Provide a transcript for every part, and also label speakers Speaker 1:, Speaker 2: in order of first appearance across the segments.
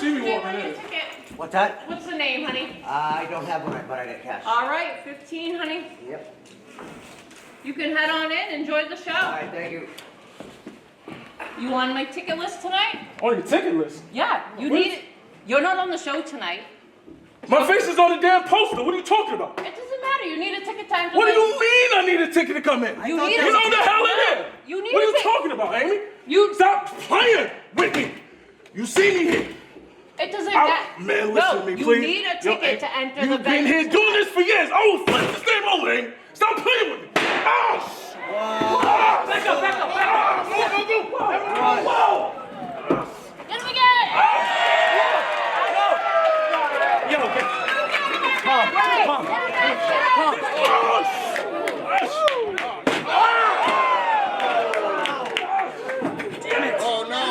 Speaker 1: see me walking in.
Speaker 2: What's that?
Speaker 3: What's the name, honey?
Speaker 2: I don't have one, but I got cash.
Speaker 3: All right, 15, honey.
Speaker 2: Yep.
Speaker 3: You can head on in. Enjoy the show.
Speaker 2: All right, thank you.
Speaker 3: You on my ticket list tonight?
Speaker 1: On your ticket list?
Speaker 3: Yeah, you need it. You're not on the show tonight.
Speaker 1: My face is on the damn poster. What are you talking about?
Speaker 3: It doesn't matter. You need a ticket time to
Speaker 1: What do you mean I need a ticket to come in?
Speaker 3: You need
Speaker 1: You know the hell it is.
Speaker 3: You need
Speaker 1: What are
Speaker 3: a
Speaker 1: you talking about, Amy?
Speaker 3: You
Speaker 1: stop playing with me. You see me here.
Speaker 3: It doesn't
Speaker 1: matter. Man, listen to me, please.
Speaker 3: You need a ticket to enter the
Speaker 1: You've been here doing this for years. Oh, flip this damn over, Amy. Stop playing with me. Oh!
Speaker 3: Back up.
Speaker 1: Whoa!
Speaker 3: Get him again!
Speaker 1: Yo, get calm.
Speaker 2: Damn it! Oh no!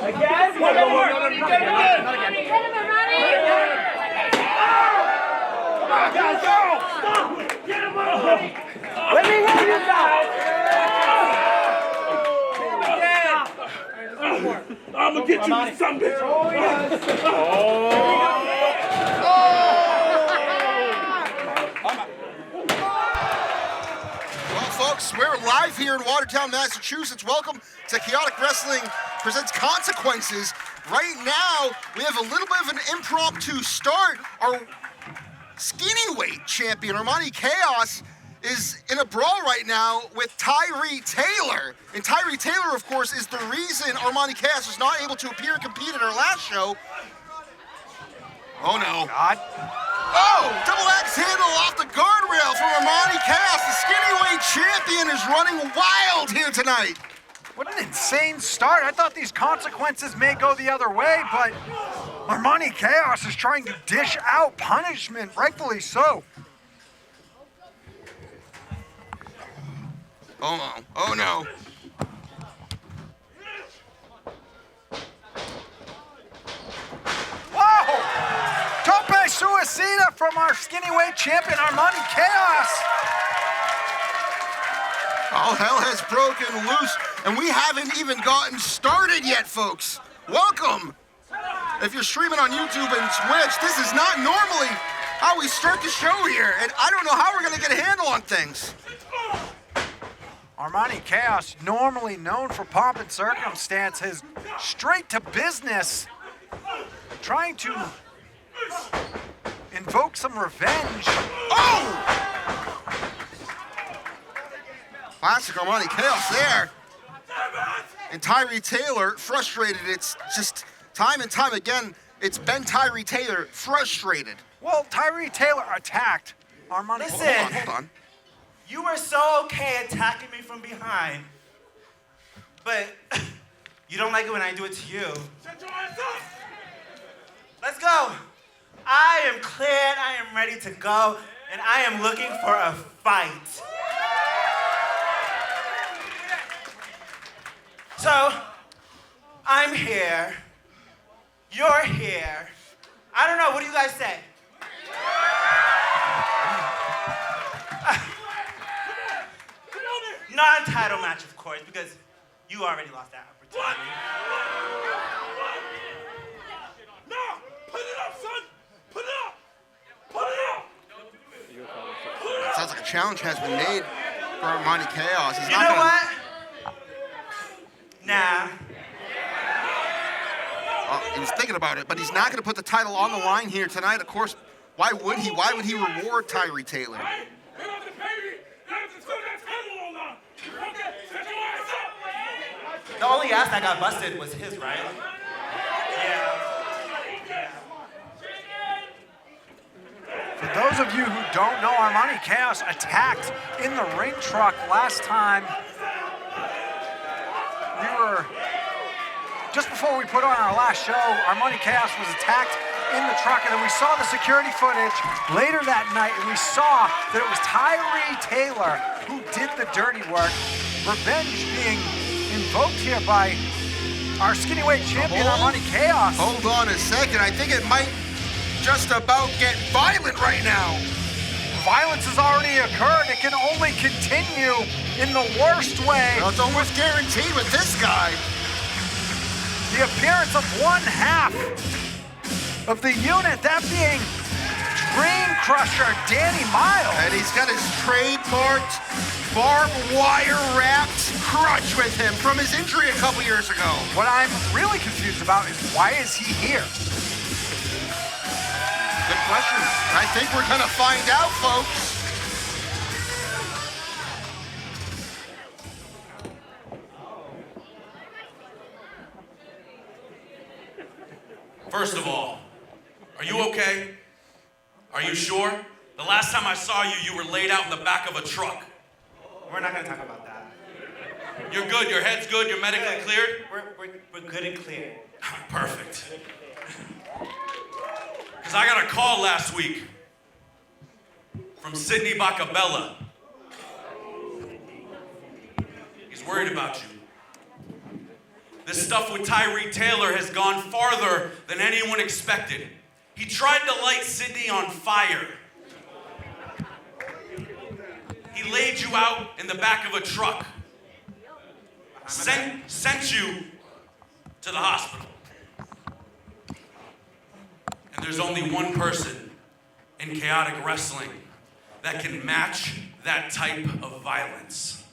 Speaker 1: Again? One more! Not again!
Speaker 3: Get him, Armani!
Speaker 1: Guys, go! Stop! Get him out!
Speaker 2: Let me hear you guys!
Speaker 1: I'm gonna get you, you son of a bitch!
Speaker 4: Well, folks, we're live here in Watertown, Massachusetts. Welcome to Chaotic Wrestling Presents Consequences. Right now, we have a little bit of an impromptu start. Our skinny weight champion, Armani Chaos, is in a brawl right now with Tyree Taylor. And Tyree Taylor, of course, is the reason Armani Chaos was not able to appear and compete at our last show. Oh no.
Speaker 5: God.
Speaker 4: Oh, double axe handle off the guardrail from Armani Chaos. The skinny weight champion is running wild here tonight.
Speaker 5: What an insane start. I thought these consequences may go the other way, but Armani Chaos is trying to dish out punishment, rightfully so.
Speaker 4: Oh no, oh no.
Speaker 5: Whoa! Tope Suicida from our skinny weight champion, Armani Chaos.
Speaker 4: All hell has broken loose, and we haven't even gotten started yet, folks. Welcome. If you're streaming on YouTube and Twitch, this is not normally how we start the show here, and I don't know how we're gonna get a handle on things.
Speaker 5: Armani Chaos, normally known for pomp and circumstance, is straight to business, trying to invoke some revenge.
Speaker 4: Oh! Classic Armani Chaos there. And Tyree Taylor, frustrated. It's just time and time again, it's been Tyree Taylor frustrated.
Speaker 5: Well, Tyree Taylor attacked Armani.
Speaker 6: Listen.
Speaker 4: Hold on.
Speaker 6: You were so okay attacking me from behind, but you don't like it when I do it to you.
Speaker 1: Shut your ass up!
Speaker 6: Let's go. I am cleared, I am ready to go, and I am looking for a fight. So, I'm here, you're here. I don't know, what do you guys say? Non-title match, of course, because you already lost that opportunity.
Speaker 1: No! Put it up, son! Put it up! Put it up!
Speaker 4: Sounds like a challenge has been made for Armani Chaos. He's
Speaker 6: You
Speaker 4: not
Speaker 6: know
Speaker 4: gonna...
Speaker 6: what? Nah.
Speaker 4: He was thinking about it, but he's not going to put the title on the line here tonight. Of course, why would he? Why would he reward Tyree Taylor?
Speaker 6: The only ass that got busted was his, right? Yeah.
Speaker 5: For those of you who don't know, Armani Chaos attacked in the ring truck last time. Just before we put on our last show, Armani Chaos was attacked in the truck, and then we saw the security footage later that night, and we saw that it was Tyree Taylor who did the dirty work. Revenge being invoked here by our skinny weight champion, Armani Chaos.
Speaker 4: Hold on a second. I think it might just about get violent right now.
Speaker 5: Violence has already occurred. It can only continue in the worst way.
Speaker 4: Well, it's almost guaranteed with this guy.
Speaker 5: the appearance of one half of the unit, that being Dream Crusher Danny Miles.
Speaker 4: And he's got his trademarked barbed wire wrapped crutch with him from his injury a couple years ago.
Speaker 5: What I'm really confused about is why is he here?
Speaker 4: Good question. I think we're gonna find out, folks.
Speaker 1: First of all, are you okay? Are you sure? The last time I saw you, you were laid out in the back of a truck.
Speaker 6: We're not gonna talk about that.
Speaker 1: You're good, your head's good, you're medically cleared?
Speaker 6: We're good and clear.
Speaker 1: Perfect. Because I got a call last week from Sidney Bacabella. He's worried about you. This stuff with Tyree Taylor has gone farther than anyone expected. He tried to light Sidney on fire. He laid you out in the back of a truck. Sent you to the hospital. And there's only one person in chaotic wrestling that can match that type of violence.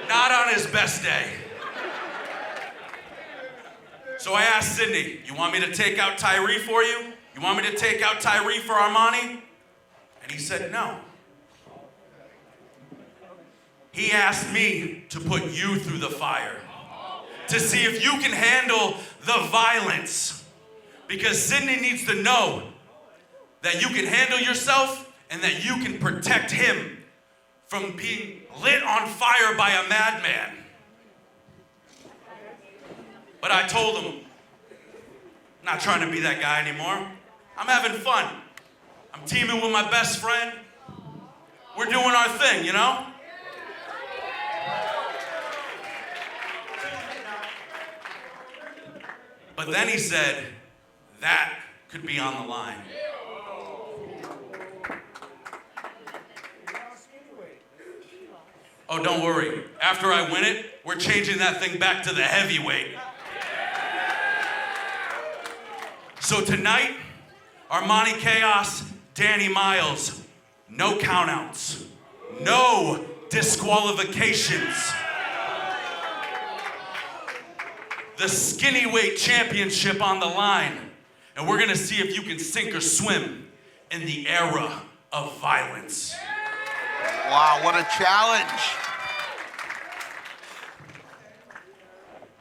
Speaker 1: Not on his best day. So I asked Sidney, you want me to take out Tyree for you? You want me to take out Tyree for Armani? And he said no. He asked me to put you through the fire, to see if you can handle the violence. Because Sidney needs to know that you can handle yourself and that you can protect him from being lit on fire by a madman. But I told him, I'm not trying to be that guy anymore. I'm having fun. I'm teaming with my best friend. We're doing our thing, you know? But then he said, that could be on the line. Oh, don't worry. After I win it, we're changing that thing back to the heavyweight. So tonight, Armani Chaos, Danny Miles, no countouts, no disqualifications. The skinny weight championship on the line. And we're gonna see if you can sink or swim in the era of violence.
Speaker 4: Wow, what a challenge.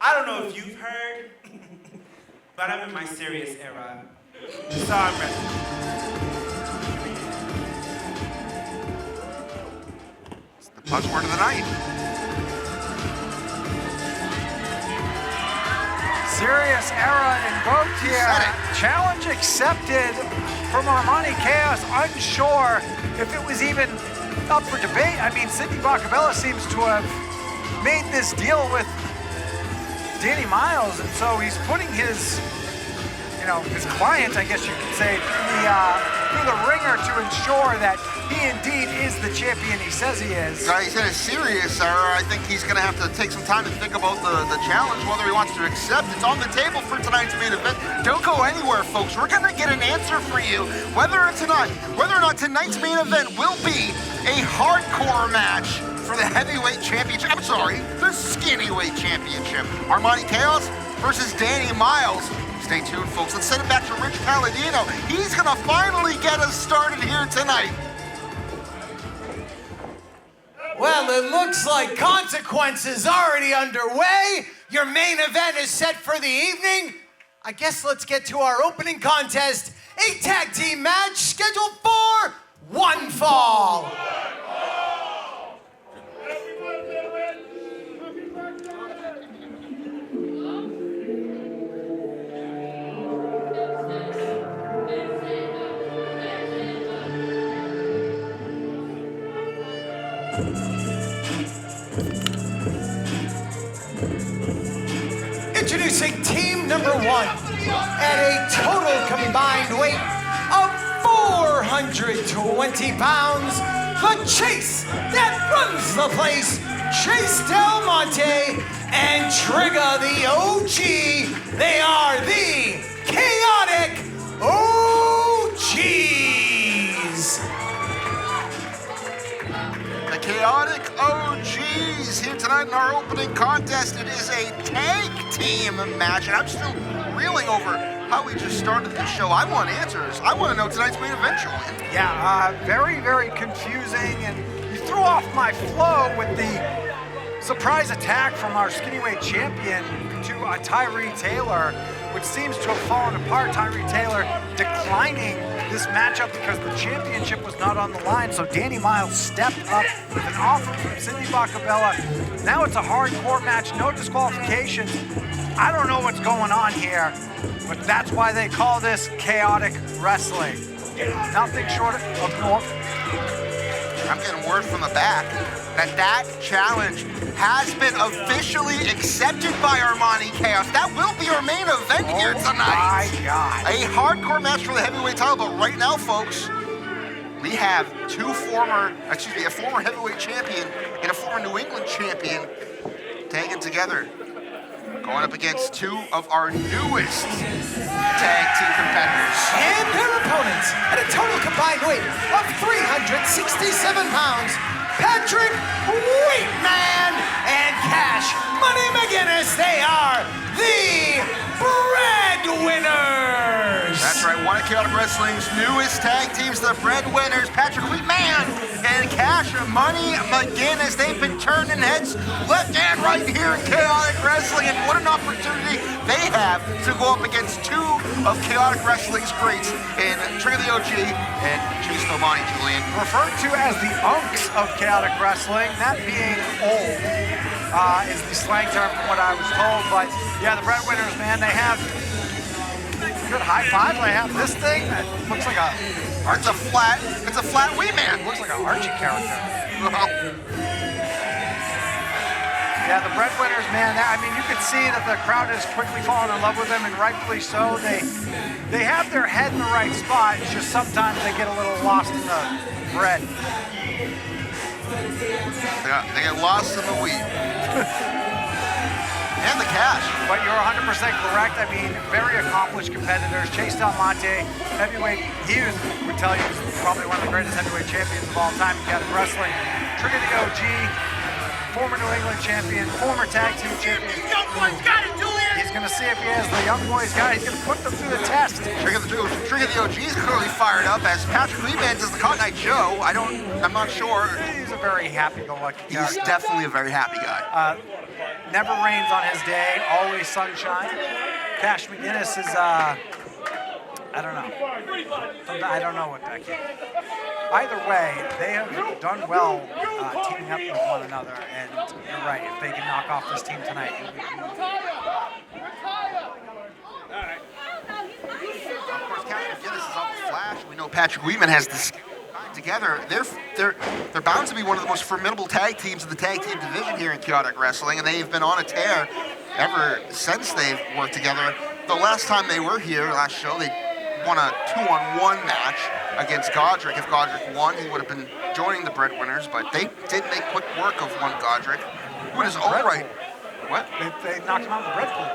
Speaker 6: I don't know if you've heard, but I'm in my serious era. So I'm ready.
Speaker 4: It's the buzzword of the night.
Speaker 5: Serious era invoked here. Challenge accepted from Armani Chaos. Unsure if it was even up for debate. I mean, Sidney Bacabella seems to have made this deal with Danny Miles, and so he's putting his, his client, I guess you could say, through the ringer to ensure that he indeed is the champion he says he is.
Speaker 4: He's in a serious era. I think he's going to have to take some time to think about the challenge, whether he wants to accept. It's on the table for tonight's main event. Don't go anywhere, folks. We're going to get an answer for you whether or not tonight's main event will be a hardcore match for the heavyweight championship. I'm sorry, the skinny-weight championship. Armani Chaos versus Danny Miles. Stay tuned, folks. Let's send it back to Rich Palladino. He's going to finally get us started here tonight.
Speaker 7: Well, it looks like Consequences already underway. Your main event is set for the evening. I guess let's get to our opening contest. A tag team match scheduled for one fall. Introducing team number one at a total combined weight of 420 pounds, the chase that runs the place, Chase Del Monte, and Trigger the OG. They are the Chaotic OGs.
Speaker 4: The Chaotic OGs here tonight in our opening contest. It is a tag team match, and I'm still reeling over how we just started the show. I want answers. I want to know tonight's main event, Julian.
Speaker 5: Yeah, very, very confusing, and you threw off my flow with the surprise attack from our skinny-weight champion to Tyree Taylor, which seems to have fallen apart. Tyree Taylor declining this matchup because the championship was not on the line, so Danny Miles stepped up with an offer from Cindy Bacabella. Now it's a hardcore match, no disqualifications. I don't know what's going on here, but that's why they call this chaotic wrestling. Nothing short of normal.
Speaker 4: I'm getting word from the back that challenge has been officially accepted by Armani Chaos. That will be our main event here tonight.
Speaker 5: Oh my God.
Speaker 4: A hardcore match for the heavyweight title, but right now, folks, we have a former heavyweight champion and a former New England champion tagging together, going up against two of our newest tag team competitors.
Speaker 7: And their opponents at a total combined weight of 367 pounds, Patrick Wheatman and Cash Money McGinnis. They are the Breadwinners.
Speaker 4: That's right, one of Chaotic Wrestling's newest tag teams, the Breadwinners, Patrick Wheatman and Cash Money McGinnis. They've been turning heads left and right here in Chaotic Wrestling, and what an opportunity they have to go up against two of Chaotic Wrestling's greats in Trigger the OG and Chase Del Monte, Julian.
Speaker 5: Referred to as the unks of chaotic wrestling, that being old is the slang term from what I was told. But yeah, the Breadwinners, man, they have good high fives. They have this thing that looks like
Speaker 4: It's a flat wee man.
Speaker 5: looks like an Archie character.
Speaker 4: Well,
Speaker 5: Yeah, the Breadwinners, man, I mean, you could see that the crowd is quickly falling in love with them, and rightfully so. They have their head in the right spot. It's just sometimes they get a little lost in the bread.
Speaker 4: they get lost in the wheat. And the cash.
Speaker 5: But you're 100% correct. I mean, very accomplished competitors. Chase Del Monte, heavyweight, would tell you, he's probably one of the greatest heavyweight champions of all time in chaotic wrestling. Trigger the OG, former New England champion, former tag team champion.
Speaker 6: Young boy's got it, Julian!
Speaker 5: He's going to see if he has the young boys got it. He's going to put them through the test.
Speaker 4: Trigger the OG is clearly fired up as Patrick Wheatman does the Cotton Eye Joe. I'm not sure.
Speaker 5: He's a very happy-go-lucky
Speaker 4: He's
Speaker 5: character.
Speaker 4: definitely a very happy guy.
Speaker 5: Never rains on his day, always sunshine. Cash McGinnis is, I don't know. I don't know what that is. Either way, they have done well teaming up with one another, and you're right, if they can knock off this team tonight, it would be...
Speaker 4: Of course, Cash McGinnis is on the flash. We know Patrick Wheatman has this together. They're bound to be one of the most formidable tag teams in the tag team division here in chaotic wrestling, and they've been on a tear ever since they've worked together. The last time they were here, last show, they won a 2-on-1 match against Godric. If Godric won, he would have been joining the Breadwinners, but they did make quick work of one Godric, who in his own right. What?
Speaker 5: They knocked him out of the bread pool.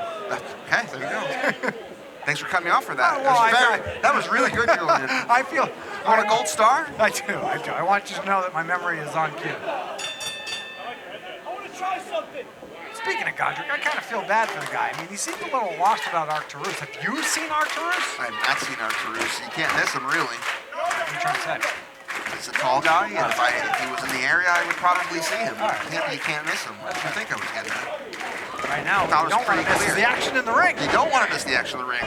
Speaker 4: Okay, there you go. Thanks for cutting me off for that.
Speaker 5: Oh, well,
Speaker 4: That was really good, Julian.
Speaker 5: I feel...
Speaker 4: You want a gold star?
Speaker 5: I do. I want you to know that my memory is on cue. Speaking of Godric, I kind of feel bad for the guy. I mean, he seemed a little lost without Arcturus. Have you seen Arcturus?
Speaker 4: I have not seen Arcturus. You can't miss him, really.
Speaker 5: What are you trying to say?
Speaker 4: He's a tall guy, and if he was in the area, I would probably see him. You can't miss him. What did you think I was getting at?
Speaker 5: Right now,
Speaker 4: That
Speaker 5: what
Speaker 4: was
Speaker 5: you don't want to
Speaker 4: pretty
Speaker 5: miss is
Speaker 4: clear.
Speaker 5: the action in the ring.
Speaker 4: You don't want to miss the action of the ring.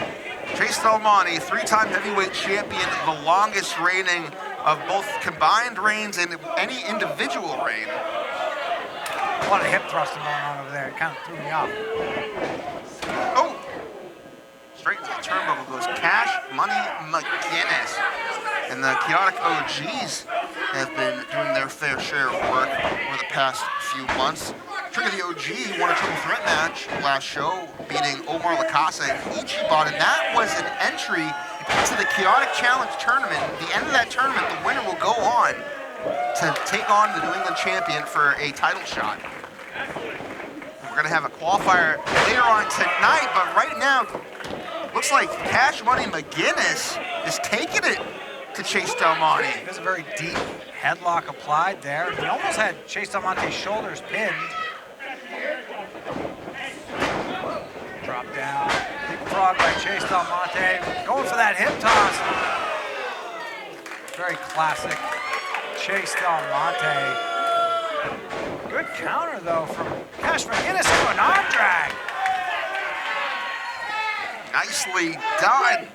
Speaker 4: Chase Del Monte, three-time heavyweight champion, the longest reigning of both combined reigns and any individual reign.
Speaker 5: A lot of hip thrusting going on over there. It kind of threw me off.
Speaker 4: Oh! Straight into the turnbuckle goes Cash Money McGinnis. And the Chaotic OGs have been doing their fair share of work over the past few months. Trigger the OG won a triple threat match last show, beating Omar Lacasa and Ichiban, and that was an entry to the Chaotic Challenge tournament. At the end of that tournament, the winner will go on to take on the New England champion for a title shot. We're gonna have a qualifier later on tonight, but right now, looks like Cash Money McGinnis is taking it to Chase Del Monte.
Speaker 5: There's a very deep headlock applied there. He almost had Chase Del Monte's shoulders pinned. Drop down. Leapfrog by Chase Del Monte. Going for that hip toss. Very classic Chase Del Monte. Good counter, though, from Cash McGinnis to an arm drag.
Speaker 4: Nicely done.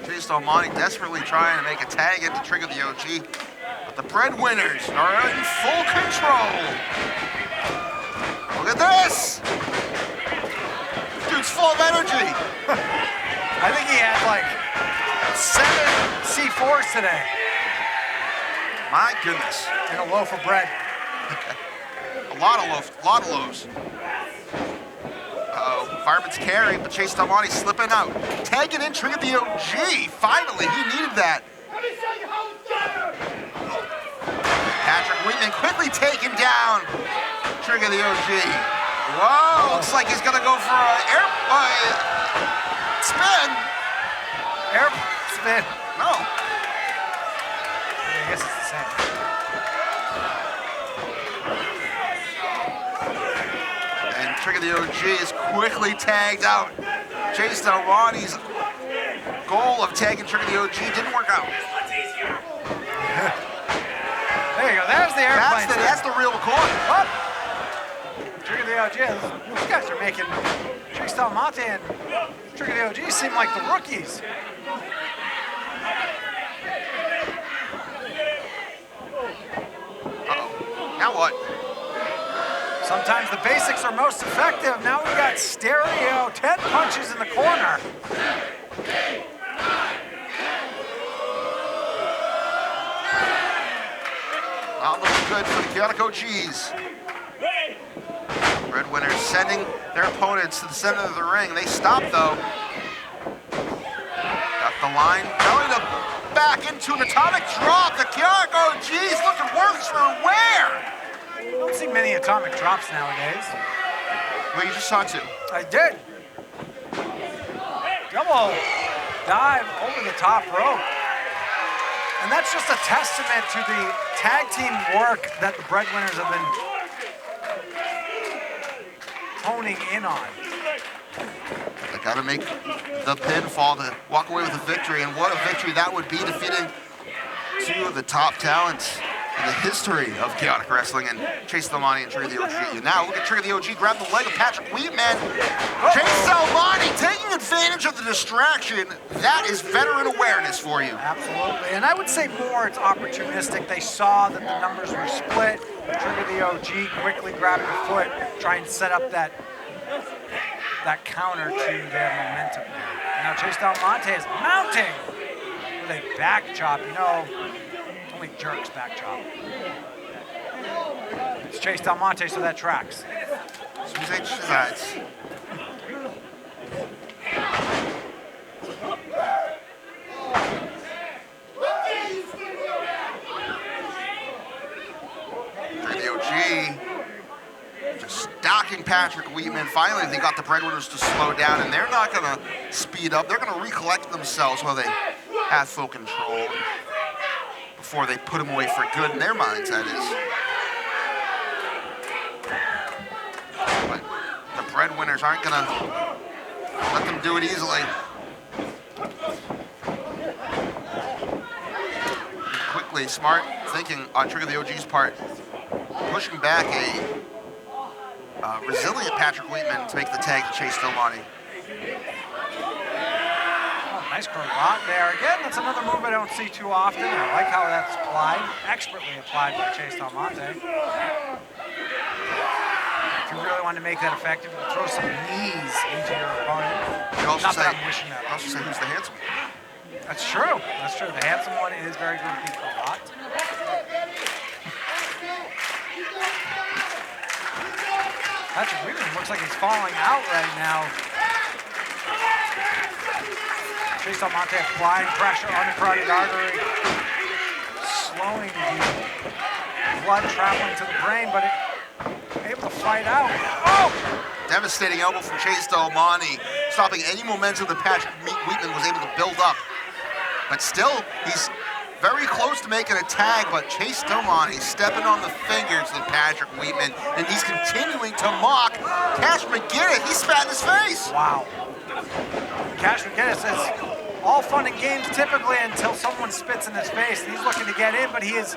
Speaker 4: Chase Del Monte desperately trying to make a tag in to trigger the OG. But the Breadwinners are in full control. Look at this. Dude's full of energy.
Speaker 5: I think he had like 7 C4s today.
Speaker 4: My goodness.
Speaker 5: And a loaf of bread.
Speaker 4: A lot of lows. Uh-oh, Fireman's carry, but Chase Del Monte slipping out. Tagging in, triggered the OG. Finally, he needed that. Patrick Wheatman quickly taken down. Trigger the OG. Whoa, looks like he's gonna go for an spin.
Speaker 5: Air spin.
Speaker 4: No.
Speaker 5: I guess it's the same.
Speaker 4: And Trigger the OG is quickly tagged out. Chase Del Monte's goal of tagging Trigger the OG didn't work out.
Speaker 5: There you go. There's the airplane.
Speaker 4: That's the real McCoy.
Speaker 5: Up. Trigger the OG. These guys are making Chase Del Monte and Trigger the OG seem like the rookies.
Speaker 4: Now what?
Speaker 5: Sometimes the basics are most effective. Now we've got stereo 10 punches in the corner.
Speaker 4: Not looking good for the Chaotic OGs. Breadwinners sending their opponents to the center of the ring. They stop though. Got the line belly to back into an atomic drop. The Chaotic OGs looking worse for wear.
Speaker 5: You don't see many atomic drops nowadays.
Speaker 4: Well, you just saw two.
Speaker 5: I did. Double dive over the top rope. And that's just a testament to the tag team work that the Breadwinners have been honing in on.
Speaker 4: They got to make the pinfall to walk away with a victory, and what a victory that would be, defeating two of the top talents in the history of Chaotic Wrestling, and Chase Del Monte and Trigger the OG. Now look at Trigger the OG grab the leg of Patrick Wheatman. Chase Del Monte taking advantage of the distraction. That is veteran awareness for you.
Speaker 5: Absolutely, and I would say more it's opportunistic. They saw that the numbers were split. Trigger the OG quickly grabbing the foot, trying to set up that counter to their momentum there. Now Chase Del Monte is mounting with a back chop. You know, only jerks back chop. It's Chase Del Monte, so that tracks.
Speaker 4: The OG just stalking Patrick Wheatman. Finally, they got the Breadwinners to slow down, and they're not gonna speed up. They're gonna recollect themselves while they have full control before they put him away for good in their minds, that is. But the Breadwinners aren't gonna let them do it easily. Quickly, smart thinking on Trigger the OG's part, pushing back a resilient Patrick Wheatman to make the tag to Chase Del Monte.
Speaker 5: Nice garrote there. Again, that's another move I don't see too often. I like how that's applied, expertly applied by Chase Del Monte. If you really want to make that effective, you can throw some knees into your opponent.
Speaker 4: You also
Speaker 5: Not that I'm wishing that.
Speaker 4: also say who's the handsome one.
Speaker 5: That's true. That's true. The handsome one is very good with the garrote. Patrick Wheatman looks like he's falling out right now. Chase Del Monte applying pressure on the carotid artery, slowing the blood traveling to the brain, but able to fight out. Oh!
Speaker 4: Devastating elbow from Chase Del Monte, stopping any momentum that Patrick Wheatman was able to build up. But still, he's very close to making a tag, but Chase Del Monte stepping on the fingers of Patrick Wheatman, and he's continuing to mock Cash McGinnis. He spat in his face.
Speaker 5: Wow. Cash McGinnis is all fun and games typically until someone spits in his face, and he's looking to get in, but he is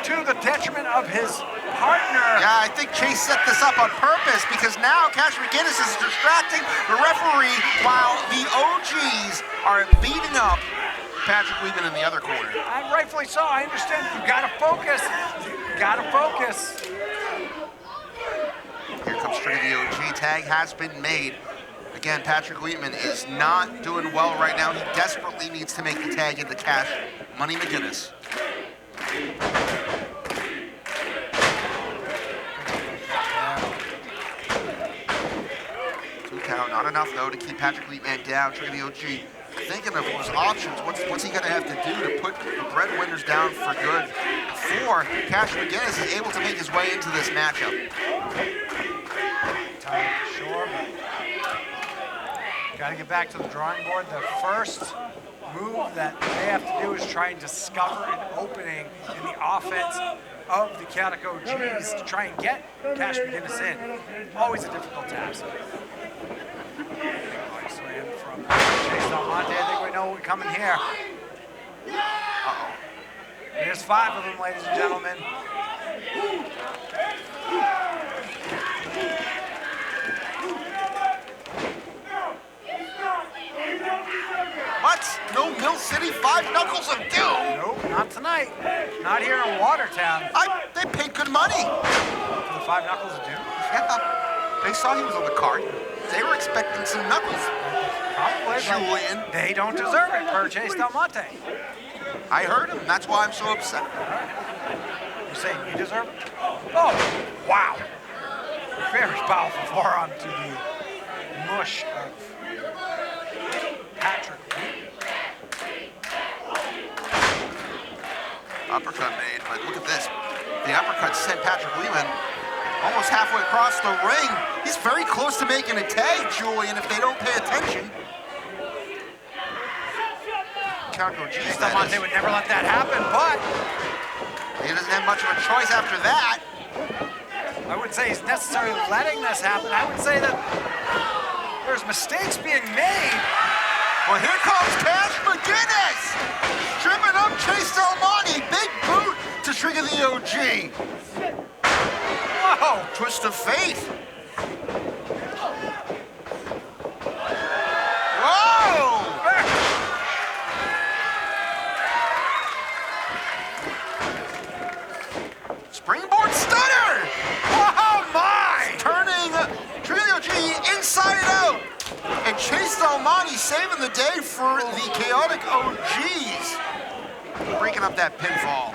Speaker 5: to the detriment of his partner.
Speaker 4: Yeah, I think Chase set this up on purpose because now Cash McGinnis is distracting the referee while the OGs are beating up Patrick Wheatman in the other corner.
Speaker 5: And rightfully so. I understand. You gotta focus. You gotta focus.
Speaker 4: Here comes straight the OG. Tag has been made. Again, Patrick Wheatman is not doing well right now. He desperately needs to make the tag into Cash Money McGinnis. 2 count, not enough though to keep Patrick Wheatman down. Trigger the OG. Thinking of his options, what's he gonna have to do to put the Breadwinners down for good before Cash McGinnis is able to make his way into this matchup?
Speaker 5: Sure, but got to get back to the drawing board. The first move that they have to do is try and discover an opening in the offense of the Chaotic OGs to try and get Cash McGinnis in. Always a difficult task. Slam from Chase Del Monte. I think we know what coming here. Uh-oh. There's 5 of them, ladies and gentlemen.
Speaker 4: What? No Mill City 5 Knuckles of Doom?
Speaker 5: Nope, not tonight. Not here in Watertown.
Speaker 4: They paid good money.
Speaker 5: For the 5 Knuckles of Doom?
Speaker 4: Yeah, they saw he was on the card. They were expecting some Knuckles.
Speaker 5: Probably.
Speaker 4: Julian.
Speaker 5: They don't deserve it per Chase Del Monte.
Speaker 4: I heard him. That's why I'm so upset.
Speaker 5: You're saying you deserve it? Oh, wow. Very powerful forearm to the mush of Patrick.
Speaker 4: Uppercut made, but look at this. The uppercut sent Patrick Wheatman almost halfway across the ring. He's very close to making a tag, Julian, if they don't pay attention.
Speaker 5: Chase Del Monte would never let that happen, but
Speaker 4: he doesn't have much of a choice after that.
Speaker 5: I wouldn't say he's necessarily letting this happen. I would say that there's mistakes being made.
Speaker 4: Well, here comes Cash McGinnis! Tripping up Chase Del Monte. Big boot to trigger the OG. Whoa! Twist of fate. Whoa! Springboard stunner! Oh my! Turning Trigger the OG inside and out. And Chase Del Monte saving the day for the Chaotic OGs. Breaking up that pinfall.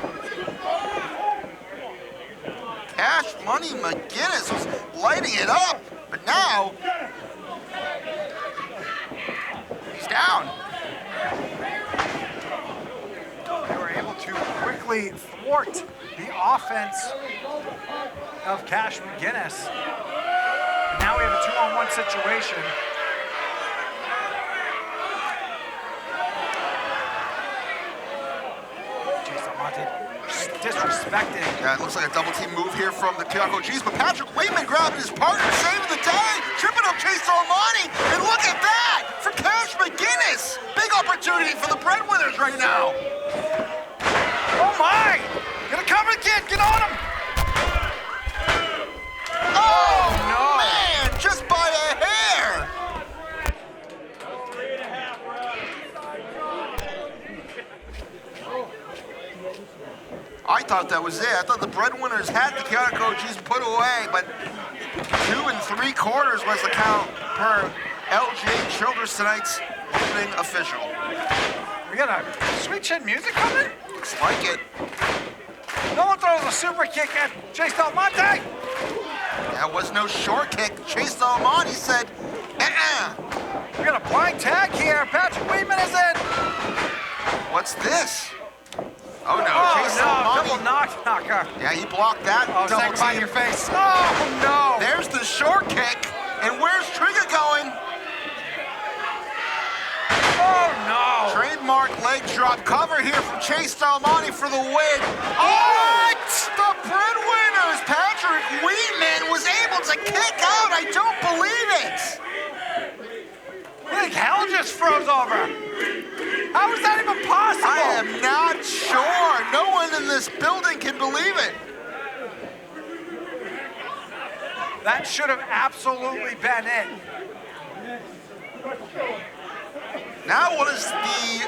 Speaker 4: Cash Money McGinnis was lighting it up, but now he's down.
Speaker 5: They were able to quickly thwart the offense of Cash McGinnis. Now we have a 2-on-1 situation. Disrespecting.
Speaker 4: Yeah, it looks like a double team move here from the Chaotic OGs, but Patrick Wheatman grabbing his partner, saving the day, tripping up Chase Del Monte, and look at that for Cash McGinnis. Big opportunity for the Breadwinners right now.
Speaker 5: Oh my! Gonna cover the kid, get on him!
Speaker 4: Oh no! Man, just by a hair! I thought that was it. I thought the Breadwinners had the Chaotic OGs put away, but 2 3/4 was the count per LJ Childress tonight's opening official.
Speaker 5: We got a sweet chin music coming?
Speaker 4: Looks like it.
Speaker 5: No one throws a super kick at Chase Del Monte!
Speaker 4: That was no short kick. Chase Del Monte said,
Speaker 5: We got a blind tag here. Patrick Wheatman is in.
Speaker 4: What's this? Oh no, Chase
Speaker 5: double knocker.
Speaker 4: Yeah, he blocked that.
Speaker 5: Oh,
Speaker 4: double
Speaker 5: second by
Speaker 4: team.
Speaker 5: your face. Oh no.
Speaker 4: There's the short kick. And where's Trigger going?
Speaker 5: Oh no.
Speaker 4: Trademark leg drop cover here from Chase Armani for the win. What? The Breadwinners, Patrick Wheatman was able to kick out. I don't believe it.
Speaker 5: I think hell just froze over. How is that even possible?
Speaker 4: I am not sure. No one in this building can believe it.
Speaker 5: That should have absolutely been it.
Speaker 4: Now what does the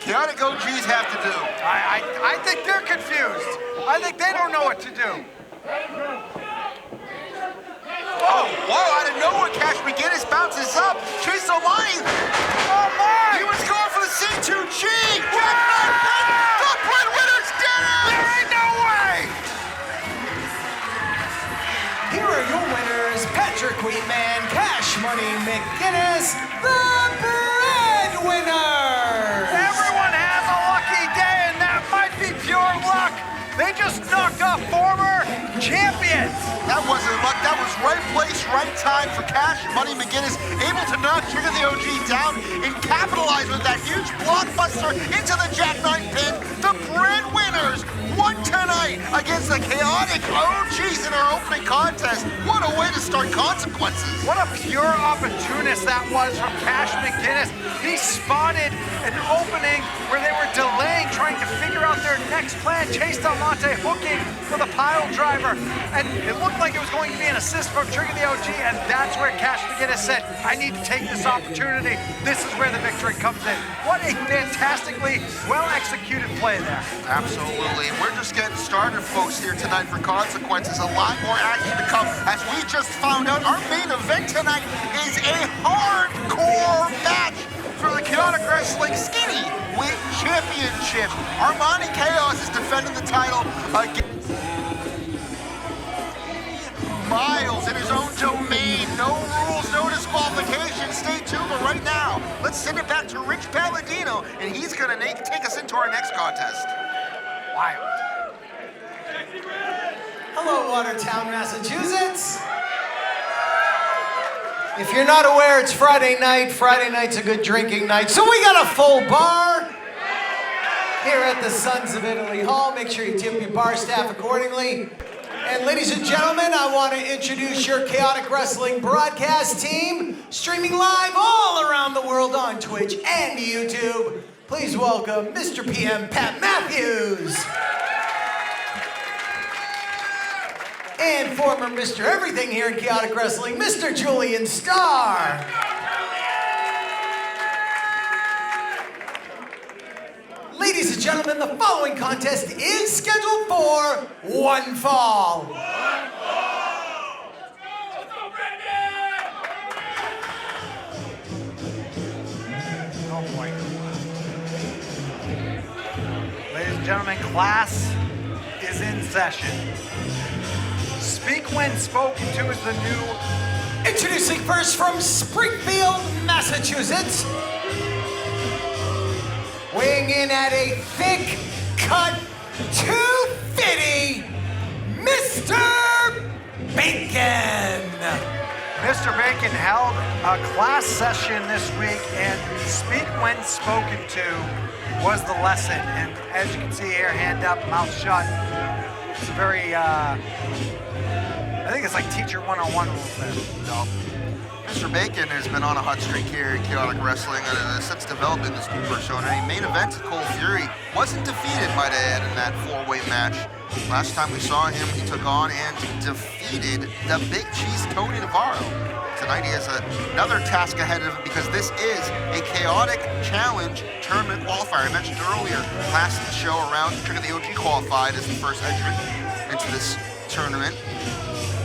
Speaker 4: Chaotic OGs have to do?
Speaker 5: I think they're confused. I think they don't know what to do.
Speaker 4: Oh, whoa, out of nowhere, Cash McGinnis bounces up. Chase O'Mani.
Speaker 5: Oh my!
Speaker 4: He was going for the C2G. The Breadwinners did it!
Speaker 5: There ain't no way!
Speaker 7: Here are your winners, Patrick Wheatman, Cash Money McGinnis, the Breadwinners!
Speaker 5: Everyone has a lucky day, and that might be pure luck. They just knocked off former champions.
Speaker 4: That wasn't luck. That was right place, right time for Cash Money McGinnis, able to knock Trigger the OG down and capitalize with that huge blockbuster into the jackknife pin. The Breadwinners won tonight against the Chaotic OGs in our opening contest. What a way to start Consequences.
Speaker 5: What a pure opportunist that was from Cash McGinnis. He spotted an opening where they were delaying, trying to figure out their next plan. Chase Delmonte hooking with a pile driver. And it looked like it was going to be an assist from Trigger the OG, and that's where Cash McGinnis said, I need to take this opportunity. This is where the victory comes in. What a fantastically well-executed play there.
Speaker 4: Absolutely. And we're just getting started, folks, here tonight for Consequences. A lot more action to come. As we just found out, our main event tonight is a hardcore match for the Chaotic Wrestling Skinny Weight Championship. Armani Chaos is defending the title against Miles in his own domain. No rules, no disqualification. Stay tuned, but right now, let's send it back to Rich Palladino, and he's gonna take us into our next contest.
Speaker 5: Wild.
Speaker 7: Hello, Watertown, Massachusetts. If you're not aware, it's Friday night. Friday night's a good drinking night, so we got a full bar here at the Sons of Italy Hall. Make sure you tip your bar staff accordingly. And ladies and gentlemen, I want to introduce your Chaotic Wrestling broadcast team, streaming live all around the world on Twitch and YouTube. Please welcome Mr. PM Pat Matthews. And former Mr. Everything here in Chaotic Wrestling, Mr. Julian Starr. Ladies and gentlemen, the following contest is scheduled for one fall.
Speaker 5: Oh boy. Ladies and gentlemen, class is in session. Speak when spoken to is the new...
Speaker 7: Introducing first from Springfield, Massachusetts. Weighing in at a thick cut 250, Mr. Bacon.
Speaker 5: Mr. Bacon held a class session this week, and speak when spoken to was the lesson. And as you can see here, hand up, mouth shut. It's a very, I think it's like teacher 101 rules there.
Speaker 4: No. Mr. Bacon has been on a hot streak here in Chaotic Wrestling since developing this new persona. A main event, Cole Fury, wasn't defeated, might I add, in that four-way match. Last time we saw him, he took on and defeated the Big Cheese Tony Navarro. Tonight he has another task ahead of him because this is a Chaotic Challenge tournament qualifier. I mentioned earlier, last show around, Trigger the OG qualified as the first entrant into this tournament.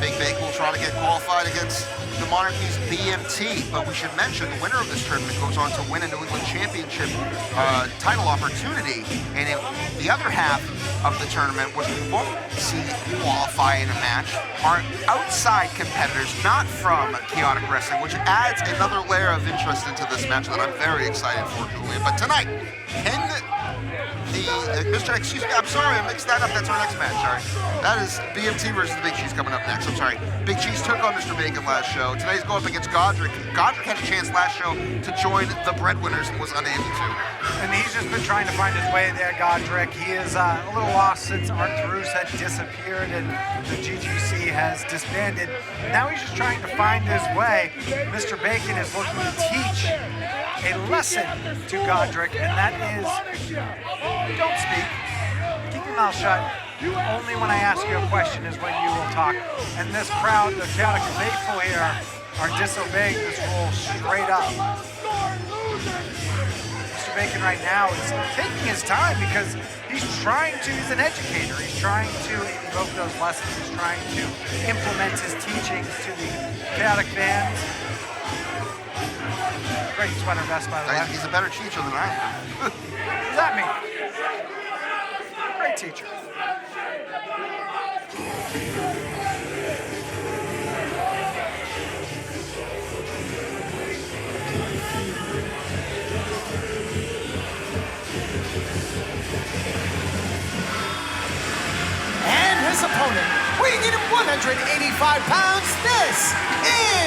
Speaker 4: Big Bacon will try to get qualified against the Monarchy's BMT, but we should mention the winner of this tournament goes on to win a New England Championship title opportunity. And the other half of the tournament, which we won't see qualify in a match, are outside competitors, not from Chaotic Wrestling, which adds another layer of interest into this match that I'm very excited for, Julian. But tonight, can Excuse me, I'm sorry, I mixed that up. That's our next match, sorry. That is BMT versus the Big Cheese coming up next. I'm sorry. Big Cheese took on Mr. Bacon last show. Today's going up against Godric. Godric had a chance last show to join the Breadwinners and was unable to.
Speaker 5: And he's just been trying to find his way there, Godric. He is a little lost since Arturus had disappeared and the GGC has disbanded. Now he's just trying to find his way. Mr. Bacon is looking to teach a lesson to Godric, and that is, don't speak. Keep your mouth shut. Only when I ask you a question is when you will talk. And this crowd, the chaotic faithful here, are disobeying this rule straight up. Mr. Bacon right now is taking his time because he's an educator. He's trying to evoke those lessons. He's trying to implement his teachings to the chaotic fans. Great sweater vest, by the way.
Speaker 4: He's a better teacher than I am.
Speaker 5: What does that mean? Great teacher.
Speaker 7: And his opponent, weighing in at 185 pounds, this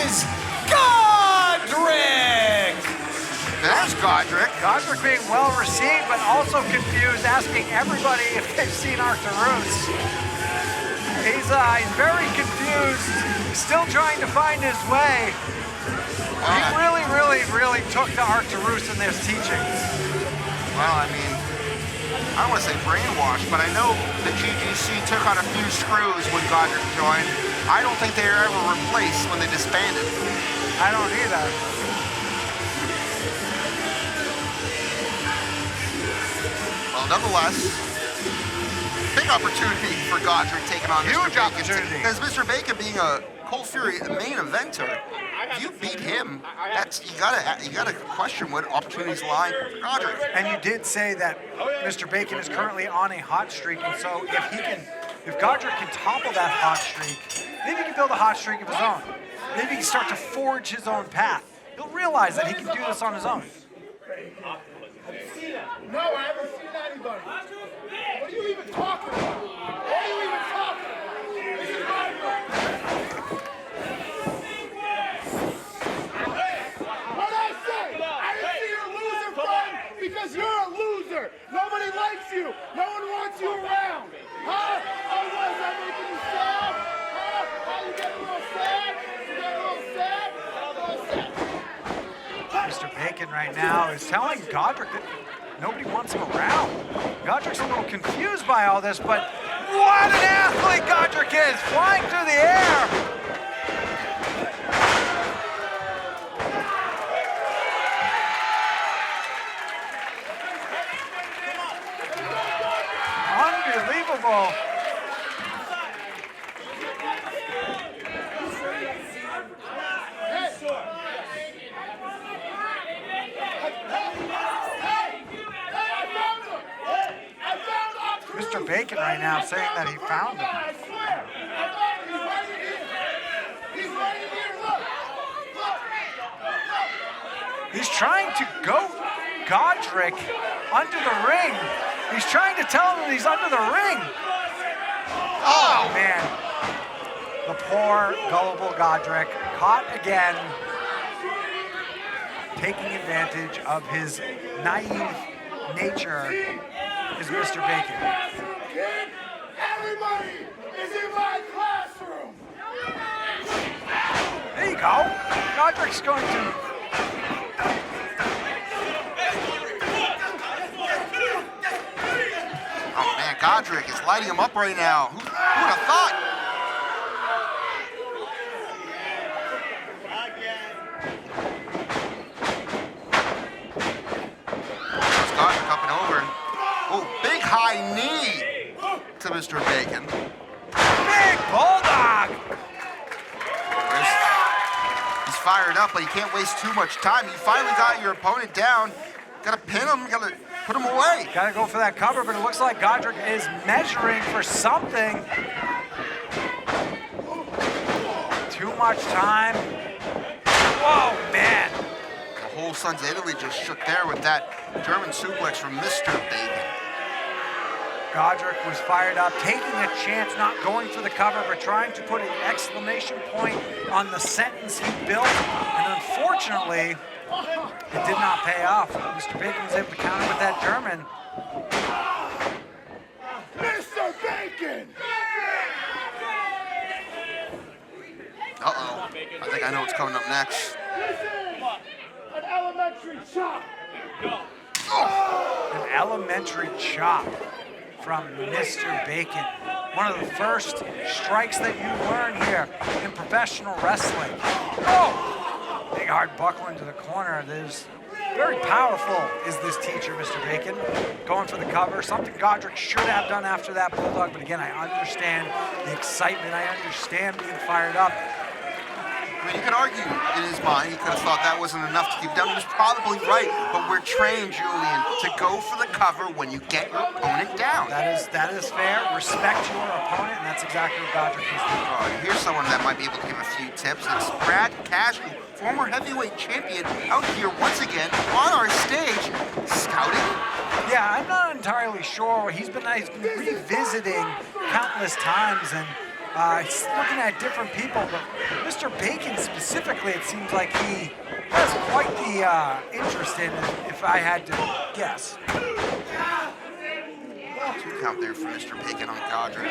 Speaker 7: is Godric!
Speaker 4: There's Godric.
Speaker 5: Godric being well received, but also confused, asking everybody if they've seen Arturus. He's very confused, still trying to find his way. He really took to Arturus in his teachings.
Speaker 4: Well, I mean, I don't want to say brainwashed, but I know the GGC took on a few screws when Godric joined. I don't think they were ever replaced when they disbanded.
Speaker 5: I don't either.
Speaker 4: Well, nonetheless, big opportunity for Godric taking on Mr.
Speaker 5: Huge
Speaker 4: Bacon.
Speaker 5: opportunity.
Speaker 4: Because Mr. Bacon being a Cold Fury main eventer, if you beat him, you gotta question what opportunities lie for Godric.
Speaker 5: And you did say that Mr. Bacon is currently on a hot streak, and so if Godric can topple that hot streak, maybe he can build a hot streak of his own. Maybe he can start to forge his own path. He'll realize that he can do this on his own.
Speaker 8: No, I haven't seen anybody. What are you even talking about? What are you even talking about? This is my book. What'd I say? I didn't see your loser fight because you're a loser. Nobody likes you. No one wants you around. Huh? Oh, was that making you sad? Huh? Oh, you get a little sad? You get a little sad?
Speaker 5: Mr. Bacon right now is telling Godric that nobody wants him around. Godric's a little confused by all this, but what an athlete Godric is, flying through the air. Unbelievable. Mr. Bacon right now saying that he found him. He's trying to go Godric under the ring. He's trying to tell him that he's under the ring. Oh, man. The poor, gullible Godric caught again, taking advantage of his naive nature is Mr. Bacon.
Speaker 8: Everybody is in my classroom.
Speaker 5: There you go. Godric's going to...
Speaker 4: Oh man, Godric is lighting him up right now. Who would have thought? There's Godric up and over. Oh, big high knee to Mr. Bacon.
Speaker 5: Big bulldog!
Speaker 4: He's fired up, but you can't waste too much time. You finally got your opponent down. Gotta pin him, gotta put him away.
Speaker 5: Gotta go for that cover, but it looks like Godric is measuring for something. Too much time. Whoa, man.
Speaker 4: The whole Sons of Italy just shook there with that German suplex from Mr. Bacon.
Speaker 5: Godric was fired up, taking a chance, not going for the cover, but trying to put an exclamation point on the sentence he built. And unfortunately, it did not pay off. Mr. Bacon was able to counter with that German.
Speaker 8: Mr. Bacon!
Speaker 4: Uh-oh. I think I know what's coming up next.
Speaker 8: This is an elementary chop.
Speaker 5: An elementary chop from Mr. Bacon. One of the first strikes that you learn here in professional wrestling. Oh! Big hard buckle into the corner. There's very powerful is this teacher, Mr. Bacon. Going for the cover, something Godric should have done after that bulldog, but again, I understand the excitement. I understand being fired up.
Speaker 4: I mean, you could argue in his mind, he could have thought that wasn't enough to keep down. He was probably right, but we're trained, Julian, to go for the cover when you get your opponent down.
Speaker 5: That is fair. Respect your opponent, and that's exactly what Godric is doing.
Speaker 4: Here's someone that might be able to give a few tips. It's Brad Cashew, former heavyweight champion, out here once again on our stage, scouting.
Speaker 5: Yeah, I'm not entirely sure. He's been revisiting countless times, and he's looking at different people, but Mr. Bacon specifically, it seems like he has quite the interest in, if I had to guess.
Speaker 4: 2 count there for Mr. Bacon on Godric.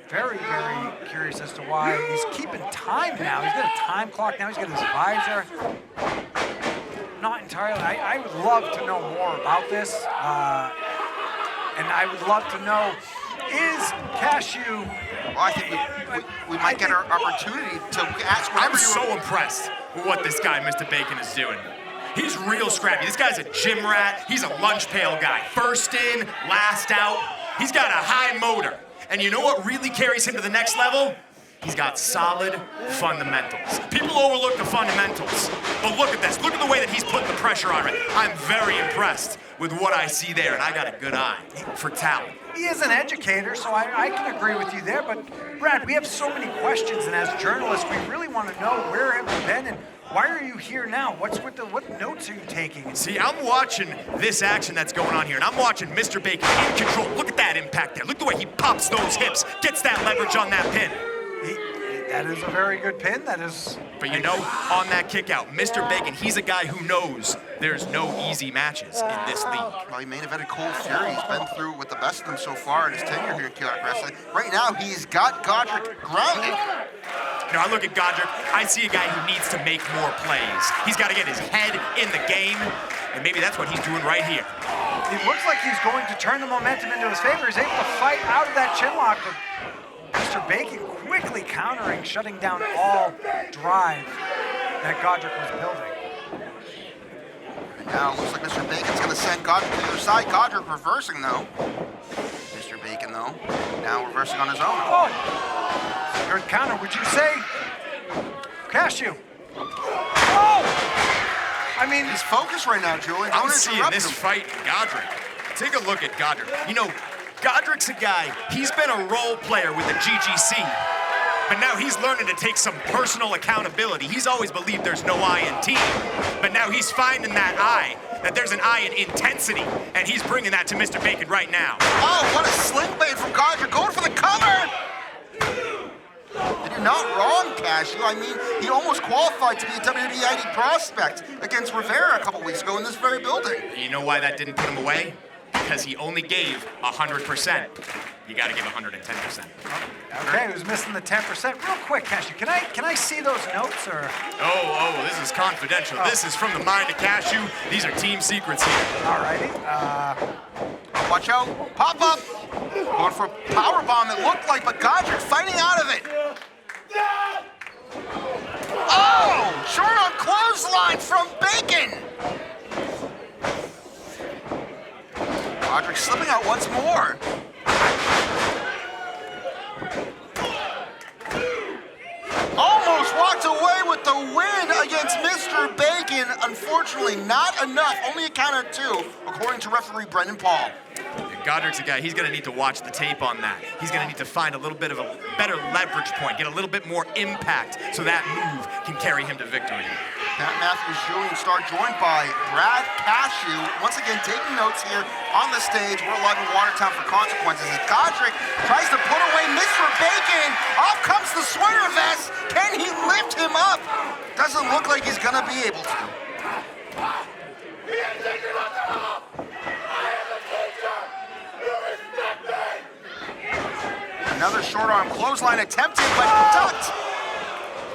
Speaker 5: Very, very curious as to why he's keeping time now. He's got a time clock now. He's got his visor. Not entirely. I would love to know more about this, and I would love to know, is Cashew...
Speaker 4: Well, I think we might get our opportunity to ask whatever
Speaker 9: I'm so impressed with what this guy, Mr. Bacon, is doing. He's real scrappy. This guy's a gym rat. He's a lunch pail guy. First in, last out. He's got a high motor. And you know what really carries him to the next level? He's got solid fundamentals. People overlook the fundamentals, but look at this. Look at the way that he's putting the pressure on it. I'm very impressed with what I see there, and I got a good eye for talent.
Speaker 5: He is an educator, so I can agree with you there, but Brad, we have so many questions, and as journalists, we really want to know where have you been and why are you here now? What notes are you taking?
Speaker 9: See, I'm watching this action that's going on here, and I'm watching Mr. Bacon in control. Look at that impact there. Look at the way he pops those hips, gets that leverage on that pin.
Speaker 5: That is a very good pin. That is...
Speaker 9: But you know, on that kick out, Mr. Bacon, he's a guy who knows there's no easy matches in this league.
Speaker 4: Well, he main evented Cole Fury. He's been through with the best of them so far in his tenure here in Chaotic Wrestling. Right now, he's got Godric grounded.
Speaker 9: Now, I look at Godric, I see a guy who needs to make more plays. He's got to get his head in the game, and maybe that's what he's doing right here.
Speaker 5: It looks like he's going to turn the momentum into his favor. He's able to fight out of that chinlock, but Mr. Bacon quickly countering, shutting down all drive that Godric was building.
Speaker 4: And now it looks like Mr. Bacon's going to send Godric to the other side. Godric reversing, though. Mr. Bacon, though, now reversing on his own.
Speaker 5: Oh! Good counter, would you say? Cashew. Oh! I mean...
Speaker 4: He's focused right now, Julian.
Speaker 9: I'm seeing this fight in Godric. Take a look at Godric. You know, Godric's a guy, he's been a role player with the GGC, but now he's learning to take some personal accountability. He's always believed there's no I in team, but now he's finding that I, that there's an I in intensity, and he's bringing that to Mr. Bacon right now.
Speaker 4: Oh, what a sling blade from Godric, going for the cover! And you're not wrong, Cashew. I mean, he almost qualified to be a WWE ID prospect against Rivera a couple weeks ago in this very building.
Speaker 9: You know why that didn't put him away? Because he only gave 100%. You got to give 110%.
Speaker 5: Okay, he was missing the 10%. Real quick, Cashew, can I see those notes, or?
Speaker 9: Oh, this is confidential. This is from the mind of Cashew. These are team secrets here.
Speaker 5: All righty.
Speaker 4: Watch out. Pop up. Going for a power bomb, it looked like, but Godric fighting out of it. Oh! Short on clothesline from Bacon. Godric slipping out once more. Almost walked away with the win against Mr. Bacon. Unfortunately, not enough. Only a count of 2, according to referee Brendan Paul.
Speaker 9: Godric's a guy, he's going to need to watch the tape on that. He's going to need to find a little bit of a better leverage point, get a little bit more impact so that move can carry him to victory.
Speaker 4: Pat Matthews, Julian Starr, joined by Brad Cashew. Once again, taking notes here on the stage. We're live in Watertown for Consequences as Godric tries to put away Mr. Bacon. Off comes the sweater vest. Can he lift him up? Doesn't look like he's gonna be able to.
Speaker 8: He ain't taking on the hall. I am the teacher. You respect me.
Speaker 4: Another short arm clothesline attempted, but ducked.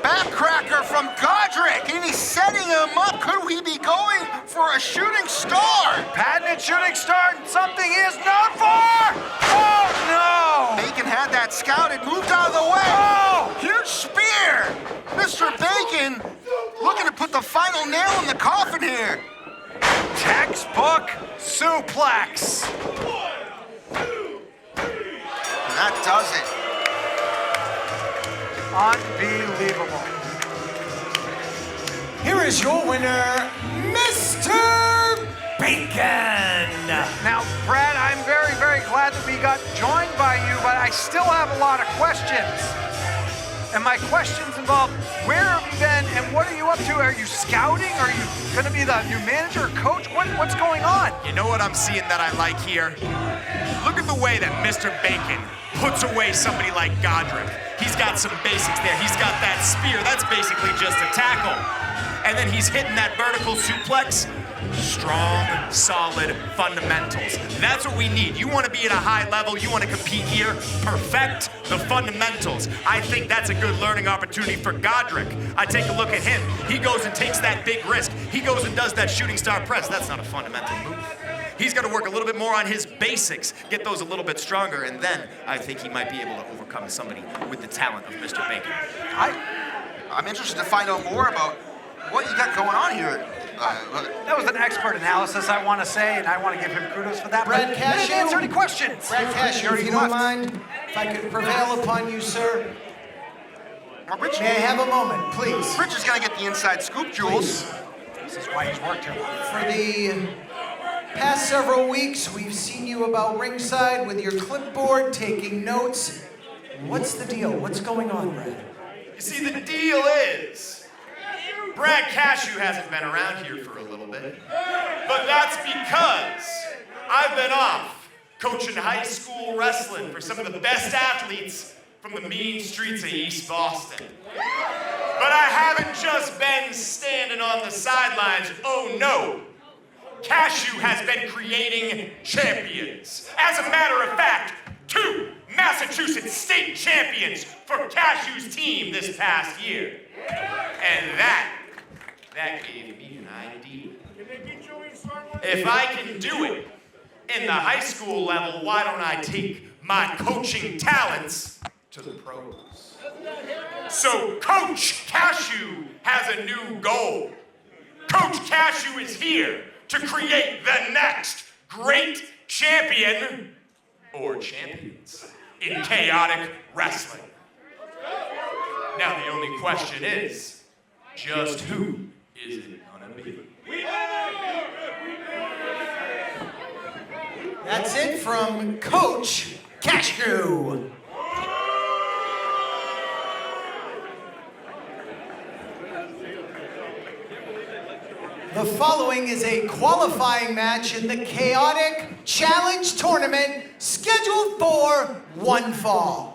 Speaker 4: Backcracker from Godric, and he's setting him up. Could we be going for a shooting star?
Speaker 5: Patented shooting star, something he is known for! Oh, no!
Speaker 4: Bacon had that scouted, moved out of the way. Oh, huge spear! Mr. Bacon looking to put the final nail in the coffin here.
Speaker 5: Textbook suplex.
Speaker 4: And that does it.
Speaker 5: Unbelievable.
Speaker 7: Here is your winner, Mr. Bacon.
Speaker 5: Now, Brad, I'm very, very glad that we got joined by you, but I still have a lot of questions. And my questions involve, where have you been and what are you up to? Are you scouting? Are you going to be the new manager or coach? What's going on?
Speaker 9: You know what I'm seeing that I like here? Look at the way that Mr. Bacon puts away somebody like Godric. He's got some basics there. He's got that spear. That's basically just a tackle. And then he's hitting that vertical suplex. Strong, solid fundamentals. That's what we need. You want to be at a high level. You want to compete here. Perfect the fundamentals. I think that's a good learning opportunity for Godric. I take a look at him. He goes and takes that big risk. He goes and does that shooting star press. That's not a fundamental move. He's got to work a little bit more on his basics, get those a little bit stronger, and then I think he might be able to overcome somebody with the talent of Mr. Bacon.
Speaker 4: I'm interested to find out more about what you got going on here.
Speaker 5: That was an expert analysis, I want to say, and I want to give him kudos for that.
Speaker 7: Brad
Speaker 5: But
Speaker 7: Cashew?
Speaker 5: he didn't answer any questions.
Speaker 7: Brad Cashew, if you don't mind, if I could prevail upon you, sir.
Speaker 4: Well, Rich,
Speaker 7: May I have a moment, please?
Speaker 4: Rich is going to get the inside scoop, Jules.
Speaker 5: This is why he's worked here.
Speaker 7: For the past several weeks, we've seen you about ringside with your clipboard, taking notes. What's the deal? What's going on, Brad?
Speaker 9: You see, the deal is, Brad Cashew hasn't been around here for a little bit, but that's because I've been off coaching high school wrestling for some of the best athletes from the mean streets of East Boston. But I haven't just been standing on the sidelines. Oh no, Cashew has been creating champions. As a matter of fact, 2 Massachusetts state champions for Cashew's team this past year. And that gave me an idea. If I can do it in the high school level, why don't I take my coaching talents to the pros? So Coach Cashew has a new goal. Coach Cashew is here to create the next great champion or champions in chaotic wrestling. Now the only question is, just who is it gonna be?
Speaker 7: That's it from Coach Cashew. The following is a qualifying match in the Chaotic Challenge Tournament scheduled for one fall.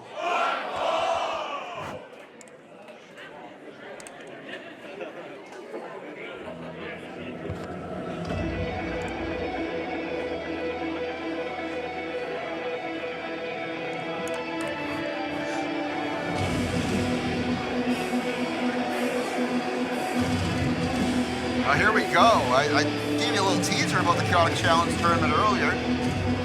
Speaker 4: Here we go. I gave you a little teaser about the Chaotic Challenge tournament earlier.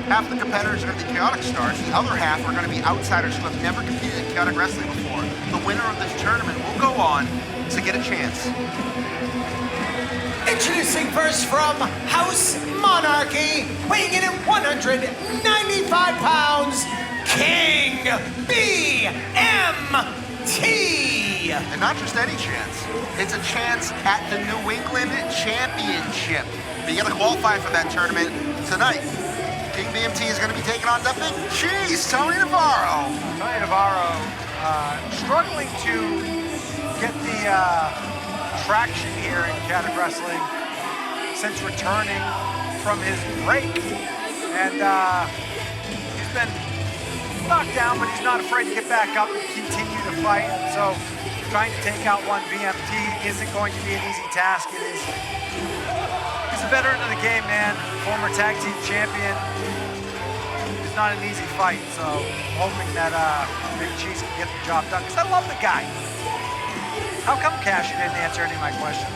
Speaker 4: Half the competitors are going to be Chaotic stars. The other half are going to be outsiders who have never competed in Chaotic Wrestling before. The winner of this tournament will go on to get a chance.
Speaker 7: Introducing first from House Monarchy, weighing in at 195 pounds, King BMT.
Speaker 4: And not just any chance. It's a chance at the New England Championship. But you got to qualify for that tournament tonight. King BMT is going to be taking on the Big Cheese, Tony Navarro.
Speaker 5: Tony Navarro struggling to get the traction here in Chaotic Wrestling since returning from his break. And he's been knocked down, but he's not afraid to get back up and continue to fight. So trying to take out one BMT isn't going to be an easy task. He's a veteran of the game, man. Former tag team champion. It's not an easy fight, so hoping that Big Cheese can get the job done. Because I love the guy. How come Cash didn't answer any of my questions?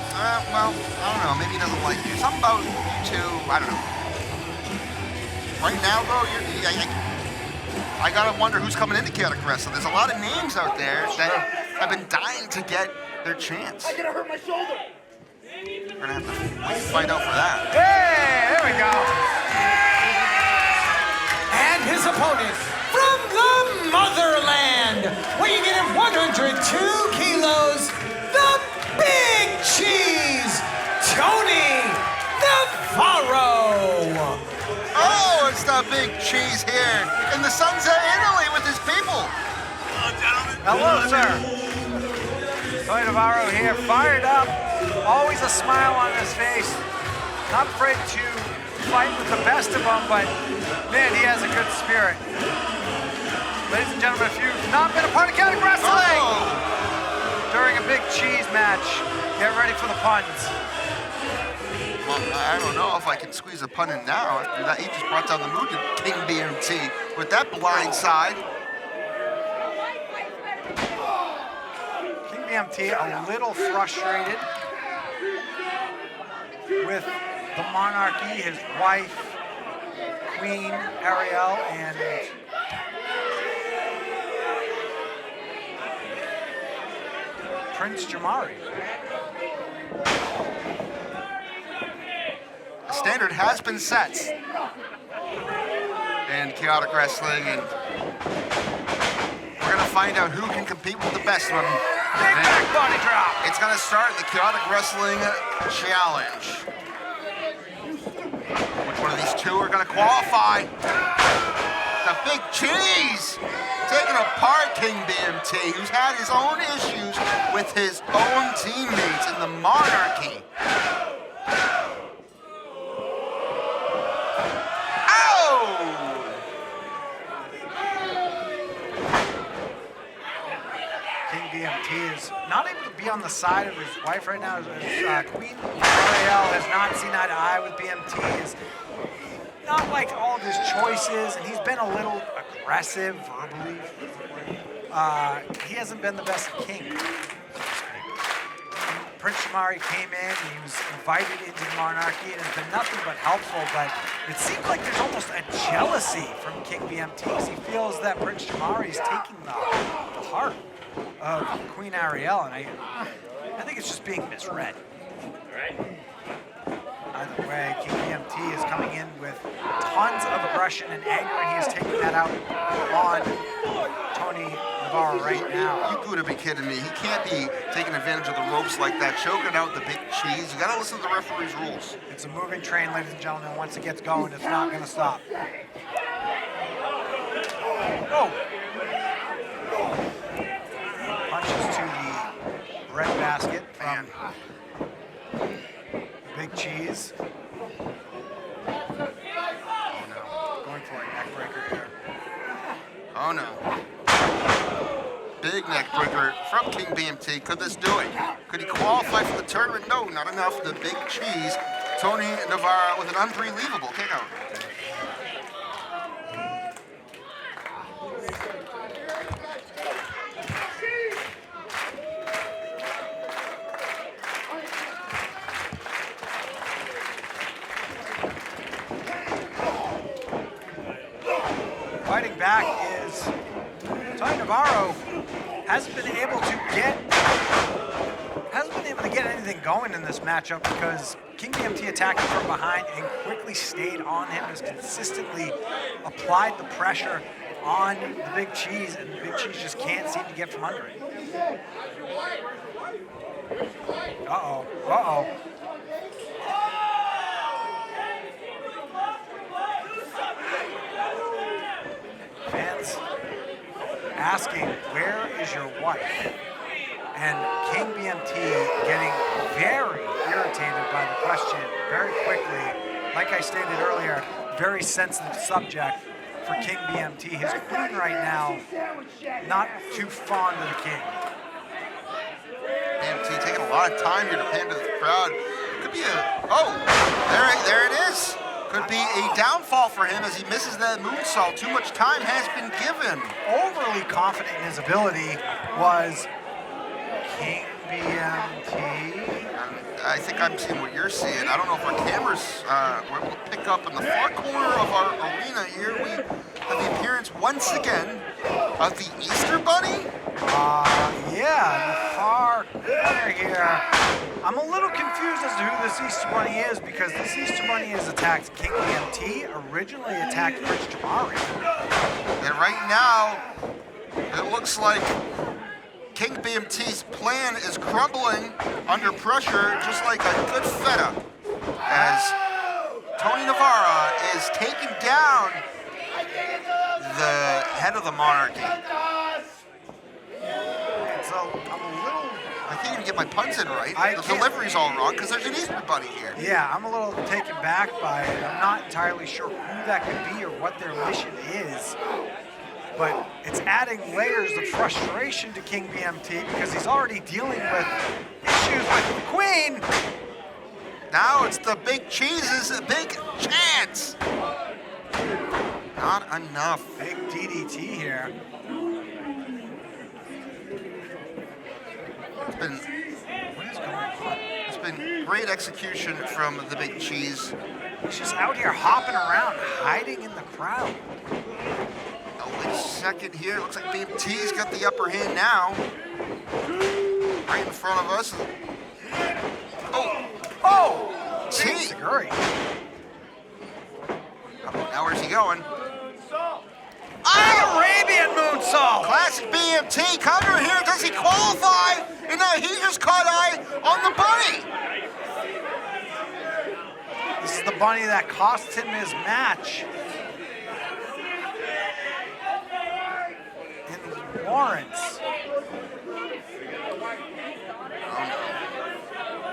Speaker 4: Well, I don't know. Maybe he doesn't like you. Something about you two. I don't know. Right now, though, I gotta wonder who's coming into Chaotic Wrestling. There's a lot of names out there that have been dying to get their chance.
Speaker 8: I gotta hurt my shoulder.
Speaker 4: We're gonna have to find out for that.
Speaker 5: Hey, there we go.
Speaker 7: And his opponent from the motherland, weighing in at 102 kilos, the Big Cheese, Tony Navarro.
Speaker 4: Oh, it's the Big Cheese here in the Sons of Italy with his people.
Speaker 5: Hello, sir. Tony Navarro here, fired up. Always a smile on his face. Not afraid to fight with the best of them, but man, he has a good spirit. Ladies and gentlemen, if you've not been a part of Chaotic Wrestling during a Big Cheese match, get ready for the puns.
Speaker 4: Well, I don't know if I can squeeze a pun in now. After that, he just brought down the mood to King BMT with that blind side.
Speaker 5: King BMT a little frustrated with the monarchy, his wife, Queen Ariel, and Prince Jamari.
Speaker 4: The standard has been set in Chaotic Wrestling, and we're gonna find out who can compete with the best of them.
Speaker 5: Big back body drop.
Speaker 4: It's gonna start the Chaotic Wrestling Challenge. Which one of these two are gonna qualify? The Big Cheese taking apart King BMT, who's had his own issues with his own teammates in the monarchy.
Speaker 5: BMT is not able to be on the side of his wife right now. Queen Ariel has not seen eye to eye with BMT. He's not liked all of his choices, and he's been a little aggressive verbally. He hasn't been the best king. Prince Jamari came in, and he was invited into the monarchy, and it's been nothing but helpful, but it seems like there's almost a jealousy from King BMT because he feels that Prince Jamari is taking the heart of Queen Ariel, and I think it's just being misread. Either way, King BMT is coming in with tons of aggression and anger, and he is taking that out on Tony Navarro right now.
Speaker 4: You gotta be kidding me. He can't be taking advantage of the ropes like that, choking out the Big Cheese. You gotta listen to the referee's rules.
Speaker 5: It's a moving train, ladies and gentlemen. Once it gets going, it's not gonna stop. Oh! Punches to the bread basket from Big Cheese. Oh no, going for a neck breaker here.
Speaker 4: Oh no. Big neck breaker from King BMT. Could this do it? Could he qualify for the tournament? No, not enough. The Big Cheese. Tony Navarro with an unbelievable kick out.
Speaker 5: Fighting back is Tony Navarro hasn't been able to get anything going in this matchup because King BMT attacked him from behind and quickly stayed on him, has consistently applied the pressure on the Big Cheese, and the Big Cheese just can't seem to get from under it. Uh-oh, uh-oh. Fans asking, where is your wife? And King BMT getting very irritated by the question very quickly. Like I stated earlier, very sensitive subject for King BMT. His queen right now, not too fond of the king.
Speaker 4: BMT taking a lot of time here to pander to the crowd. Could be there it is. Could be a downfall for him as he misses that moonsault. Too much time has been given.
Speaker 5: Overly confident in his ability was King BMT.
Speaker 4: I think I'm seeing what you're seeing. I don't know if our cameras were able to pick up in the far corner of our arena here. We have the appearance once again of the Easter Bunny.
Speaker 5: Yeah, in the far corner here. I'm a little confused as to who this Easter Bunny is because this Easter Bunny has attacked King BMT, originally attacked Prince Jamari.
Speaker 4: And right now, it looks like King BMT's plan is crumbling under pressure, just like a good feta, as Tony Navarro is taking down the head of the monarchy. So I'm a little... I can't even get my puns in right. The delivery's all wrong because there's an Easter Bunny here.
Speaker 5: Yeah, I'm a little taken back by it. I'm not entirely sure who that could be or what their mission is. But it's adding layers of frustration to King BMT because he's already dealing with issues with the queen.
Speaker 4: Now it's the big cheese's big chance. Not enough.
Speaker 5: Big DDT here. What is going on?
Speaker 4: It's been great execution from the big cheese.
Speaker 5: He's just out here hopping around, hiding in the crowd.
Speaker 4: Wait a second here. Looks like BMT's got the upper hand now. Right in front of us.
Speaker 5: Oh!
Speaker 4: T.
Speaker 5: Seguri.
Speaker 4: Now where's he going?
Speaker 5: Arabian moonsault!
Speaker 4: Classic BMT cover here. Does he qualify? And now he just caught eye on the bunny.
Speaker 5: This is the bunny that cost him his match in Lawrence.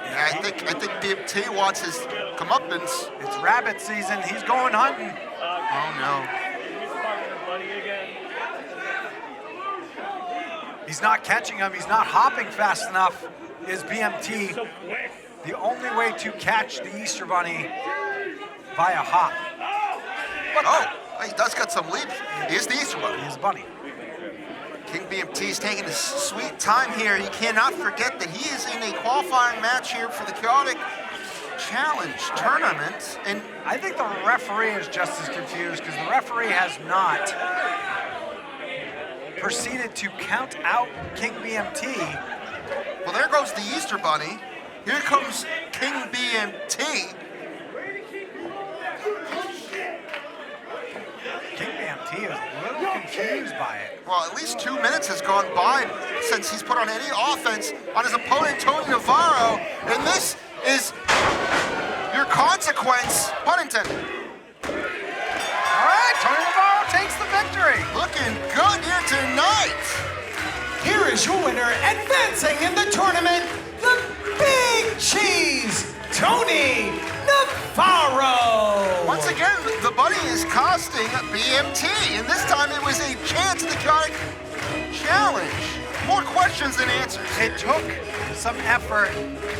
Speaker 4: Yeah, I think BMT wants his comeuppance.
Speaker 5: It's rabbit season. He's going hunting.
Speaker 4: Oh no.
Speaker 5: He's not catching him. He's not hopping fast enough. Is BMT the only way to catch the Easter Bunny via hop?
Speaker 4: He does got some leap. He is the Easter Bunny.
Speaker 5: He is Bunny.
Speaker 4: King BMT's taking his sweet time here. He cannot forget that he is in a qualifying match here for the Chaotic Challenge tournament. And
Speaker 5: I think the referee is just as confused because the referee has not proceeded to count out King BMT.
Speaker 4: Well, there goes the Easter Bunny. Here comes King BMT.
Speaker 5: King BMT is a little confused by it.
Speaker 4: Well, at least 2 minutes has gone by since he's put on any offense on his opponent, Tony Navarro. And this is your consequence, pun intended.
Speaker 5: All right, Tony Navarro takes the victory.
Speaker 4: Looking good here tonight.
Speaker 7: Here is your winner, advancing in the tournament, the Big Cheese, Tony Navarro.
Speaker 4: Once again, the bunny is costing BMT, and this time it was a chance at the Chaotic Challenge. More questions than answers.
Speaker 5: It took some effort,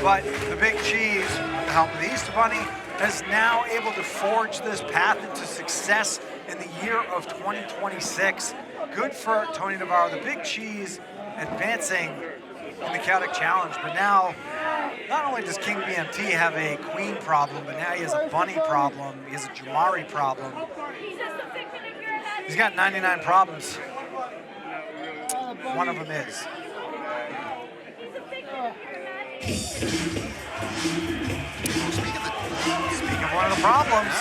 Speaker 5: but the Big Cheese, with the help of the Easter Bunny, is now able to forge this path into success in the year of 2026. Good for Tony Navarro. The Big Cheese advancing in the Chaotic Challenge, but now not only does King BMT have a queen problem, but now he has a bunny problem, he has a Jamari problem. He's got 99 problems. One of them is. Speaking of one of the problems,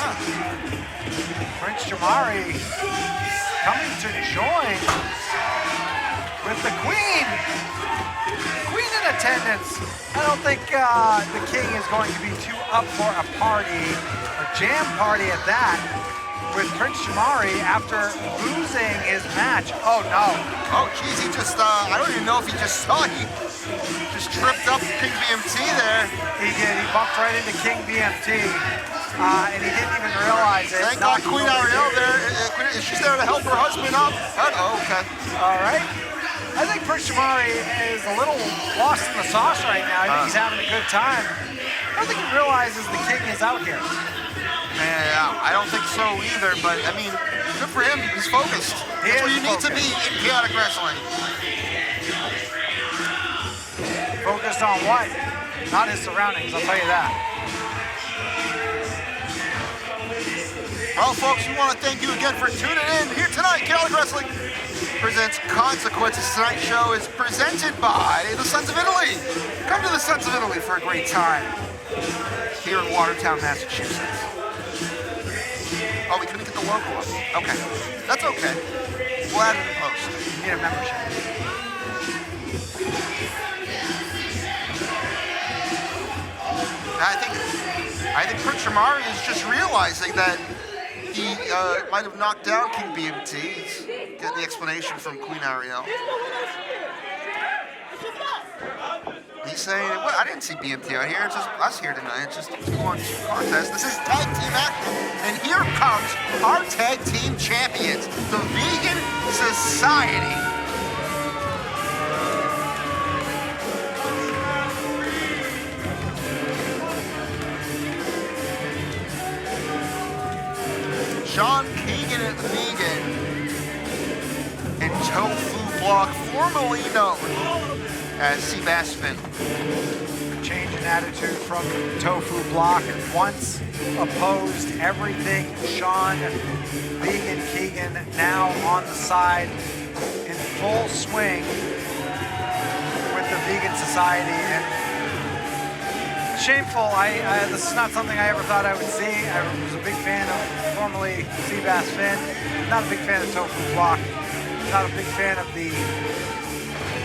Speaker 5: Prince Jamari coming to join with the Queen. Queen in attendance. I don't think the King is going to be too up for a party, a jam party at that. with Prince Jamari after losing his match. Oh no.
Speaker 4: Oh geez, he just, I don't even know if he just saw, he just tripped up King BMT there.
Speaker 5: He did, he bumped right into King BMT, and he didn't even realize it.
Speaker 4: Thank God Queen Ariel there, she's there to help her husband up. Oh, okay.
Speaker 5: All right. I think Prince Jamari is a little lost in the sauce right now. I think he's having a good time. I don't think he realizes the king is out here.
Speaker 4: Yeah, I don't think so either, but I mean, good for him, he's focused. That's where you need to be in chaotic wrestling.
Speaker 5: Focused on what? Not his surroundings, I'll tell you that.
Speaker 4: Well, folks, we want to thank you again for tuning in here tonight. Chaotic Wrestling presents Consequences. Tonight's show is presented by the Sons of Italy. Come to the Sons of Italy for a great time here in Watertown, Massachusetts. Oh, we couldn't get the logo up. Okay, that's okay. We'll add it in post.
Speaker 5: You need a membership.
Speaker 4: I think Prince Jamari is just realizing that he might have knocked down King BMT. He's getting the explanation from Queen Ariel. He's saying, well, I didn't see BMT out here. It's just us here tonight. It's just a 2-on-2 contest. This is tag team action. And here comes our tag team champions, the Vegan Society. Sean Keegan and the Vegan and Tofu Block, formerly known as Seabass Finn.
Speaker 5: Change in attitude from Tofu Block. Once opposed everything. Sean Vegan Keegan now on the side in full swing with the Vegan Society. And shameful. This is not something I ever thought I would see. I was a big fan of formerly Seabass Finn. Not a big fan of Tofu Block. Not a big fan of the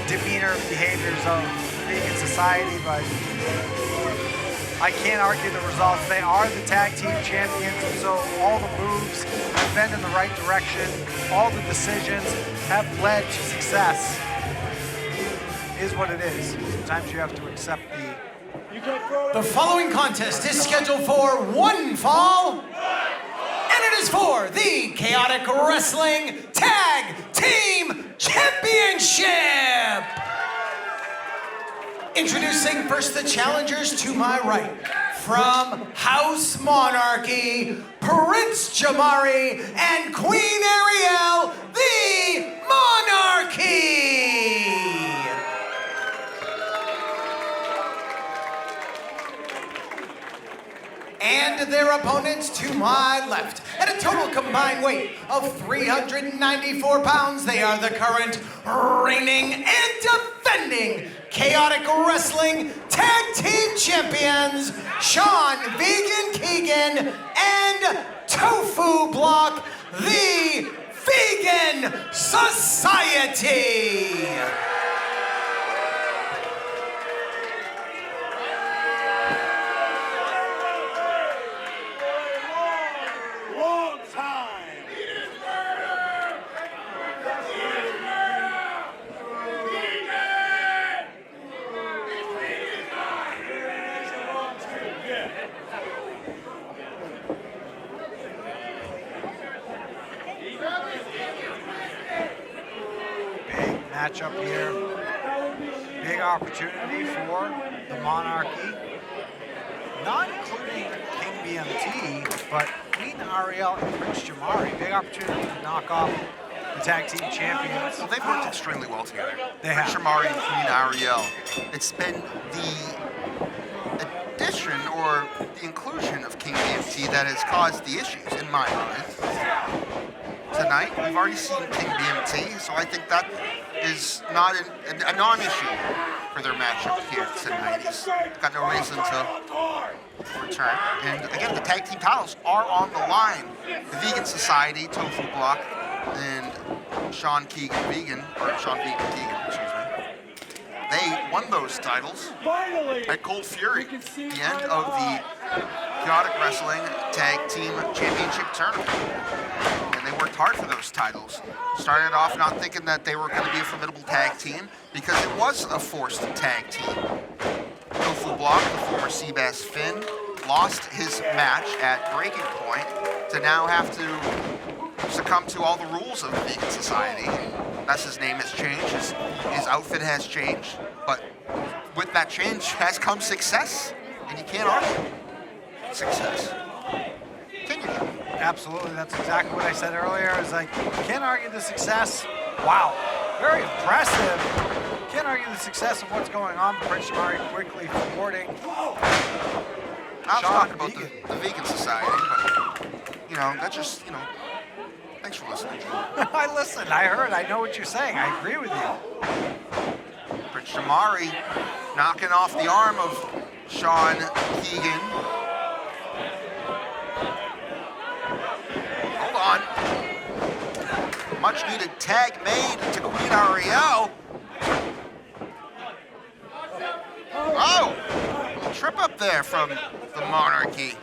Speaker 5: demeanor, behaviors of Vegan Society, but I can't argue the results. They are the tag team champions, and so all the moves have been in the right direction. All the decisions have led to success. It is what it is. Sometimes you have to accept
Speaker 7: The following contest is scheduled for one fall, and it is for the Chaotic Wrestling Tag Team Championship. Introducing first the challengers to my right. From House Monarchy, Prince Jamari and Queen Ariel, the Monarchy. And their opponents to my left. At a total combined weight of 394 pounds, they are the current reigning and defending Chaotic Wrestling Tag Team Champions, Sean Vegan Keegan and Tofu Block, the Vegan Society.
Speaker 5: Matchup here. Big opportunity for the Monarchy. Not including King BMT, but Queen Ariel and Prince Jamari. Big opportunity to knock off the tag team champions.
Speaker 4: Well, they've worked extremely well together.
Speaker 5: They have.
Speaker 4: Prince Jamari and Queen Ariel. It's been the addition or the inclusion of King BMT that has caused the issues in my mind. Tonight, we've already seen King BMT, so I think that is not a non-issue for their matchup here tonight. He's got no reason to return. And again, the tag team titles are on the line. The Vegan Society, Tofu Block, and Sean Vegan Keegan, excuse me. They won those titles at Cold Fury, the end of the Chaotic Wrestling Tag Team Championship Tournament. And they worked hard for those titles. Started off not thinking that they were going to be a formidable tag team because it was a forced tag team. Tofu Block, the former Seabass Finn, lost his match at breaking point to now have to succumb to all the rules of the Vegan Society. Thus his name has changed, his outfit has changed, but with that change has come success, and you can't argue success. Can you?
Speaker 5: Absolutely, that's exactly what I said earlier. Is like, can't argue the success. Wow, very impressive. Can't argue the success of what's going on. Prince Shamari quickly thwarting.
Speaker 4: I was talking about the Vegan Society, but, you know, that's just, you know, thanks for listening.
Speaker 5: I listened, I heard, I know what you're saying. I agree with you.
Speaker 4: Prince Shamari knocking off the arm of Sean Keegan. Hold on. Much needed tag made to Queen Ariel. Oh, a little trip up there from the Monarchy.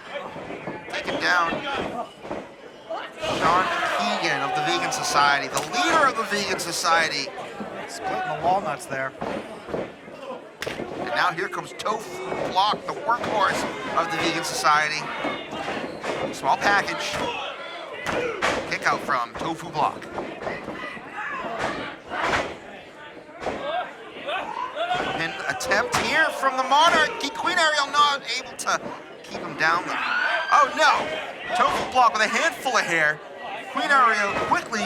Speaker 4: Taking down Sean Keegan of the Vegan Society, the leader of the Vegan Society.
Speaker 5: Splitting the walnuts there.
Speaker 4: And now here comes Tofu Block, the workhorse of the Vegan Society. Small package. Kick out from Tofu Block. An attempt here from the Monarchy. Queen Ariel not able to keep him down though. Oh no! Tofu Block with a handful of hair. Queen Ariel quickly.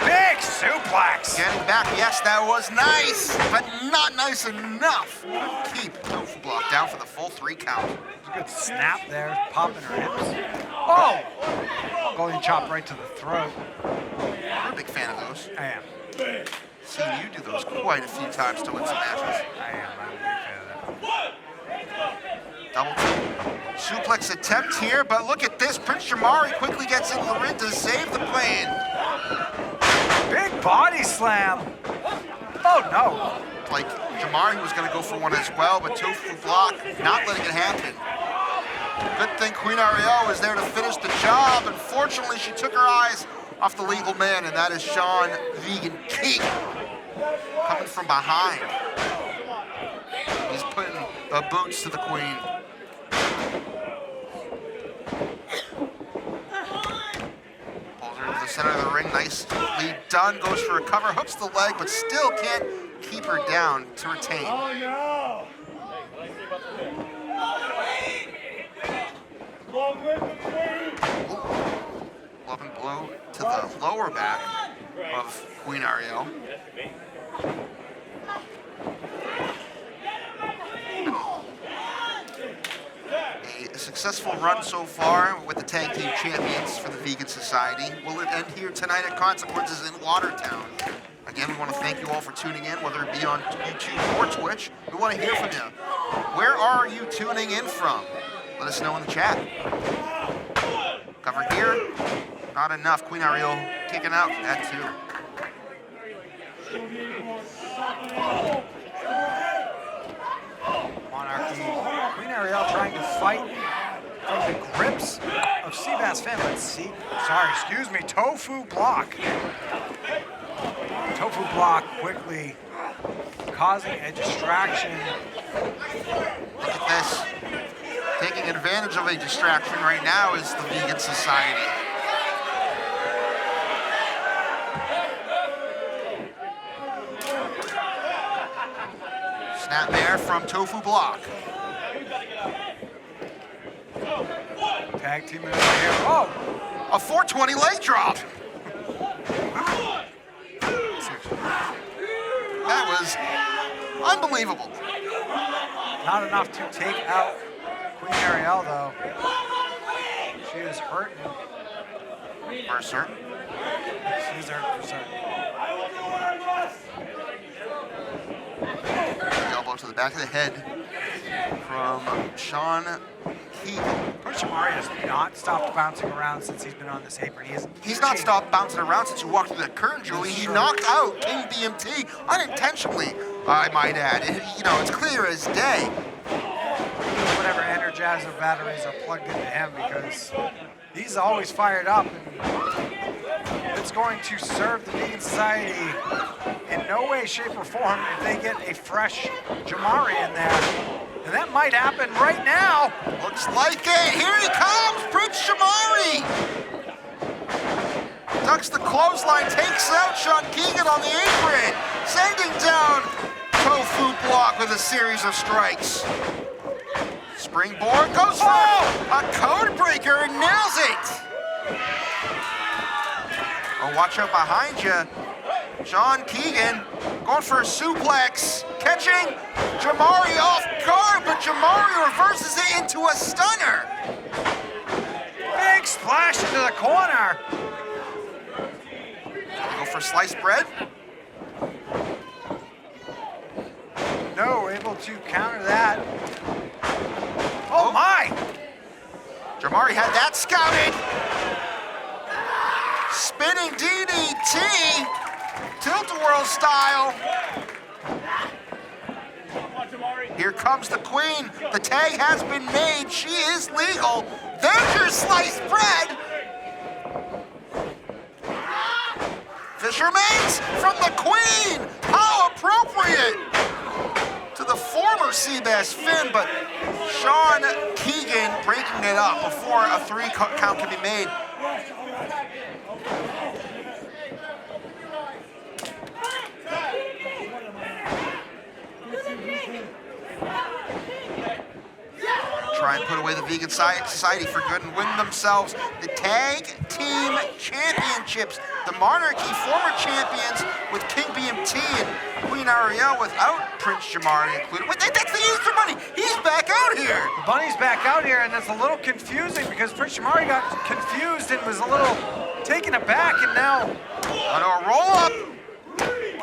Speaker 5: Big suplex!
Speaker 4: Getting back, yes, that was nice, but not nice enough. Keep Tofu Block down for the full 3 count.
Speaker 5: A good snap there, popping her hips. Oh! Going chop right to the throat.
Speaker 4: You're a big fan of those.
Speaker 5: I am.
Speaker 4: Seen you do those quite a few times to win some matches.
Speaker 5: I am. I'm a big fan of that.
Speaker 4: Double suplex attempt here, but look at this. Prince Shamari quickly gets into the ring to save the plane.
Speaker 5: Big body slam. Oh no.
Speaker 4: Like Jamari was going to go for one as well, but Tofu Block not letting it happen. Good thing Queen Ariel was there to finish the job. Unfortunately, she took her eyes off the legal man, and that is Sean Vegan King coming from behind. He's putting the boots to the queen. Pulls her to the center of the ring. Nice lead. Dunn goes for a cover, hooks the leg, but still can't keep her down to retain.
Speaker 8: Oh no!
Speaker 4: Loving blow to the lower back of Queen Ariel. A successful run so far with the tag team champions for the Vegan Society. Will it end here tonight at Consequences in Watertown? Again, we want to thank you all for tuning in, whether it be on YouTube or Twitch. We want to hear from you. Where are you tuning in from? Let us know in the chat. Cover here, not enough. Queen Ariel kicking out at 2.
Speaker 5: Monarchy. Queen Ariel trying to fight from the grips of Seabass Finn. Let's see. Sorry, excuse me. Tofu Block. Tofu Block quickly causing a distraction.
Speaker 4: Look at this. Taking advantage of a distraction right now is the Vegan Society. Snap there from Tofu Block.
Speaker 5: Tag team in here. Oh!
Speaker 4: A 420 leg drop. That was unbelievable.
Speaker 5: Not enough to take out Queen Ariel, though. She is hurting.
Speaker 4: For certain.
Speaker 5: She's hurt for certain.
Speaker 4: Elbow to the back of the head from Sean Keegan.
Speaker 5: Prince Shamari has not stopped bouncing around since he's been on this apron.
Speaker 4: He's not stopped bouncing around since you walked through that curtain, Julie. He knocked out King BMT unintentionally, I might add. You know, it's clear as day.
Speaker 5: Whatever energy Energizer batteries are plugged into him because he's always fired up. And it's going to serve the Vegan Society in no way, shape, or form if they get a fresh Jamari in there. And that might happen right now.
Speaker 4: Looks like it. Here he comes, Prince Jamari. Ducks the clothesline, takes out Sean Keegan on the apron, sending down Tofu Block with a series of strikes. Springboard goes for a code breaker and nails it. Oh, watch out behind you. Sean Keegan going for a suplex, catching Jamari off guard, but Jamari reverses it into a stunner.
Speaker 5: Big splash into the corner.
Speaker 4: Go for sliced bread.
Speaker 5: No, able to counter that. Oh my!
Speaker 4: Jamari had that scouted. Spinning DDT, tilt-a-whirl style. Here comes the queen. The tag has been made. She is legal. There's your sliced bread. Fisherman's from the queen. How appropriate. To the former Seabass Finn, but Sean Keegan breaking it up before a 3 count can be made. Try and put away the Vegan Society for good and win themselves the Tag Team Championships. The Monarchy, former champions with King BMT and Queen Ariel without Prince Jamari included. Wait, that's the Easter Bunny. He's back out here.
Speaker 5: The Bunny's back out here, and that's a little confusing because Prince Jamari got confused and was a little taken aback, and now
Speaker 4: On a roll-up.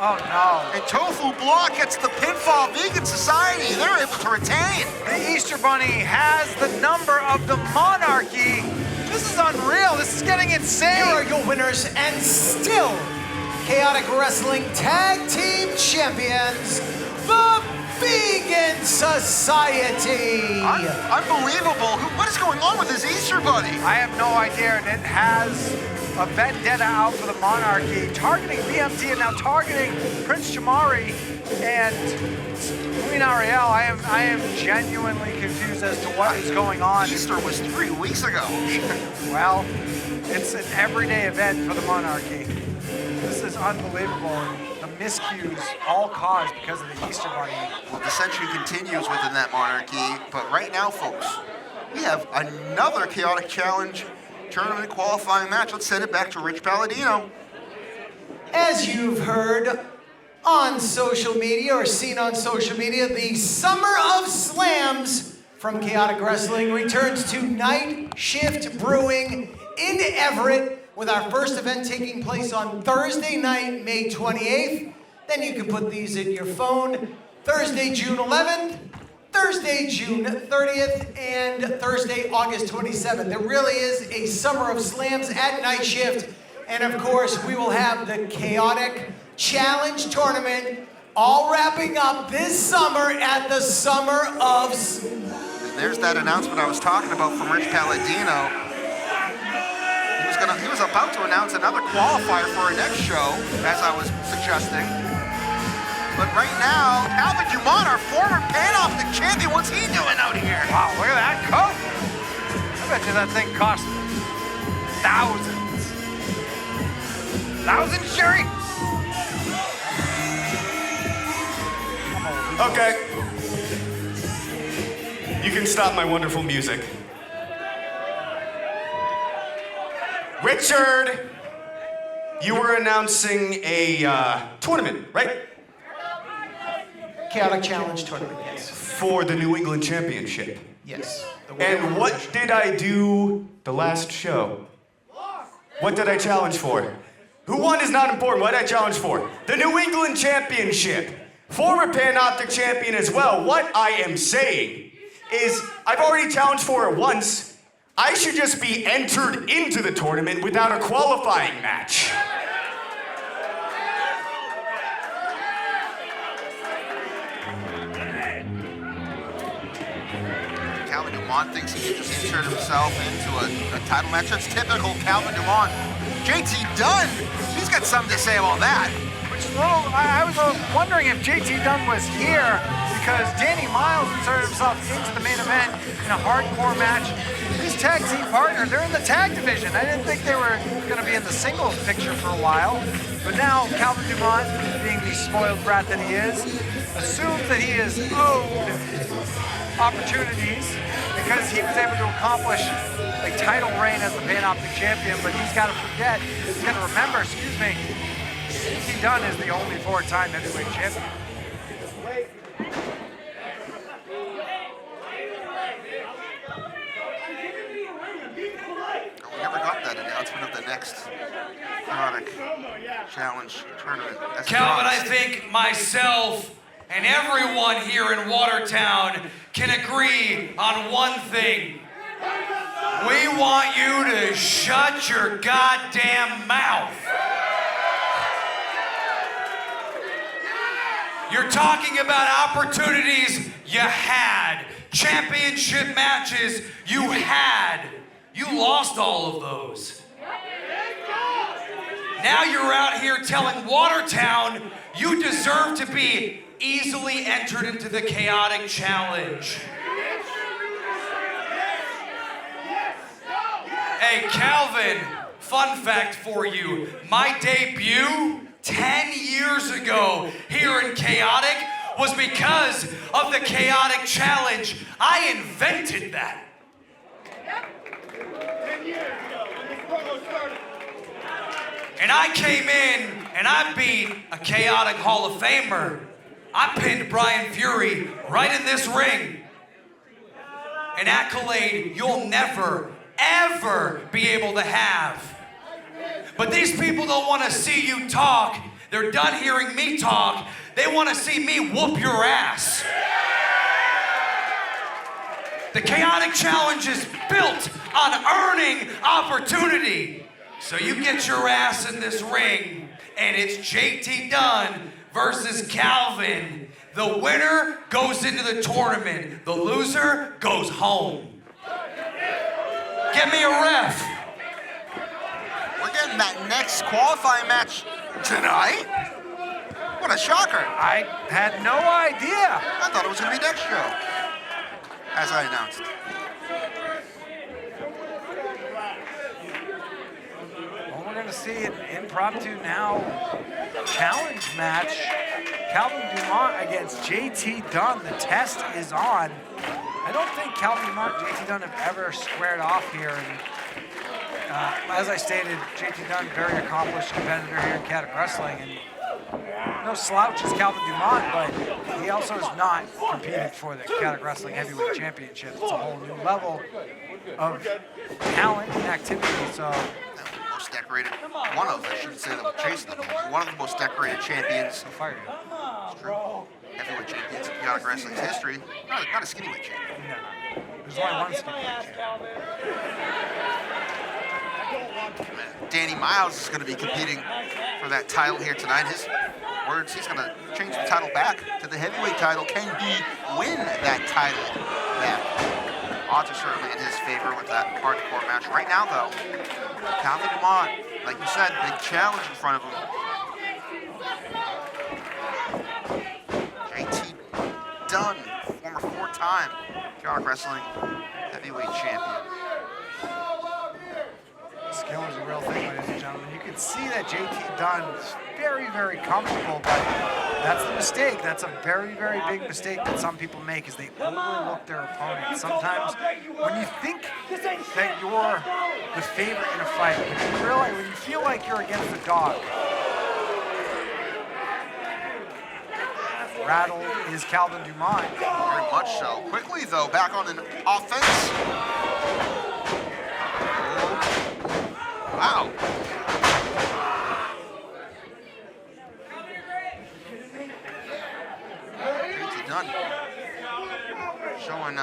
Speaker 5: oh no.
Speaker 4: And Tofu Block gets the pinfall. Vegan Society, they're able to retain.
Speaker 5: The Easter Bunny has the number of the Monarchy. This is unreal. This is getting insane.
Speaker 7: Here are your winners and still Chaotic Wrestling Tag Team Champions, the Vegan Society.
Speaker 4: Unbelievable. What is going on with this Easter Bunny?
Speaker 5: I have no idea, and it has a vendetta out for the Monarchy, targeting BMT and now targeting Prince Jamari and Queen Ariel. I am genuinely confused as to what is going on.
Speaker 4: Easter was 3 weeks ago.
Speaker 5: Well, it's an everyday event for the Monarchy. This is unbelievable. The miscues all caused because of the Easter Bunny.
Speaker 4: Well, the century continues within that monarchy, but right now, folks, we have another Chaotic Challenge tournament qualifying match. Let's send it back to Rich Palladino.
Speaker 7: As you've heard on social media or seen on social media, the Summer of Slams from Chaotic Wrestling returns to Night Shift Brewing in Everett, with our first event taking place on Thursday night, May 28th. Then you can put these in your phone. Thursday, June 11th, Thursday, June 30th, and Thursday, August 27th. There really is a Summer of Slams at Night Shift. And of course, we will have the Chaotic Challenge Tournament all wrapping up this summer at the Summer of Slams.
Speaker 4: There's that announcement I was talking about from Rich Palladino. He was about to announce another qualifier for our next show, as I was suggesting. But right now, Alvin Dumont, our former Panoptic champion, what's he doing out here?
Speaker 5: Wow, look at that coat. I bet you that thing cost thousands. Thousands, Sherry?
Speaker 9: Okay. You can stop my wonderful music. Richard, you were announcing a tournament, right?
Speaker 7: Chaotic Challenge Tournament, yes.
Speaker 9: For the New England Championship.
Speaker 7: Yes.
Speaker 9: And what did I do the last show? What did I challenge for? Who won is not important. What did I challenge for? The New England Championship. Former Panoptic champion as well. What I am saying is I've already challenged for it once. I should just be entered into the tournament without a qualifying match.
Speaker 4: Calvin Dumont thinks he can just insert himself into a title match. That's typical Calvin Dumont. JT Dunn, he's got something to say about that.
Speaker 5: Which is a little, I was wondering if JT Dunn was here because Danny Miles inserted himself into the main event in a hardcore match. These tag team partners, they're in the tag division. I didn't think they were going to be in the singles picture for a while. But now Calvin Dumont, being the spoiled brat that he is, assumes that he is owed opportunities because he was able to accomplish a title reign as the Pan-Optic champion, but he's got to remember, JT Dunn is the only 4-time heavyweight champion.
Speaker 4: We never got that announcement of the next Chaotic Challenge tournament.
Speaker 1: Calvin, I think myself and everyone here in Watertown can agree on one thing. We want you to shut your goddamn mouth. You're talking about opportunities you had, championship matches you had. You lost all of those. Now you're out here telling Watertown you deserve to be easily entered into the Chaotic Challenge. Hey, Calvin, fun fact for you. My debut 10 years ago here in Chaotic was because of the Chaotic Challenge. I invented that.
Speaker 8: 10 years ago, when this promo started.
Speaker 1: And I came in and I beat a Chaotic Hall of Famer. I pinned Brian Fury right in this ring. An accolade you'll never, ever be able to have. But these people don't want to see you talk. They're done hearing me talk. They want to see me whoop your ass. The Chaotic Challenge is built on earning opportunity. So you get your ass in this ring, and it's JT Dunn versus Calvin. The winner goes into the tournament. The loser goes home. Get me a ref.
Speaker 4: We're getting that next qualifying match tonight? What a shocker.
Speaker 5: I had no idea.
Speaker 4: I thought it was going to be next show, as I announced.
Speaker 5: Well, we're going to see an impromptu now challenge match. Calvin Dumont against JT Dunn. The test is on. I don't think Calvin Dumont and JT Dunn have ever squared off here. And, as I stated, JT Dunn, very accomplished competitor here in Chaotic Wrestling. And no slouch is Calvin Dumont, but he also has not competed for the Chaotic Wrestling Heavyweight Championship. It's a whole new level of talent and activity. So,
Speaker 4: Most decorated, one of, I shouldn't say that we're chasing them, one of the most decorated champions. It's true. Heavyweight champions in Chaotic Wrestling's history. Not a skinny-weight champion.
Speaker 5: no. There's only one skinny champion.
Speaker 4: Danny Miles is going to be competing for that title here tonight. His words, he's going to change the title back to the heavyweight title. Can he win that title back? Odds are certainly in his favor with that hardcore match. Right now, though, Calvin Dumont, like you said, big challenge in front of him. JT Dunn, former 4-time Chaotic Wrestling heavyweight champion.
Speaker 5: Skill is a real thing, ladies and gentlemen. You can see that JT Dunn is very, very comfortable, but that's the mistake. That's a very, very big mistake that some people make is they overlook their opponent. Sometimes when you think that you're the favorite in a fight, when you feel like you're against a dog, rattled is Calvin Dumont.
Speaker 4: Very much so. Quickly, though, back on an offense. Wow. JT Dunn showing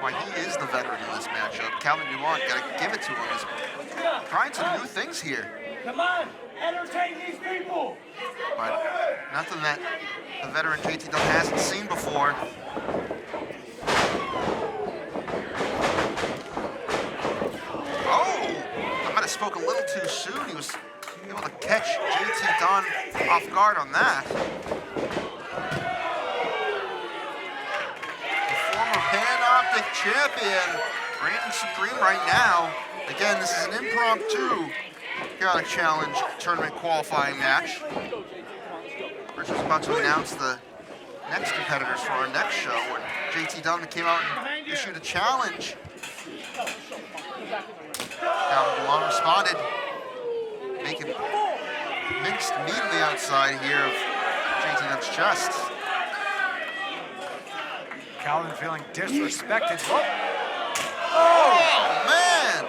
Speaker 4: why he is the veteran in this matchup. Calvin Dumont, got to give it to him. He's trying some new things here.
Speaker 8: Come on, entertain these people.
Speaker 4: But nothing that the veteran JT Dunn hasn't seen before. spoke a little too soon. He was able to catch JT Dunn off guard on that. The former Pan-Optic champion, reigning supreme right now. Again, this is an impromptu Chaotic Challenge tournament qualifying match. Richard's about to announce the next competitors for our next show when JT Dunn came out and issued a challenge. Dumont responded, making mixed meat on the outside here of JT Dunn's chest.
Speaker 5: Calvin feeling disrespected.
Speaker 4: Oh, man!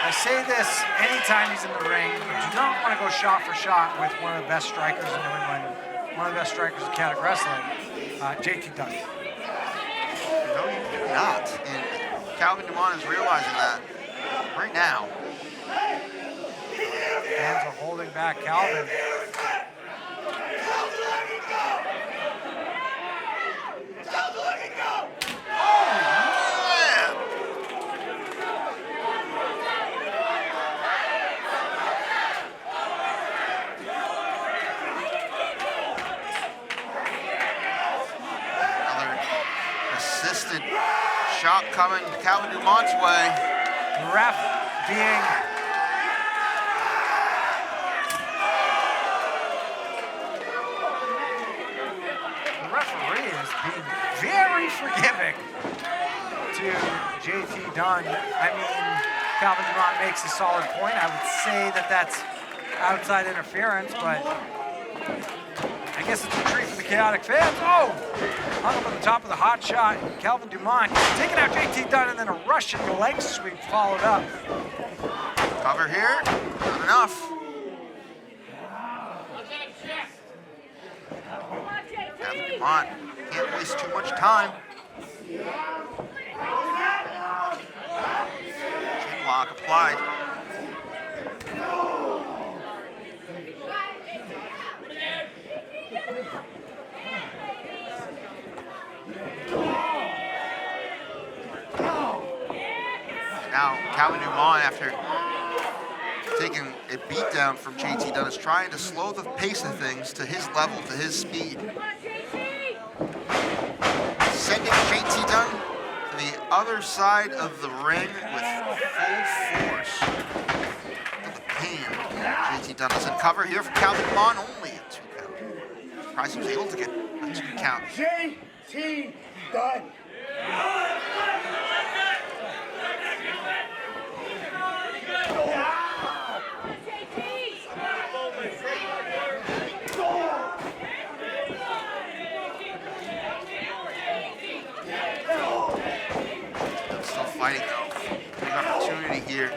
Speaker 5: I say this anytime he's in the ring. You do not want to go shot for shot with one of the best strikers in New England, one of the best strikers in Chaotic Wrestling, JT Dunn.
Speaker 4: No, you do not. And Calvin Dumont is realizing that right now.
Speaker 5: Fans are holding back Calvin.
Speaker 4: Assisted shot coming Calvin Dumont's way.
Speaker 5: The ref being very forgiving to JT Dunn. I mean, Calvin Dumont makes a solid point. I would say that that's outside interference, but I guess it's a treat for the Chaotic fans. Oh! Hung up on the top of the hot shot. Calvin Dumont taking out JT Dunn and then a Russian leg sweep followed up.
Speaker 4: Cover here, not enough. Calvin Dumont can't waste too much time. Chin lock applied. Now, Calvin Dumont, after taking a beatdown from JT Dunn, is trying to slow the pace of things to his level, to his speed. Sending JT Dunn to the other side of the ring with full force. To the pin. JT Dunn doesn't cover here for Calvin Dumont, only a 2 count. Surprised he was able to get a 2 count.
Speaker 8: JT Dunn.
Speaker 4: Still fighting though. Big opportunity here.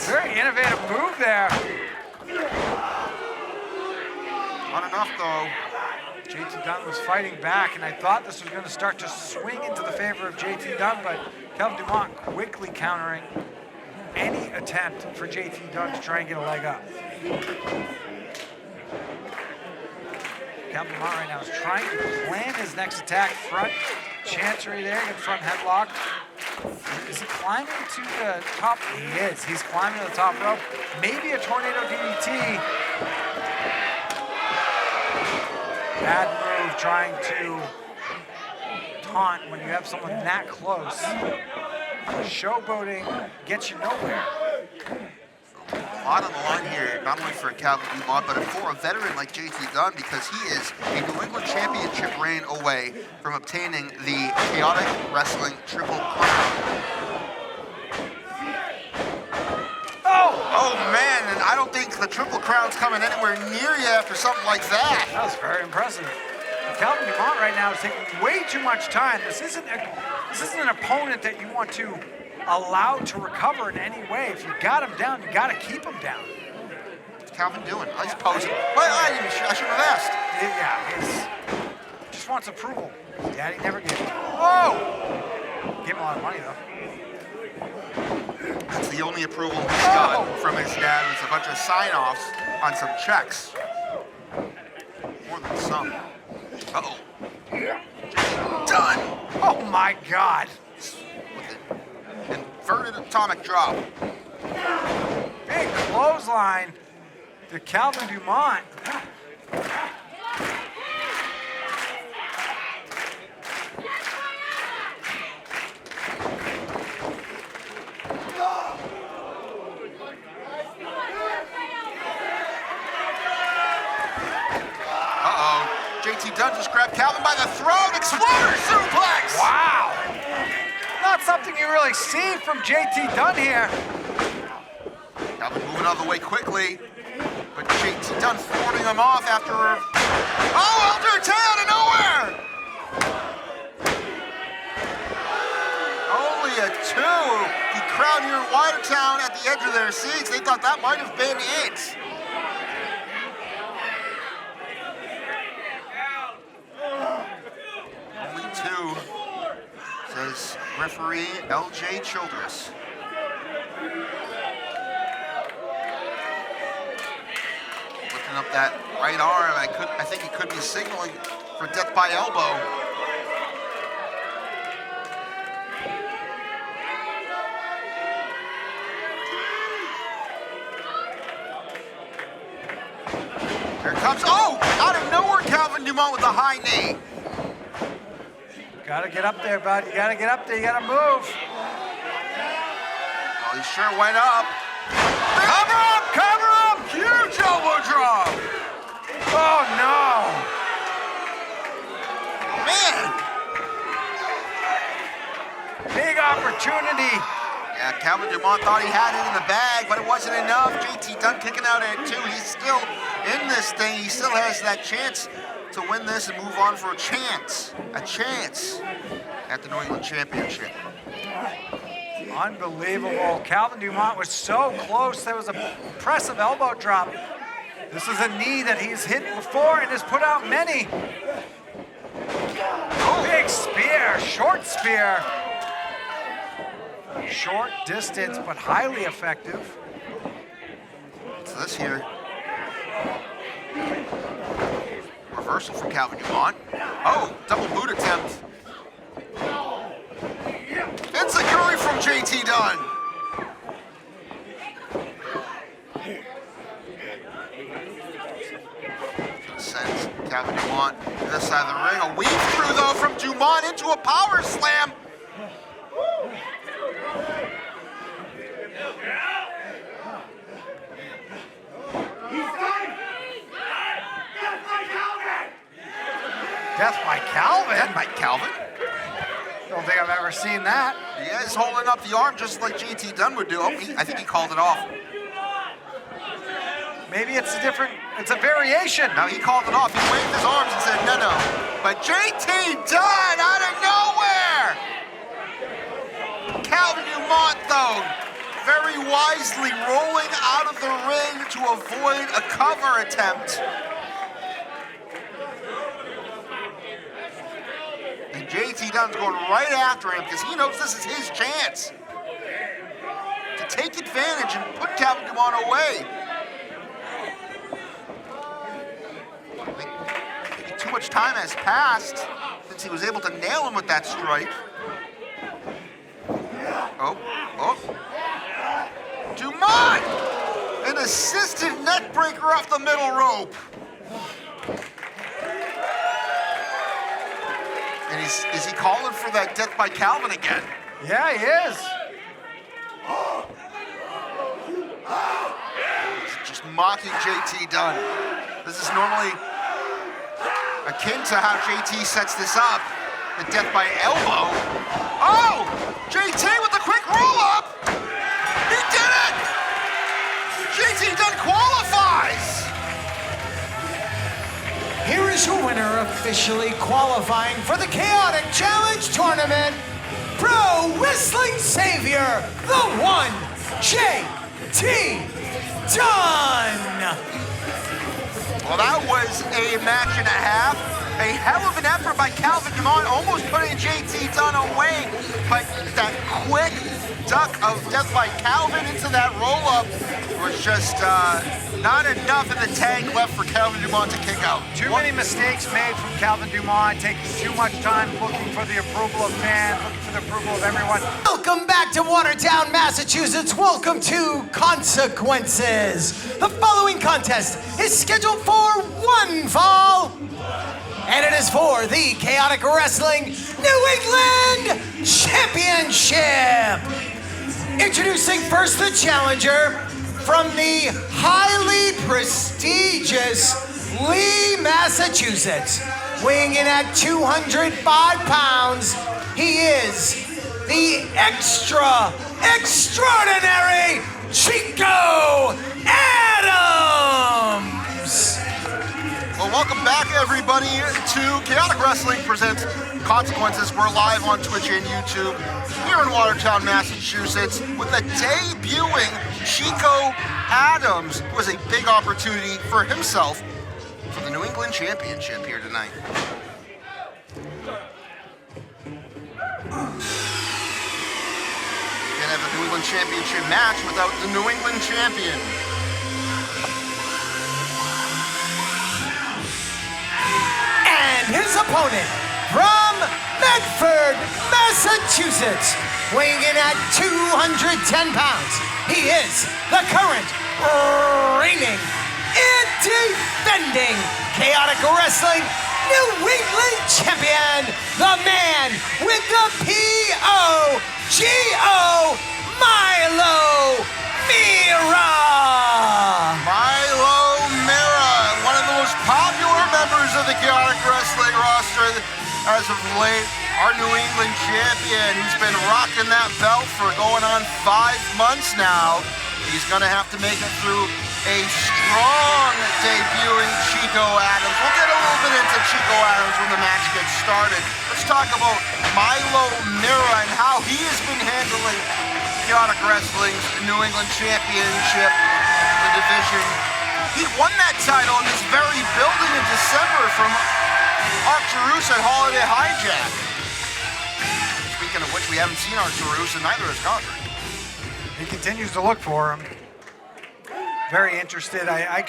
Speaker 5: Very innovative move there.
Speaker 4: Not enough though.
Speaker 5: JT Dunn was fighting back, and I thought this was going to start to swing into the favor of JT Dunn, but Calvin Dumont quickly countering any attempt for JT Dunn to try and get a leg up. Calvin Dumont right now is trying to plan his next attack. Front chancery there, get front headlock. Is he climbing to the top? He is. He's climbing to the top rope. Maybe a tornado DDT. Bad move trying to taunt when you have someone that close. Showboating gets you nowhere.
Speaker 4: A lot on the line here, not only for Calvin Dumont, but for a veteran like JT Dunn, because he is a New England Championship reign away from obtaining the Chaotic Wrestling Triple Crown. Oh man, and I don't think the Triple Crown's coming anywhere near you after something like that.
Speaker 5: That was very impressive. And Calvin Dumont right now is taking way too much time. This isn't an opponent that you want to allow to recover in any way. If you got him down, you got to keep him down.
Speaker 4: What's Calvin doing? Oh, he's posing. Well, I should have asked.
Speaker 5: Yeah, he just wants approval. Daddy never gave it. Whoa! Gave him a lot of money though.
Speaker 4: That's the only approval he's got from his dad was a bunch of sign-offs on some checks. More than some. Uh-oh. Dunn!
Speaker 5: Oh my God!
Speaker 4: With an inverted atomic drop.
Speaker 5: Big clothesline to Calvin Dumont.
Speaker 4: JT Dunn just grabbed Calvin by the throat. Exploder suplex!
Speaker 5: Wow! Not something you really see from JT Dunn here.
Speaker 4: Calvin moving out of the way quickly, but JT Dunn thwarting him off after... Oh, Elder Tay out of nowhere! Only a 2. The crowd here in Watertown at the edge of their seats, they thought that might have been it. Says referee LJ Childress. Looking up that right arm, I think he could be signaling for death by elbow. Here it comes. Oh! Out of nowhere, Calvin Dumont with a high knee.
Speaker 5: Gotta get up there, bud. You gotta get up there. You gotta move.
Speaker 4: Oh, he sure went up. Cover up! Cover up! Huge elbow drop!
Speaker 5: Oh, no.
Speaker 4: Man!
Speaker 5: Big opportunity.
Speaker 4: Yeah, Calvin Dumont thought he had it in the bag, but it wasn't enough. JT Dunn kicking out at 2. He's still in this thing. He still has that chance to win this and move on for a chance at the New England Championship.
Speaker 5: Unbelievable. Calvin Dumont was so close. There was an impressive elbow drop. This is a knee that he's hit before and has put out many. Big spear, short spear. Short distance, but highly effective.
Speaker 4: So this here. Reversal from Calvin Dumont. Oh, double boot attempt. Enziguri from JT Dunn. Sends Calvin Dumont to this side of the ring. A weave through though from Dumont into a power slam.
Speaker 5: Death by Calvin?
Speaker 4: Death by Calvin?
Speaker 5: Don't think I've ever seen that.
Speaker 4: He is holding up the arm just like JT Dunn would do. Oh, I think he called it off.
Speaker 5: Maybe it's a variation.
Speaker 4: No, he called it off. He waved his arms and said, no. But JT Dunn out of nowhere! Calvin Dumont, though, very wisely rolling out of the ring to avoid a cover attempt. And JT Dunn's going right after him because he knows this is his chance to take advantage and put Calvin Dumont away. Maybe too much time has passed since he was able to nail him with that strike. Oh. Dumont! An assisted neck breaker off the middle rope. And is he calling for that death by Calvin again?
Speaker 5: Yeah, he is.
Speaker 4: He's just mocking JT Dunn. This is normally akin to how JT sets this up. The death by elbow. Oh! JT with the quick roll-up! He did it! JT Dunn qualifies!
Speaker 7: Here is your winner officially qualifying for the Chaotic Challenge Tournament, Pro Wrestling Savior, the one, JT Dunn!
Speaker 4: Well, that was a match and a half. A hell of an effort by Calvin Dumont, almost putting JT Dunn away. But that quick duck of Death by Calvin into that roll-up. Was just not enough in the tank left for Calvin Dumont to kick out.
Speaker 5: Too many mistakes made from Calvin Dumont, taking too much time looking for the approval of fans, looking for the approval of everyone.
Speaker 7: Welcome back to Watertown, Massachusetts. Welcome to Consequences. The following contest is scheduled for one fall, and it is for the Chaotic Wrestling New England Championship. Introducing first the challenger from the highly prestigious Lee, Massachusetts. Weighing in at 205 pounds, he is the extraordinary Chico Adams!
Speaker 4: Well, welcome back, everybody, to Chaotic Wrestling Presents Consequences. We're live on Twitch and YouTube here in Watertown, Massachusetts, with a debuting Chico Adams, who has a big opportunity for himself for the New England Championship here tonight. Can't have a New England Championship match without the New England champion.
Speaker 7: And his opponent from Medford, Massachusetts, weighing in at 210 pounds, he is the current reigning and defending Chaotic Wrestling New England champion, the man with the P-O-G-O, Milo Merror!
Speaker 4: Milo Merror, one of the most popular members of the Chaotic Wrestling roster as of late, our New England champion. He's been rocking that belt for going on 5 months now. He's gonna have to make it through a strong debuting Chico Adams. We'll get a little bit into Chico Adams when the match gets started. Let's talk about Milo Merror and how he has been handling Chaotic Wrestling's New England Championship, the division. He won that title in this very building in December from Arcturus at Holiday Hijack. Speaking of which, we haven't seen Arcturus, and neither has Godric.
Speaker 5: He continues to look for him. Very interested. I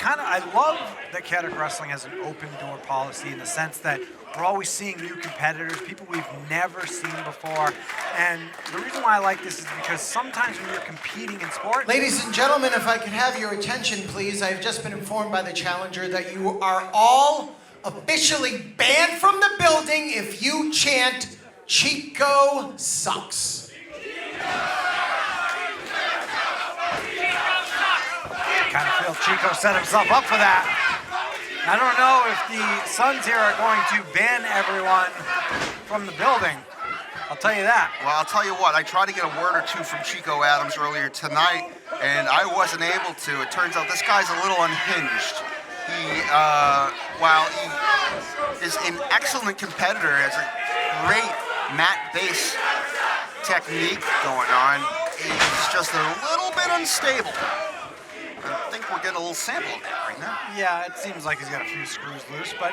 Speaker 5: love that Chaotic Wrestling has an open door policy in the sense that we're always seeing new competitors, people we've never seen before. And the reason why I like this is because sometimes when you're competing in sport...
Speaker 7: Ladies and gentlemen, if I could have your attention, please. I've just been informed by the challenger that you are all officially banned from the building if you chant, Chico sucks.
Speaker 5: Kind of feel Chico set himself up for that. I don't know if the Suns here are going to ban everyone from the building. I'll tell you that.
Speaker 4: Well, I'll tell you what, I tried to get a word or two from Chico Adams earlier tonight, and I wasn't able to. It turns out this guy's a little unhinged. While he is an excellent competitor, has a great mat-based technique going on, he's just a little bit unstable. I think we're getting a little sample of that right now.
Speaker 5: Yeah, it seems like he's got a few screws loose, but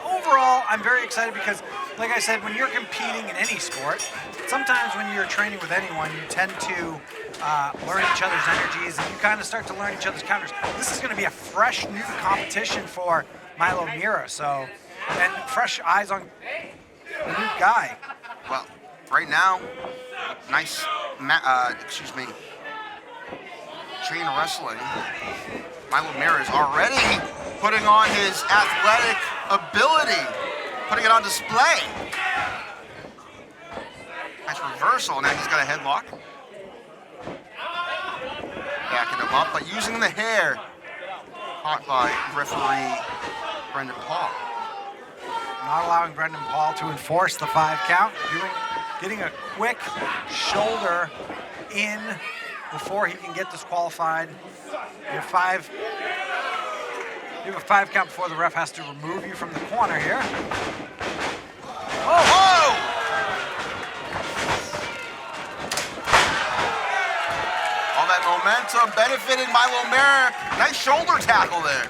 Speaker 5: overall, I'm very excited because, like I said, when you're competing in any sport, sometimes when you're training with anyone, you tend to learn each other's energies, and you kind of start to learn each other's counters. This is going to be a fresh new competition for Milo Merror, and fresh eyes on the new guy.
Speaker 4: Well, right now, nice, chain wrestling. Milo Merror is already putting on his athletic ability, putting it on display. Nice reversal, now he's got a headlock. Backing him up, but using the hair. Caught by referee Brendan Paul.
Speaker 5: Not allowing Brendan Paul to enforce the 5 count, getting a quick shoulder in before he can get disqualified. You have 5 count before the ref has to remove you from the corner here.
Speaker 4: Whoa! All that momentum benefiting Milo Merror. Nice shoulder tackle there.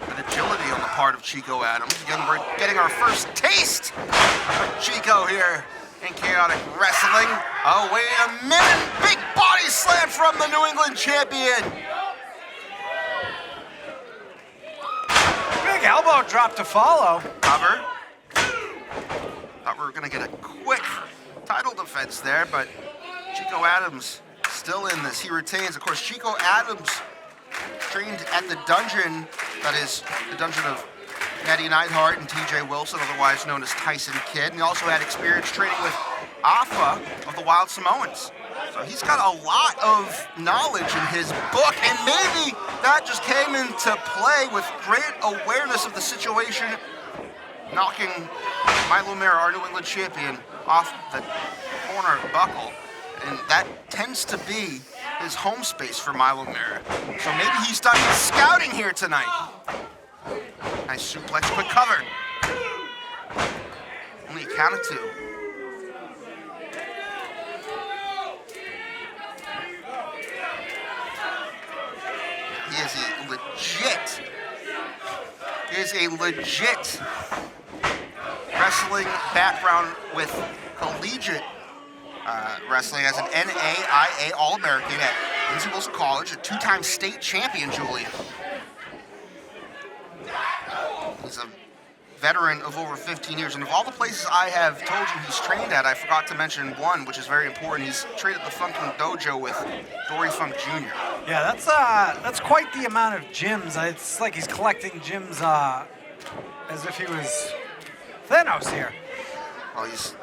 Speaker 4: Good agility on the part of Chico Adams. Again, we're getting our first taste of Chico here in Chaotic Wrestling. Oh, wait a minute. Big body slam from the New England champion.
Speaker 5: Big elbow drop to follow.
Speaker 4: Cover. Thought we were going to get a quick title defense there, but Chico Adams still in this. He retains. Of course, Chico Adams trained at the dungeon, that is the dungeon of Natty Neidhart and TJ Wilson, otherwise known as Tyson Kidd. And he also had experience training with Afa of the Wild Samoans. So he's got a lot of knowledge in his book, and maybe that just came into play with great awareness of the situation, knocking Milo Merror, our New England champion, off the corner buckle. And that tends to be his home space for Milo Merror. So maybe he's done his scouting here tonight. Nice suplex, quick cover. Only a count of 2. He is a legit wrestling background with collegiate wrestling as an NAIA All-American at Lindsey Wilson College, a 2-time state champion, Julia. He's a veteran of over 15 years. And of all the places I have told you he's trained at, I forgot to mention one, which is very important. He's trained at the Funkin' Dojo with Dory Funk Jr.
Speaker 5: Yeah, that's quite the amount of gyms. It's like he's collecting gyms as if he was Thanos here.
Speaker 4: Well, he's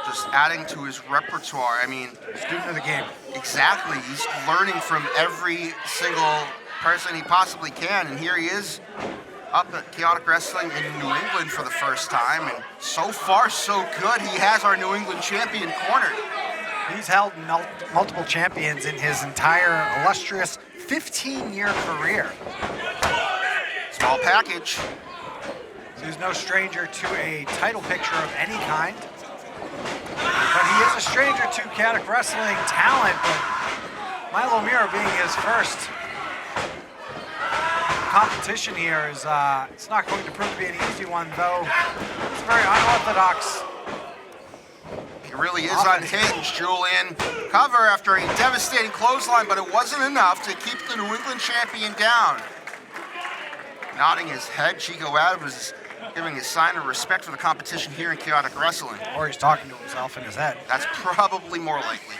Speaker 4: just adding to his repertoire. I mean,
Speaker 5: student of the game.
Speaker 4: Exactly. He's learning from every single person he possibly can, and here he is up at Chaotic Wrestling in New England for the first time, and so far so good. He has our New England champion cornered.
Speaker 5: He's held multiple champions in his entire illustrious 15-year career.
Speaker 4: Small package.
Speaker 5: So he's no stranger to a title picture of any kind. But he is a stranger to Chaotic Wrestling talent, but Milo Merror being his first competition here is it's not going to prove to be an easy one, though. It's very unorthodox.
Speaker 4: He really is unhinged, Julian. Cover after a devastating clothesline, but it wasn't enough to keep the New England champion down. Nodding his head, Chico Adams is giving a sign of respect for the competition here in Chaotic Wrestling.
Speaker 5: Or he's talking to himself in his head.
Speaker 4: That's probably more likely.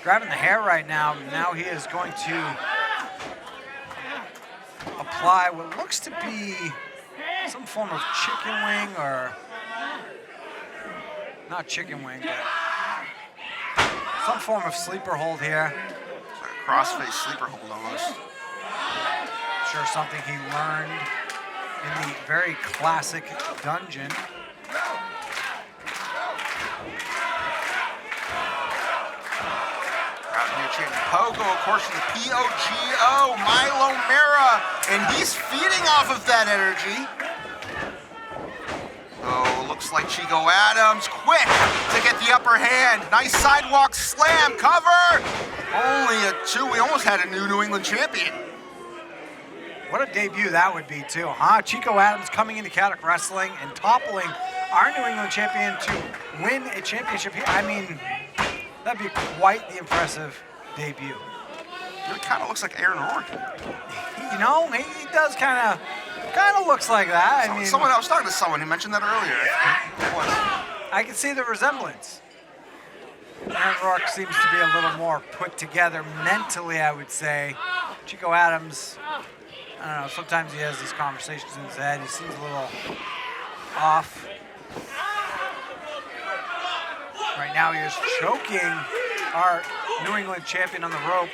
Speaker 5: Grabbing the hair right now. Now he is going to apply what looks to be some form of chicken wing, or not chicken wing, but some form of sleeper hold here.
Speaker 4: Like a crossface sleeper hold almost.
Speaker 5: Sure, something he learned in the very classic dungeon.
Speaker 4: Pogo, of course, from the POGO, Milo Merror, and he's feeding off of that energy. Oh, looks like Chico Adams, quick to get the upper hand. Nice sidewalk slam, cover. Only a 2. We almost had a New England champion.
Speaker 5: What a debut that would be, too, huh? Chico Adams coming into Chaotic Wrestling and toppling our New England champion to win a championship here. I mean, that'd be quite the impressive debut.
Speaker 4: It kind of looks like Aaron Horn.
Speaker 5: You know, he does kind of looks like that. I mean,
Speaker 4: I was talking to someone who mentioned that earlier.
Speaker 5: I can see the resemblance. Aaron Rourke seems to be a little more put together mentally, I would say. Chico Adams, I don't know, sometimes he has these conversations in his head. He seems a little off. Right now he is choking our New England champion on the rope.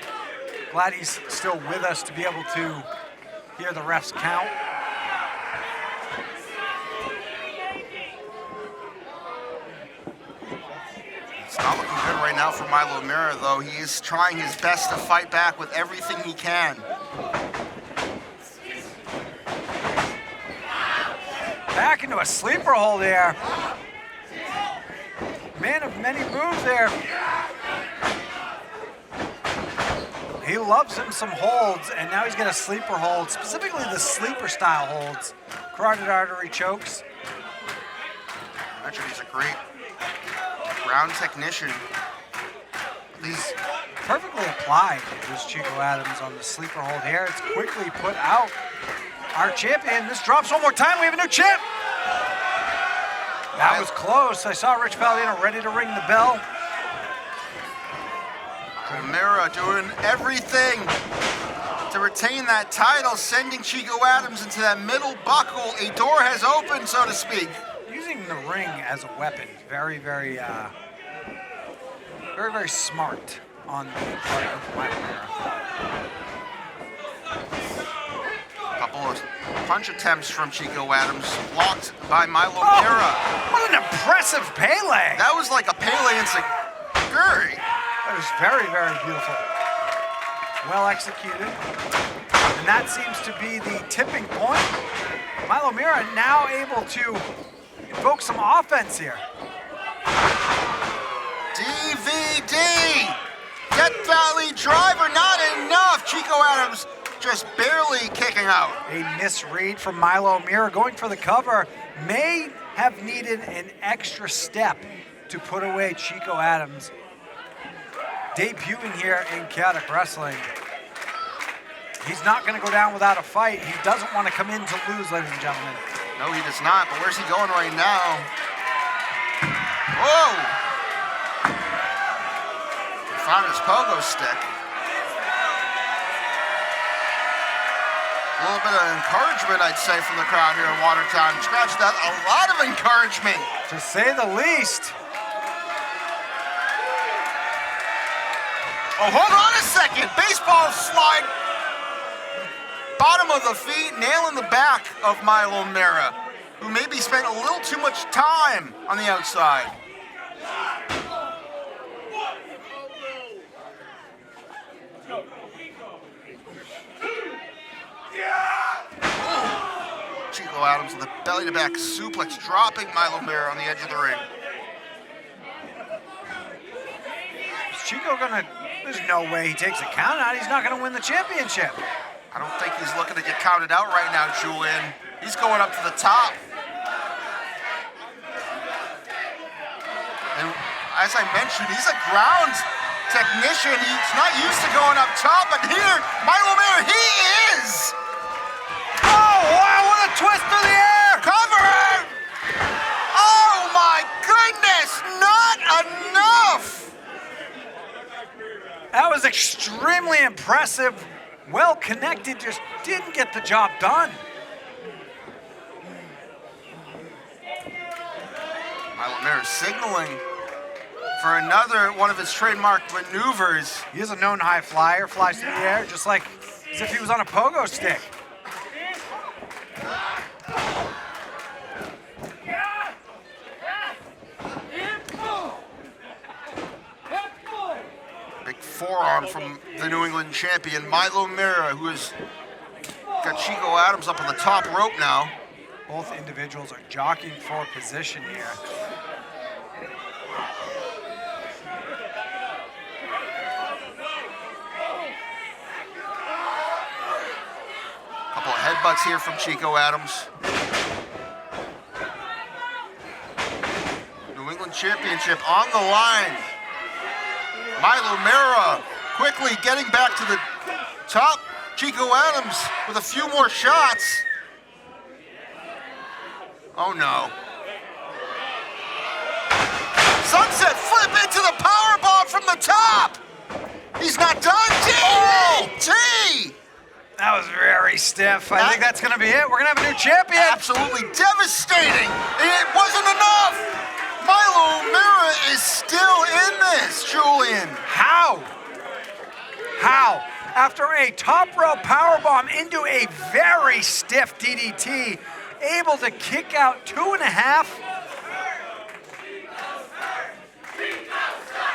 Speaker 5: Glad he's still with us to be able to hear the refs count.
Speaker 4: It's not looking good right now for Milo Merror, though. He is trying his best to fight back with everything he can.
Speaker 5: Back into a sleeper hold there. Man of many moves there. He loves him some holds, and now he's got a sleeper hold, specifically the sleeper style holds. carotid artery chokes.
Speaker 4: I mentioned he's a great ground technician.
Speaker 5: He's perfectly applied, this Chico Adams on the sleeper hold here. It's quickly put out. Our champion, this drops one more time. We have a new champ. That was close. I saw Rich Palladino ready to ring the bell.
Speaker 4: Merror doing everything to retain that title, sending Chico Adams into that middle buckle. A door has opened, so to speak.
Speaker 5: Using the ring as a weapon, very, very smart on the part of Milo Merror.
Speaker 4: Couple of punch attempts from Chico Adams, blocked by Milo Merror.
Speaker 5: What an impressive Pele!
Speaker 4: That was like a Pele enziguri.
Speaker 5: That was very, very beautiful. Well executed. And that seems to be the tipping point. Milo Merror now able to invoke some offense here.
Speaker 4: DVD! Death Valley Driver, not enough! Chico Adams just barely kicking out.
Speaker 5: A misread from Milo Merror going for the cover. May have needed an extra step to put away Chico Adams. Debuting here in chaotic wrestling. He's not going to go down without a fight. He doesn't want to come in to lose, ladies and gentlemen.
Speaker 4: No, he does not, but where's he going right now? Whoa! He found his pogo stick. A little bit of encouragement, I'd say, from the crowd here in Watertown. Scratch that, a lot of encouragement.
Speaker 5: To say the least.
Speaker 4: Oh, hold on a second. Baseball slide. Bottom of the feet, nailing the back of Milo Merror, who maybe spent a little too much time on the outside. Chico Adams with a belly-to-back suplex, dropping Milo Merror on the edge of the ring.
Speaker 5: Is Chico gonna... There's no way he takes a count out. He's not gonna win the championship.
Speaker 4: I don't think he's looking to get counted out right now, Julian. He's going up to the top. And as I mentioned, he's a ground technician. He's not used to going up top, but here, Milo Merror, he is!
Speaker 5: Oh, wow, what a twist through the air!
Speaker 4: Cover! Oh my goodness, not enough!
Speaker 5: That was extremely impressive. Well connected, just didn't get the job done.
Speaker 4: Milo Merror signaling for another one of his trademark maneuvers.
Speaker 5: He is a known high flyer, flies through the air just like as if he was on a pogo stick.
Speaker 4: Big forearm from the New England champion, Milo Merror, who has got Chico Adams up on the top rope now.
Speaker 5: Both individuals are jockeying for position here.
Speaker 4: Couple of headbutts here from Chico Adams. New England Championship on the line. Milo Merror quickly getting back to the top. Chico Adams with a few more shots. Oh no. Sunset flip into the powerbomb from the top. He's not done. DDT!
Speaker 5: That was very stiff. I think that's gonna be it. We're gonna have a new champion.
Speaker 4: Absolutely devastating. It wasn't enough. Milo Merror is still in this, Julian.
Speaker 5: How? How? After a top rope powerbomb into a very stiff DDT, able to kick out 2.5.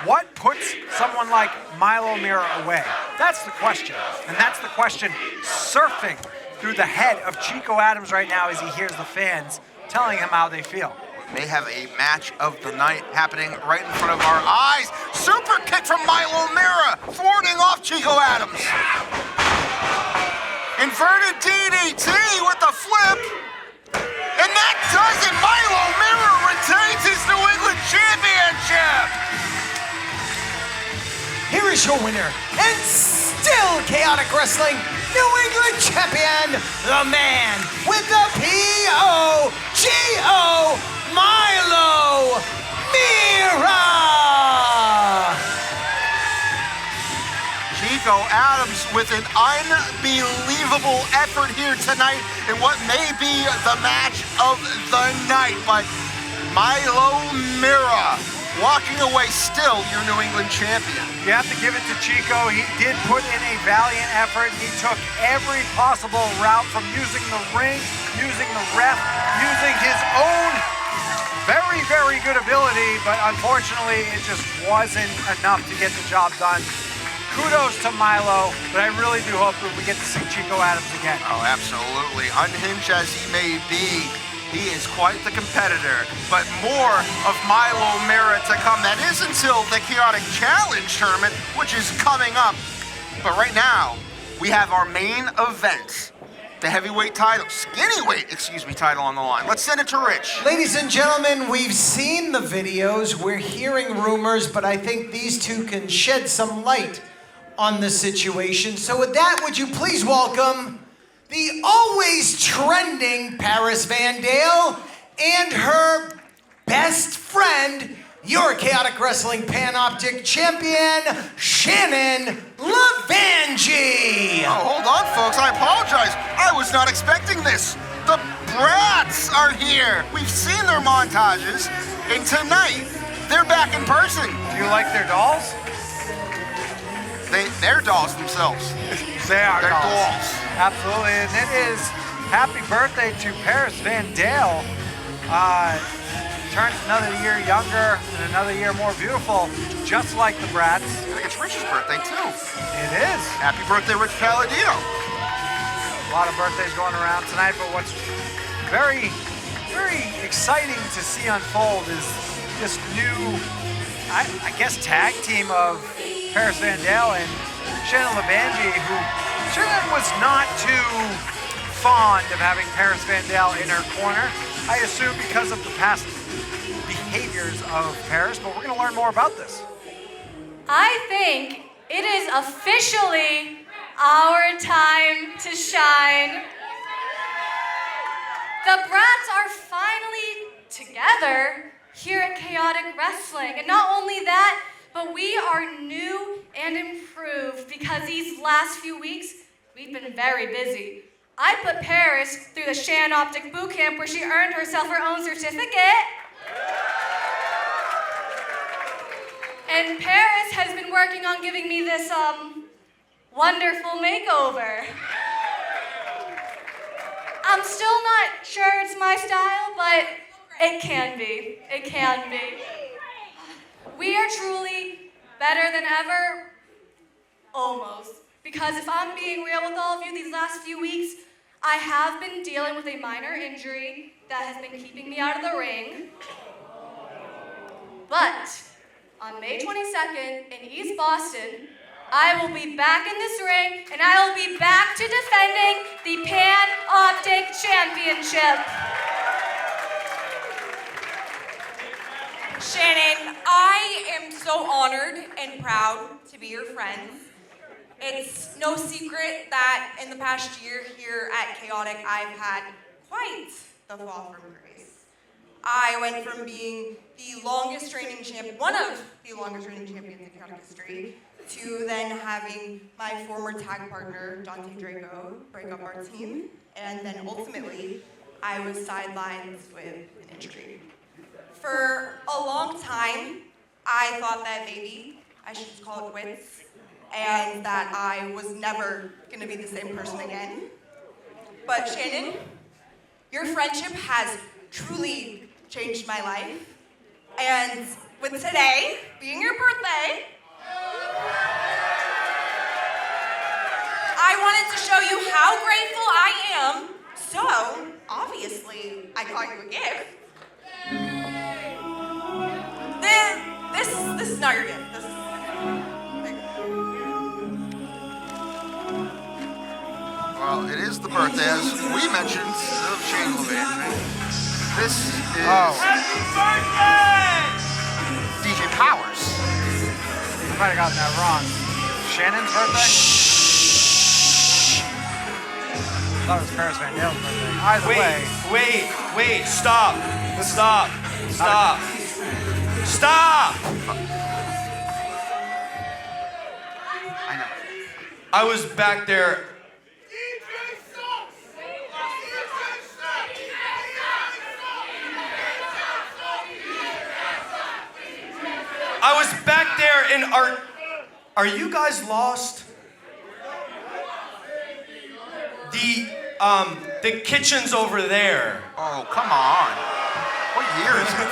Speaker 5: What puts someone like Milo Merror away? That's the question. And that's the question surfing through the head of Chico Adams right now as he hears the fans telling him how they feel.
Speaker 4: We may have a match of the night happening right in front of our eyes. Super kick from Milo Merror, thwarting off Chico Adams. Inverted DDT with the flip. And that does it. Milo Merror retains his New England Championship.
Speaker 7: Here is your winner, and still Chaotic Wrestling New England Champion, the man with the P-O-G-O, Milo Merror.
Speaker 4: Chico Adams with an unbelievable effort here tonight in what may be the match of the night. But Milo Merror walking away still your New England champion.
Speaker 5: You have to give it to Chico. He did put in a valiant effort. He took every possible route from using the ring, using the ref, using his own very, very good ability, but unfortunately it just wasn't enough to get the job done. Kudos to Milo, but I really do hope that we get to see Chico Adams again.
Speaker 4: Oh, absolutely. Unhinged as he may be, he is quite the competitor. But more of Milo Merror to come. That is until the Chaotic Challenge tournament, which is coming up. But right now, we have our main event. The heavyweight title, title on the line. Let's send it to Rich.
Speaker 7: Ladies and gentlemen, we've seen the videos, we're hearing rumors, but I think these two can shed some light on the situation. So with that, would you please welcome the always trending Paris Van Dale and her best friend, your Chaotic Wrestling Panoptic Champion, Shannon Levangie.
Speaker 4: Oh, hold on, folks. I apologize. I was not expecting this. The Bratz are here. We've seen their montages, and tonight they're back in person.
Speaker 5: Do you like their dolls?
Speaker 4: They're dolls themselves.
Speaker 5: They are
Speaker 4: They're dolls.
Speaker 5: Absolutely, and it is happy birthday to Paris Van Dale. Turns another year younger and another year more beautiful, just like the Bratz.
Speaker 4: I think it's Rich's birthday, too.
Speaker 5: It is.
Speaker 4: Happy birthday, Rich Palladino.
Speaker 5: A lot of birthdays going around tonight, but what's very, very exciting to see unfold is this new, I guess, tag team of Paris Van Dale and Shannon Levangie, who Shannon was not too fond of having Paris Van Dale in her corner. I assume because of the past behaviors of Paris, but we're going to learn more about this.
Speaker 10: I think it is officially our time to shine. The Bratz are finally together here at Chaotic Wrestling. And not only that, but we are new and improved because these last few weeks, we've been very busy. I put Paris through the Shan Optic Boot Camp where she earned herself her own certificate. And Paris has been working on giving me this wonderful makeover. I'm still not sure it's my style, but it can be. It can be. We are truly better than ever, almost. Because if I'm being real with all of you, these last few weeks, I have been dealing with a minor injury that has been keeping me out of the ring. But on May 22nd in East Boston, I will be back in this ring, and I will be back to defending the Pan-Optic Championship.
Speaker 11: Shannon, I am so honored and proud to be your friend. It's no secret that in the past year here at Chaotic, I've had quite the fall from grace. I went from being the longest reigning champion, one of the longest reigning champions in Chaotic history, to then having my former tag partner, Dante Draco, break up our team. And then ultimately, I was sidelined with an injury. For a long time, I thought that maybe I should just call it quits and that I was never gonna be the same person again. But Shannon, your friendship has truly changed my life. And with today being your birthday, I wanted to show you how grateful I am. So, obviously, I got you a gift. This is not your gift. This is
Speaker 4: Well, it is the birthday, as we mentioned, of Shane Levine. This is DJ Powers.
Speaker 5: I might have gotten that wrong. Shannon's birthday? I thought it was Paris Van Dale's birthday. Either way.
Speaker 6: Wait, stop.
Speaker 4: I know.
Speaker 6: I was back there. I was back there and are you guys lost? The kitchen's over there.
Speaker 4: Oh, come on. What year is it?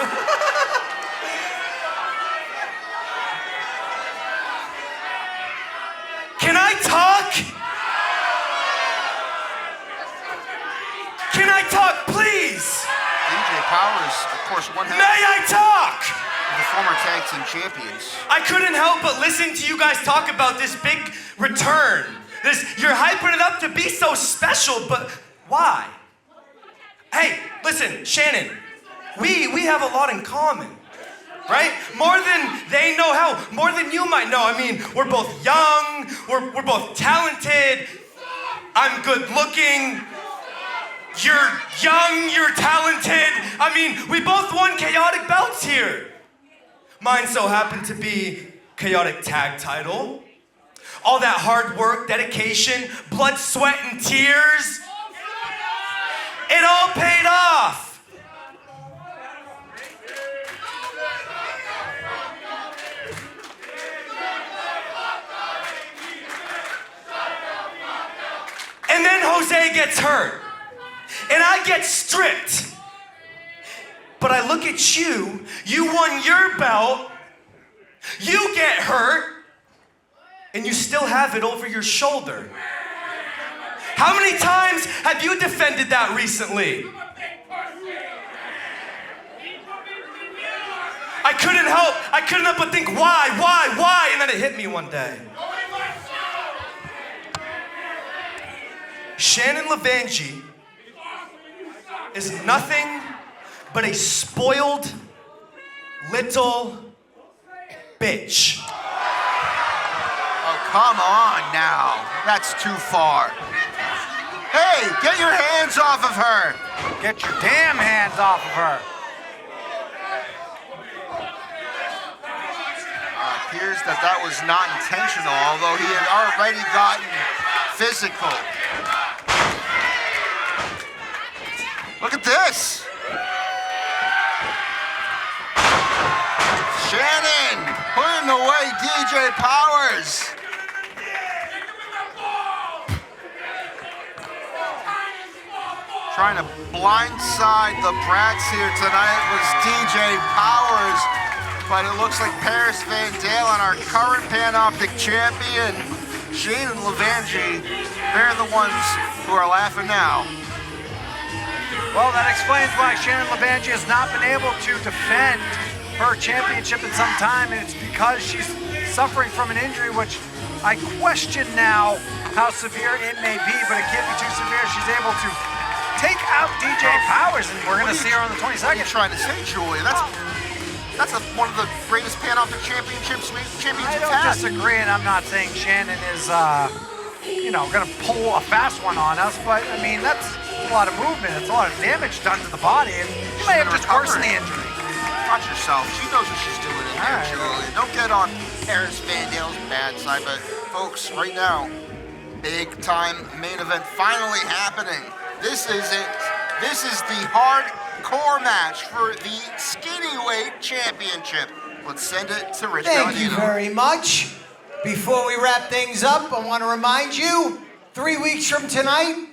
Speaker 6: Can I talk? Can I talk, please?
Speaker 4: DJ Powers, of course, one half
Speaker 6: May I talk?
Speaker 4: of the former tag team champions.
Speaker 6: I couldn't help but listen to you guys talk about this big return. You're hyping it up to be so special, but why? Hey, listen, Shannon, we have a lot in common, right? More than they know how, more than you might know. I mean, we're both young, we're both talented, I'm good looking, you're young, you're talented. I mean, we both won chaotic belts here. Mine so happened to be chaotic tag title. All that hard work, dedication, blood, sweat, and tears. It all paid off. And then Jose gets hurt. And I get stripped. But I look at you, you won your belt, you get hurt, and you still have it over your shoulder. How many times have you defended that recently? I couldn't help but think, why? And then it hit me one day. Shannon Levangie is nothing but a spoiled little bitch.
Speaker 4: Oh, come on now. That's too far. Hey, get your hands off of her.
Speaker 5: Get your damn hands off of her.
Speaker 4: Appears that was not intentional, although he had already gotten physical. Look at this. Shannon putting away DJ Powers. Trying to blindside the Bratz here tonight was DJ Powers, but it looks like Paris Van Dale and our current Panoptic champion, Shannon Levangie, they're the ones who are laughing now.
Speaker 5: Well, that explains why Shannon Levangie has not been able to defend her championship in some time, and it's because she's suffering from an injury, which I question now how severe it may be, but it can't be too severe. She's able to take out DJ Powers, and we're going to see her on the 22nd.
Speaker 4: What are you trying to say, Julia? That's one of the greatest Panoptic champions
Speaker 5: I
Speaker 4: we've
Speaker 5: don't
Speaker 4: had.
Speaker 5: disagree, and I'm not saying Shannon is, going to pull a fast one on us, but, I mean, that's a lot of movement. It's a lot of damage done to the body, and you may have just worsened the injury.
Speaker 4: Watch yourself. She knows what she's doing in here, Julia. Don't get on Paris Van Dale's bad side, but, folks, right now, big-time main event finally happening. This is it. This is the hardcore match for the Skinny-Weight Championship. Let's send it to Rich
Speaker 7: Thank you
Speaker 4: Valentino.
Speaker 7: very much. Before we wrap things up, I want to remind you, 3 weeks from tonight,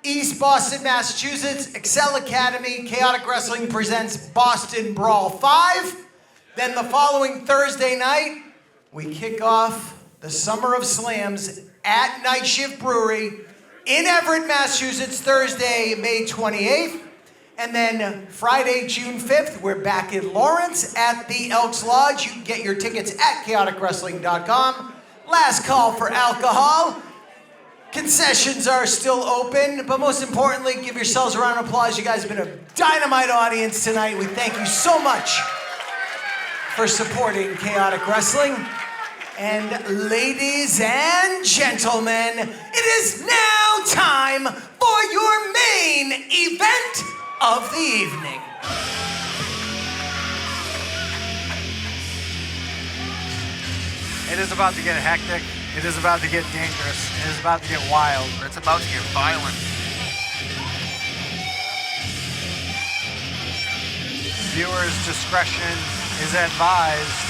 Speaker 7: East Boston, Massachusetts, Excel Academy, Chaotic Wrestling presents Boston Brawl 5. Then the following Thursday night, we kick off the Summer of Slams at Night Shift Brewery in Everett, Massachusetts, Thursday, May 28th. And then Friday, June 5th, we're back in Lawrence at the Elks Lodge. You can get your tickets at chaoticwrestling.com. Last call for alcohol. Concessions are still open, but most importantly, give yourselves a round of applause. You guys have been a dynamite audience tonight. We thank you so much for supporting Chaotic Wrestling. And ladies and gentlemen, it is now time for your main event of the evening.
Speaker 5: It is about to get hectic. It is about to get dangerous. It is about to get wild.
Speaker 4: It's about to get violent.
Speaker 5: Viewers' discretion is advised.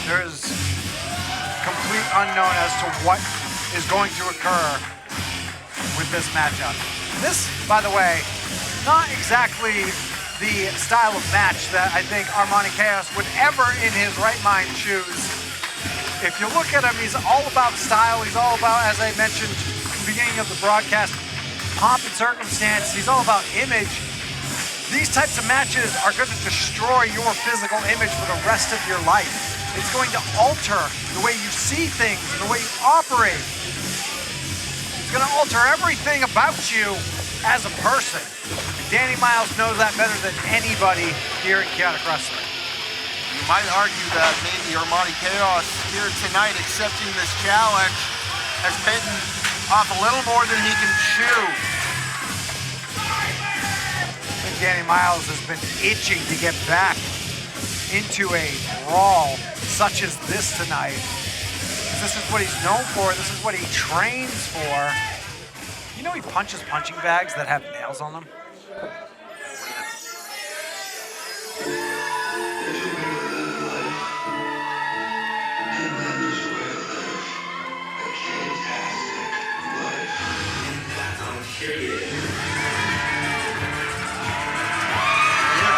Speaker 5: There's complete unknown as to what is going to occur with this matchup. This, by the way, not exactly the style of match that I think Armani Chaos would ever in his right mind choose. If you look at him, he's all about style. He's all about, as I mentioned at the beginning of the broadcast, pomp and circumstance. He's all about image. These types of matches are going to destroy your physical image for the rest of your life. It's going to alter the way you see things, the way you operate. It's going to alter everything about you as a person. Danny Miles knows that better than anybody here at Chaotic Wrestling.
Speaker 4: You might argue that maybe Armani Chaos here tonight accepting this challenge has bitten off a little more than he can chew.
Speaker 5: I think Danny Miles has been itching to get back into a brawl such as this tonight. This is what he's known for. This is what he trains for. You know he punches punching bags that have nails on them?
Speaker 4: Here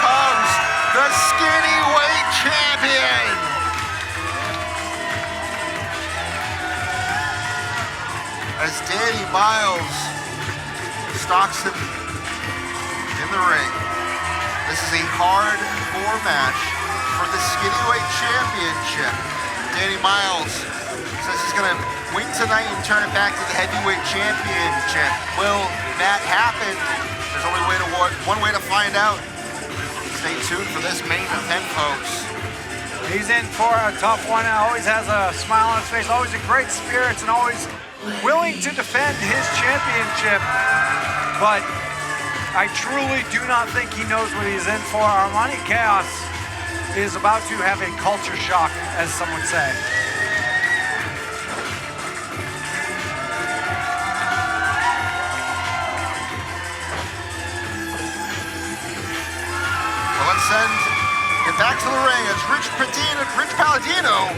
Speaker 4: comes the skinny weight champion. As Danny Miles stalks him in the ring. This is a hardcore match for the skinny weight championship. Danny Miles says he's gonna win tonight and turn it back to the heavyweight championship. Will that happen? There's only one way to find out. Stay tuned for this main event, folks.
Speaker 5: He's in for a tough one. Always has a smile on his face, always in great spirits, and always willing to defend his championship. But I truly do not think he knows what he's in for. Armani Chaos is about to have a culture shock, as some would say.
Speaker 4: Well, let's send it back to the ring as Rich Palladino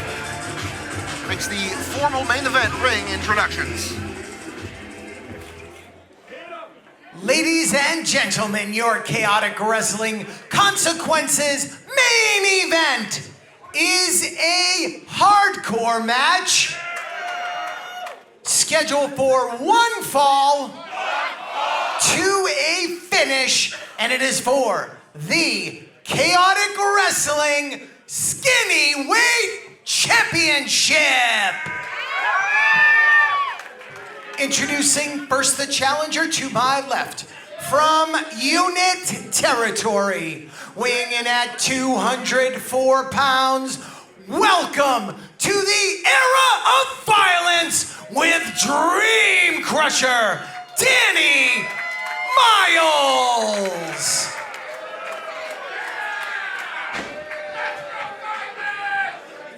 Speaker 4: makes the formal main event ring introductions.
Speaker 7: Ladies and gentlemen, your Chaotic Wrestling Consequences main event is a hardcore match scheduled for one fall to a finish, and it is for the Chaotic Wrestling Skinny Weight Championship. Introducing first the challenger to my left, from Unit Territory, weighing in at 204 pounds, welcome to the era of violence with Dream Crusher, Danny Miles.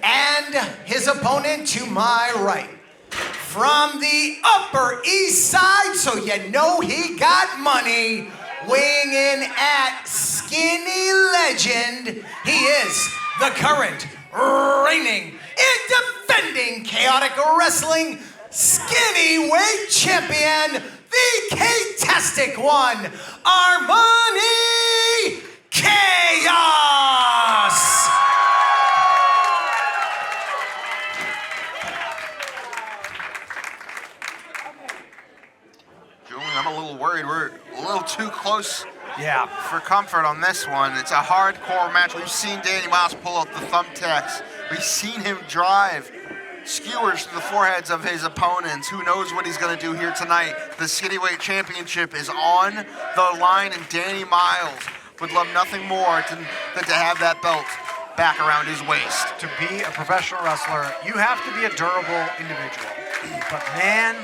Speaker 7: And his opponent to my right, from the Upper East Side, so you know he got money, weighing in at Skinny Legend, he is the current, reigning, and defending Chaotic Wrestling Skinny Weight Champion, the K-tastic one, Armani Chaos!
Speaker 4: I'm a little worried. We're a little too close
Speaker 5: Yeah.
Speaker 4: for comfort on this one. It's a hardcore match. We've seen Danny Miles pull out the thumbtacks. We've seen him drive skewers to the foreheads of his opponents. Who knows what he's going to do here tonight? The Skillyweight Championship is on the line, and Danny Miles would love nothing more than to have that belt back around his waist.
Speaker 5: To be a professional wrestler, you have to be a durable individual. But man,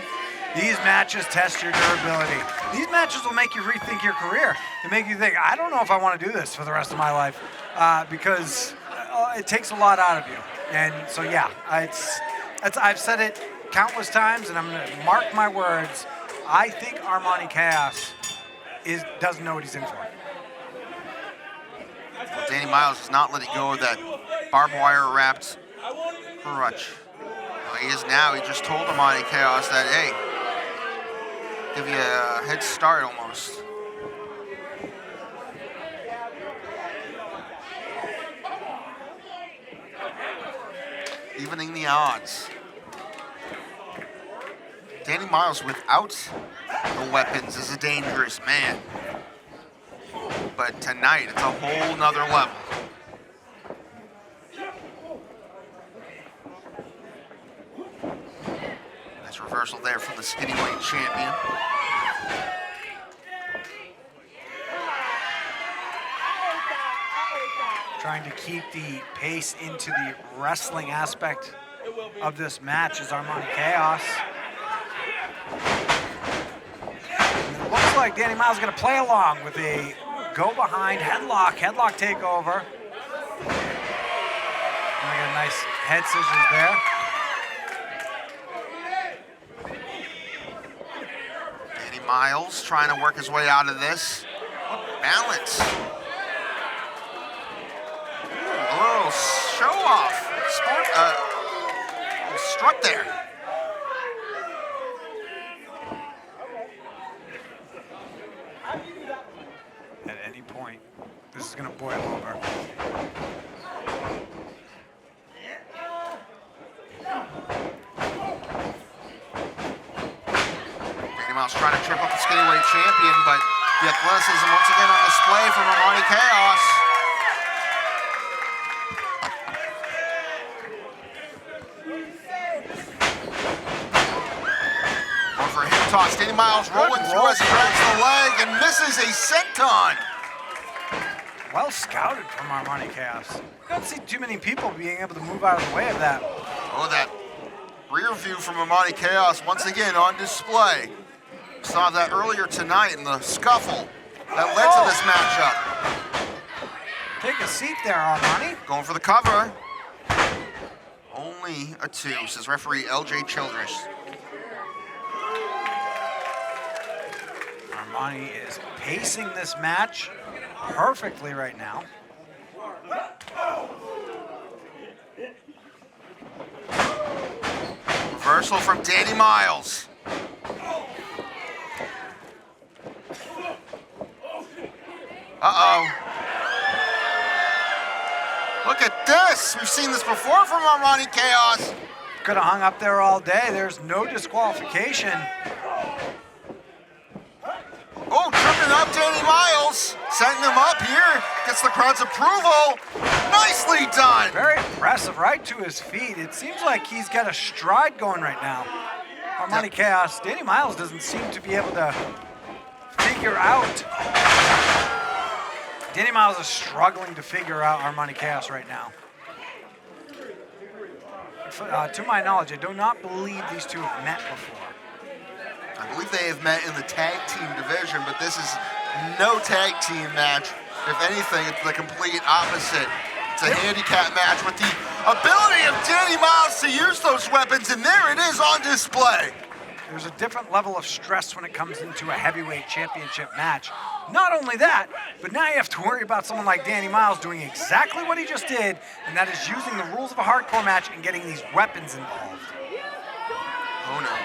Speaker 5: these matches test your durability. These matches will make you rethink your career. They make you think, I don't know if I want to do this for the rest of my life, because it takes a lot out of you. And so, yeah, I've said it countless times, and I'm going to mark my words. I think Armani Chaos doesn't know what he's in for.
Speaker 4: Well, Danny Miles is not letting go of that barbed wire wrapped crutch. Well, he is now. He just told Armani Chaos that, hey, give you a head start almost. Evening the odds. Danny Miles without the weapons is a dangerous man. But tonight, it's a whole nother level. Nice reversal there from the Skillyweight champion.
Speaker 5: Trying to keep the pace into the wrestling aspect of this match is Armani Chaos. And it looks like Danny Miles is going to play along with a go behind headlock takeover. And we got a nice head scissors there.
Speaker 4: Danny Miles trying to work his way out of this. Balance. A little show off. Struck there.
Speaker 5: At any point, this is going to boil over.
Speaker 4: Danny Miles trying to trip up the Skillyweight champion, but the athleticism once again on display from Armani Chaos. Toss. Danny Miles rolling through as he grabs the leg and misses a senton.
Speaker 5: Well scouted from Armani Chaos. Don't see too many people being able to move out of the way of that.
Speaker 4: Oh, that rear view from Armani Chaos once again on display. Saw that earlier tonight in the scuffle that led to this matchup.
Speaker 5: Take a seat there, Armani.
Speaker 4: Going for the cover. Only a 2, says referee LJ Childress.
Speaker 5: Armani is pacing this match perfectly right now.
Speaker 4: Reversal from Danny Miles. Uh-oh. Look at this. We've seen this before from Armani Chaos.
Speaker 5: Could have hung up there all day. There's no disqualification.
Speaker 4: Oh, tripping up Danny Miles, setting him up here, gets the crowd's approval. Nicely done.
Speaker 5: Very impressive, right to his feet. It seems like he's got a stride going right now. Armani Chaos, Danny Miles doesn't seem to be able to figure out. Danny Miles is struggling to figure out Armani Chaos right now. To my knowledge, I do not believe these two have met before.
Speaker 4: I believe they have met in the tag team division, but this is no tag team match. If anything, it's the complete opposite. It's a handicap match with the ability of Danny Miles to use those weapons, and there it is on display.
Speaker 5: There's a different level of stress when it comes into a heavyweight championship match. Not only that, but now you have to worry about someone like Danny Miles doing exactly what he just did, and that is using the rules of a hardcore match and getting these weapons involved.
Speaker 4: Oh no.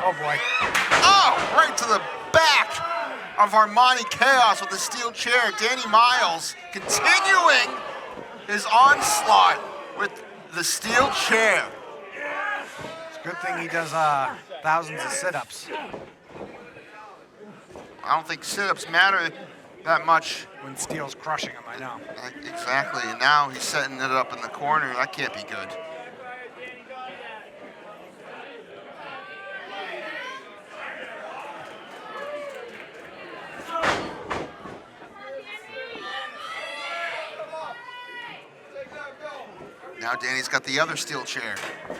Speaker 5: Oh boy.
Speaker 4: Oh, right to the back of Armani Chaos with the steel chair. Danny Miles continuing his onslaught with the steel chair.
Speaker 5: It's a good thing he does thousands of sit-ups.
Speaker 4: I don't think sit-ups matter that much.
Speaker 5: When steel's crushing him, I know.
Speaker 4: Exactly, and now he's setting it up in the corner. That can't be good. Now Danny's got the other steel chair.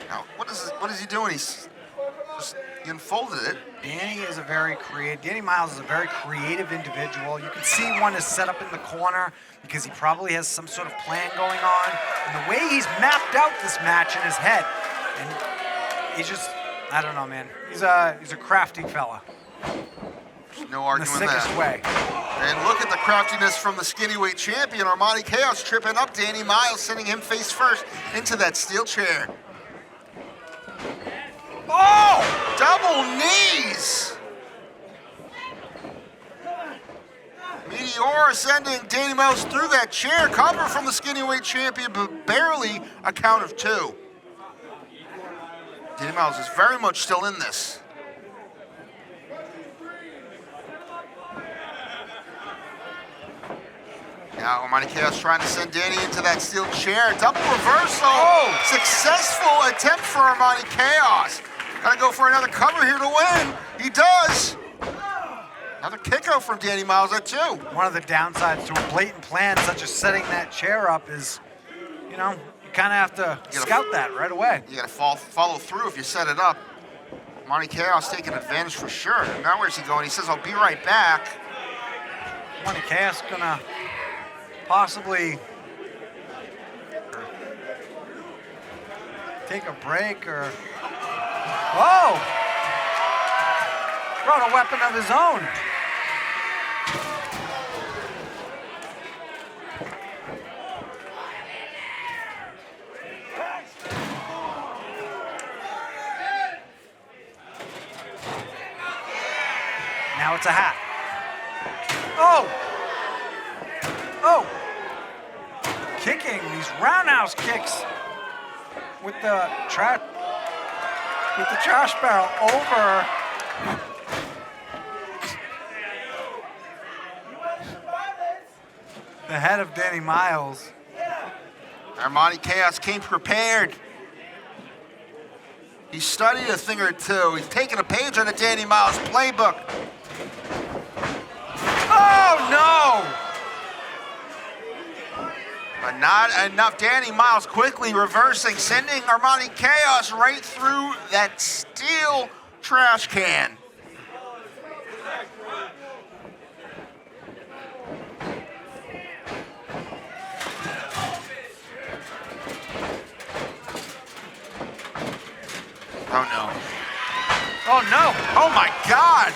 Speaker 4: Now, what is he doing? He unfolded it.
Speaker 5: Danny Miles is a very creative individual. You can see one is set up in the corner because he probably has some sort of plan going on. And the way he's mapped out this match in his head, and he's just, I don't know, man. He's a crafty fella.
Speaker 4: There's no arguing
Speaker 5: in the sickest way.
Speaker 4: And look at the craftiness from the skinny-weight champion, Armani Chaos, tripping up Danny Miles, sending him face first into that steel chair. Oh! Double knees! Meteor sending Danny Miles through that chair. Cover from the skinny-weight champion, but barely a count of 2. Danny Miles is very much still in this. Now Armani Chaos trying to send Danny into that steel chair. Double reversal. Oh! Successful attempt for Armani Chaos. Gotta go for another cover here to win. He does. Another kick out from Danny Miles at 2.
Speaker 5: One of the downsides to a blatant plan such as setting that chair up is, you know, you kind of have to scout that right away.
Speaker 4: You gotta follow through if you set it up. Armani Chaos taking advantage for sure. Now where's he going? He says, I'll be right back.
Speaker 5: Armani Chaos gonna possibly take a break or... Whoa! Brought a weapon of his own. Now it's a hat. Oh! Oh! Kicking these roundhouse kicks with the trash barrel over the head of Danny Miles.
Speaker 4: Armani Chaos came prepared. He studied a thing or two. He's taking a page out of Danny Miles' playbook. Oh no! But not enough. Danny Miles quickly reversing, sending Armani Chaos right through that steel trash can. Oh no. Oh no. Oh my God.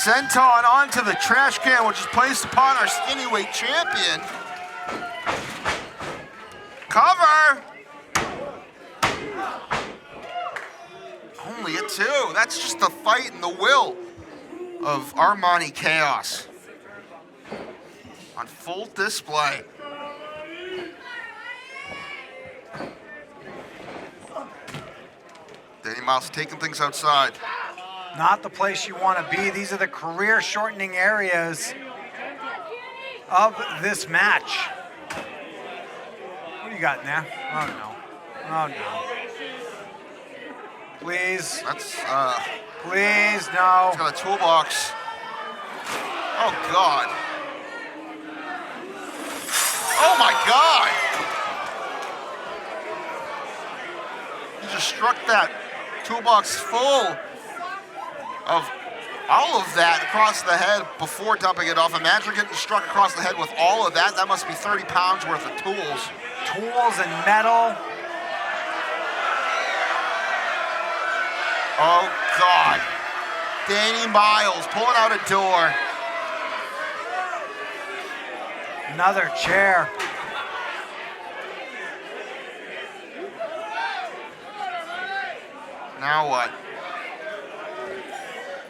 Speaker 4: Senton onto the trash can, which is placed upon our skinny weight champion. Cover. Only a 2. That's just the fight and the will of Armani Chaos on full display. Danny Miles taking things outside.
Speaker 5: Not the place you want to be. These are the career-shortening areas of this match. What do you got in there? Oh, no. Oh, no. Please.
Speaker 4: That's,
Speaker 5: Please, no.
Speaker 4: He's got a toolbox. Oh, God. Oh, my God. He just struck that toolbox full of all of that across the head before dumping it off. Imagine getting struck across the head with all of that. That must be 30 pounds worth of tools.
Speaker 5: Tools and metal.
Speaker 4: Oh, God. Danny Miles pulling out a door.
Speaker 5: Another chair.
Speaker 4: Now what?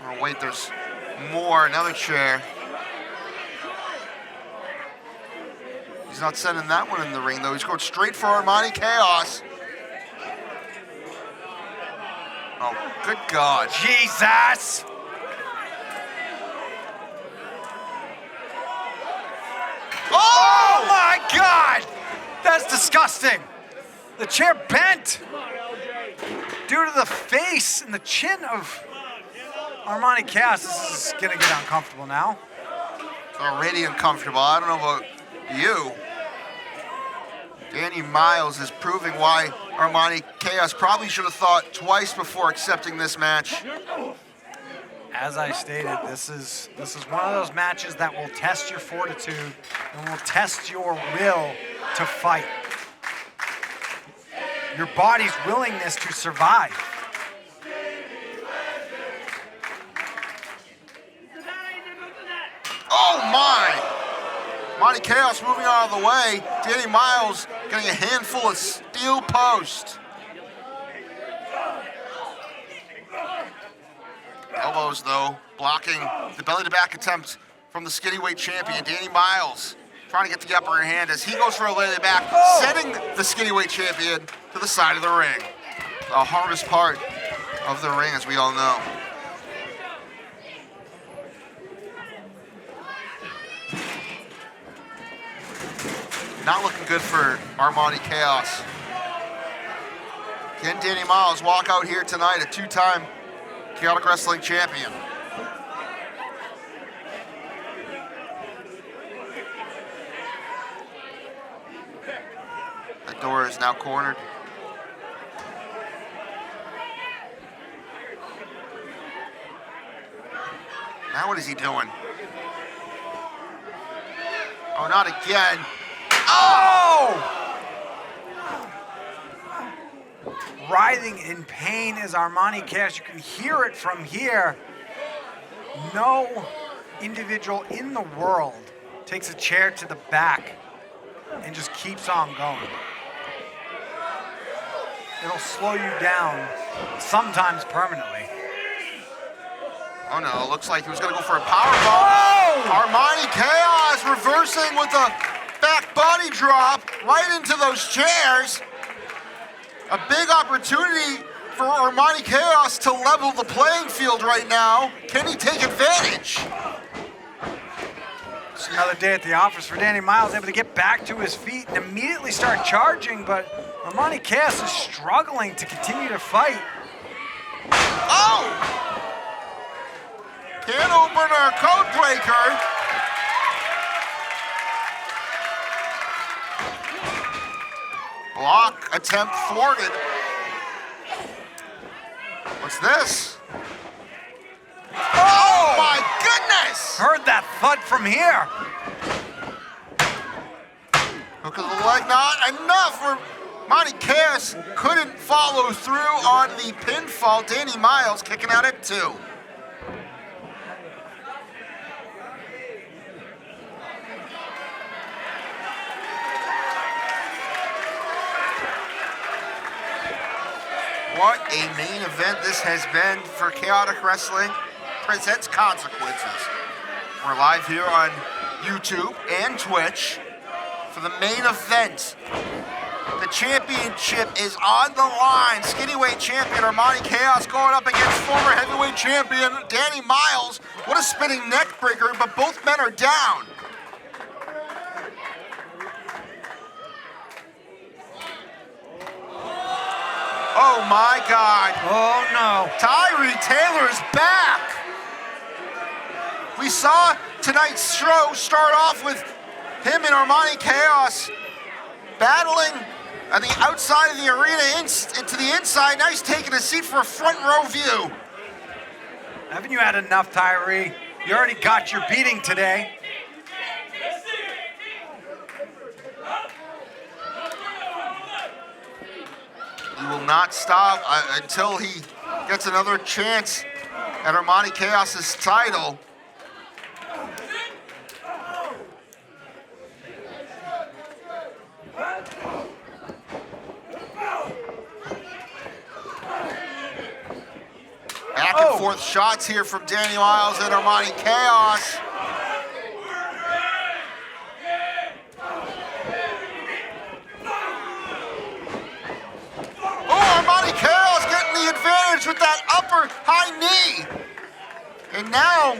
Speaker 4: Oh, wait, there's more. Another chair. He's not sending that one in the ring, though. He's going straight for Armani Chaos. Oh, good God.
Speaker 5: Jesus! Oh my God! That's disgusting. The chair bent due to the face and the chin of Armani Chaos. This is gonna get uncomfortable now.
Speaker 4: It's already uncomfortable. I don't know about you. Danny Miles is proving why Armani Chaos probably should have thought twice before accepting this match.
Speaker 5: As I stated, this is one of those matches that will test your fortitude and will test your will to fight. Your body's willingness to survive.
Speaker 4: Oh my! Armani Chaos moving out of the way. Danny Miles getting a handful of steel post. Elbows, though, blocking the belly-to-back attempt from the skinny-weight champion, Danny Miles, trying to get the upper hand as he goes for a belly-to-back, sending the skinny-weight champion to the side of the ring. The hardest part of the ring, as we all know. Not looking good for Armani Chaos. Can Danny Miles walk out here tonight a two-time Chaotic Wrestling champion? That door is now cornered. Now what is he doing? Oh, not again. Oh!
Speaker 5: Writhing in pain is Armani Chaos. You can hear it from here. No individual in the world takes a chair to the back and just keeps on going. It'll slow you down, sometimes permanently.
Speaker 4: Oh no, looks like he was gonna go for a powerbomb. Armani Chaos reversing with a back body drop right into those chairs. A big opportunity for Armani Chaos to level the playing field right now. Can he take advantage?
Speaker 5: It's another day at the office for Danny Miles, able to get back to his feet and immediately start charging, but Armani Chaos is struggling to continue to fight.
Speaker 4: Oh! Can opener, code breaker. Block attempt thwarted. What's this? Oh my goodness!
Speaker 5: Heard that thud from here.
Speaker 4: Hook of the leg, not enough for Armani Chaos. Couldn't follow through on the pinfall. Danny Miles kicking out at 2. What a main event this has been for Chaotic Wrestling Presents Consequences. We're live here on YouTube and Twitch for the main event. The championship is on the line. Skinny-weight champion Armani Chaos going up against former heavyweight champion Danny Miles. What a spinning neck breaker, but both men are down. Oh my God.
Speaker 5: Oh no.
Speaker 4: Tyree Taylor is back. We saw tonight's show start off with him and Armani Chaos battling on the outside of the arena into the inside. Now he's taking a seat for a front row view.
Speaker 5: Haven't you had enough, Tyree? You already got your beating today.
Speaker 4: He will not stop until he gets another chance at Armani Chaos's title. Back and forth shots here from Danny Miles and Armani Chaos. Armani Chaos getting the advantage with that upper high knee. And now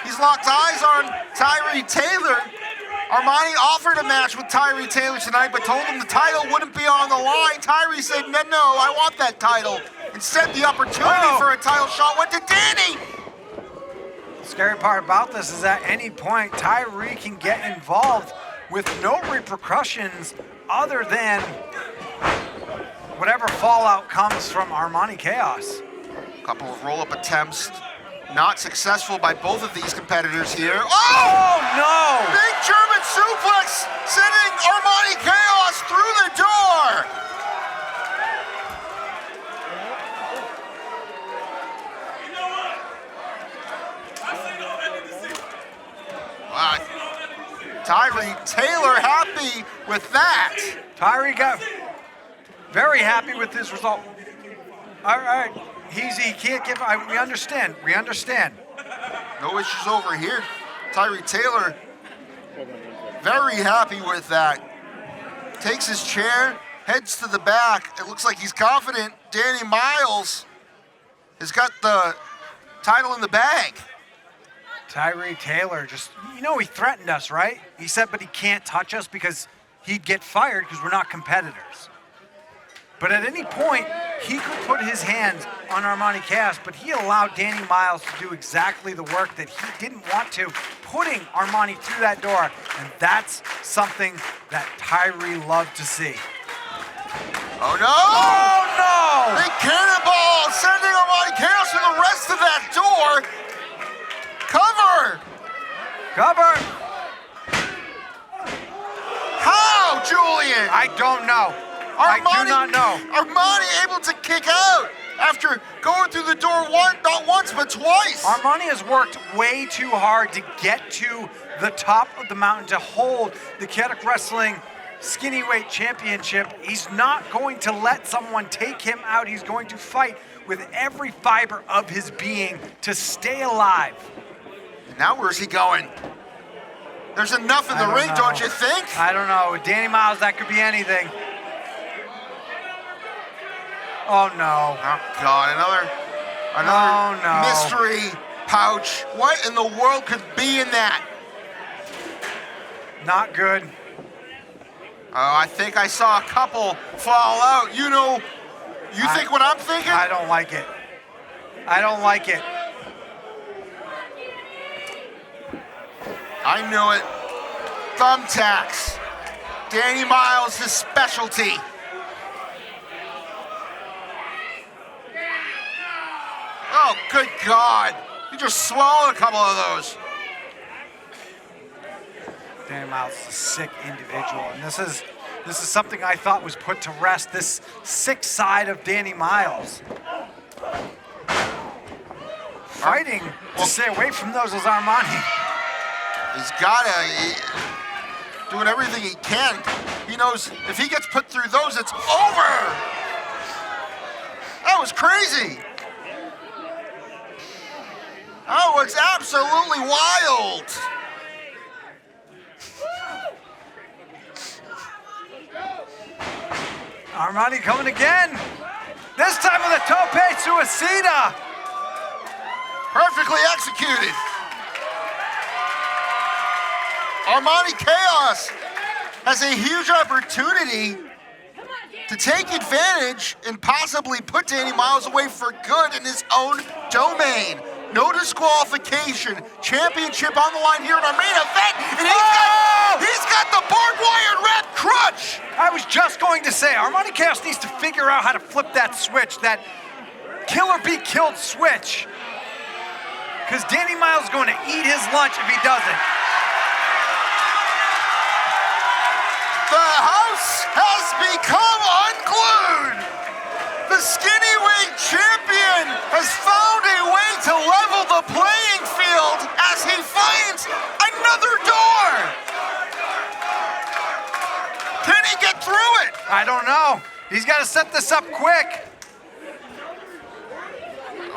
Speaker 4: he's locked eyes on Tyree Taylor. Armani offered a match with Tyree Taylor tonight, but told him the title wouldn't be on the line. Tyree said, no, I want that title. Instead, the opportunity for a title shot went to Danny.
Speaker 5: The scary part about this is at any point, Tyree can get involved with no repercussions other than whatever fallout comes from Armani Chaos.
Speaker 4: A couple of roll-up attempts, not successful by both of these competitors here. Oh
Speaker 5: no!
Speaker 4: Big German suplex sending Armani Chaos through the door. Wow. Tyree Taylor happy with that.
Speaker 5: Tyree got very happy with this result. All right, he can't give. We understand. We understand.
Speaker 4: No issues over here. Tyree Taylor very happy with that. Takes his chair, heads to the back. It looks like he's confident. Danny Miles has got the title in the bag.
Speaker 5: Tyree Taylor just, he threatened us, right? He said, but he can't touch us because he'd get fired because we're not competitors. But at any point, he could put his hands on Armani Chaos, but he allowed Danny Miles to do exactly the work that he didn't want to, putting Armani through that door. And that's something that Tyree loved to see.
Speaker 4: Oh no!
Speaker 5: Oh no!
Speaker 4: Big cannonball sending Armani Chaos through the rest of that door. Cover!
Speaker 5: Cover!
Speaker 4: How, Julian?
Speaker 5: I don't know. I do not know.
Speaker 4: Armani able to kick out after going through the door not once but twice.
Speaker 5: Armani has worked way too hard to get to the top of the mountain to hold the Chaotic Wrestling Skinny Weight Championship. He's not going to let someone take him out. He's going to fight with every fiber of his being to stay alive.
Speaker 4: Now where's he going? There's enough in the ring, don't you think?
Speaker 5: I don't know. With Danny Miles, that could be anything. Oh no.
Speaker 4: Oh God, another mystery pouch. What in the world could be in that?
Speaker 5: Not good.
Speaker 4: I think I saw a couple fall out. You think what I'm thinking?
Speaker 5: I don't like it. I don't like it.
Speaker 4: I knew it. Thumbtacks. Danny Miles, his specialty. Oh, good God. You just swallowed a couple of those.
Speaker 5: Danny Miles is a sick individual, and this is something I thought was put to rest, this sick side of Danny Miles. Fighting to stay away from those is Armani.
Speaker 4: He's doing everything he can. He knows if he gets put through those, it's over. That was crazy. That was absolutely wild.
Speaker 5: Armani coming again. This time with a tope suicida.
Speaker 4: Perfectly executed. Armani Chaos has a huge opportunity to take advantage and possibly put Danny Miles away for good in his own domain. No disqualification. Championship on the line here in our main event. And he's got the barbed wire wrapped crutch.
Speaker 5: I was just going to say, Armani Chaos needs to figure out how to flip that switch, that kill or be killed switch. Because Danny Miles is going to eat his lunch if he doesn't.
Speaker 4: The house has become unglued. The skinny weight champion has found a way to level the playing field as he finds another door. Can he get through it?
Speaker 5: I don't know. He's got to set this up quick.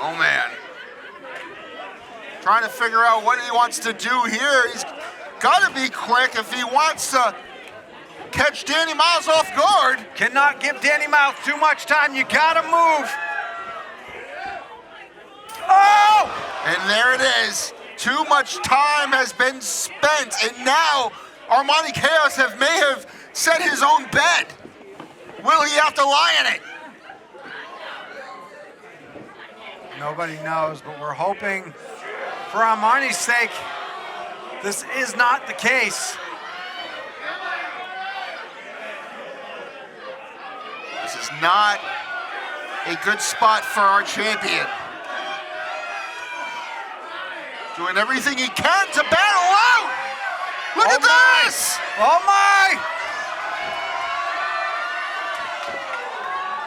Speaker 4: Oh man. Trying to figure out what he wants to do here. He's got to be quick if he wants to catch Danny Miles off guard.
Speaker 5: Cannot give Danny Miles too much time. You gotta move. Oh!
Speaker 4: And there it is. Too much time has been spent, and now Armani Chaos may have set his own bed. Will he have to lie in it?
Speaker 5: Nobody knows, but we're hoping for Armani's sake, this is not the case.
Speaker 4: is not a good spot for our champion. Doing everything he can to battle out. Look at this!
Speaker 5: Oh my!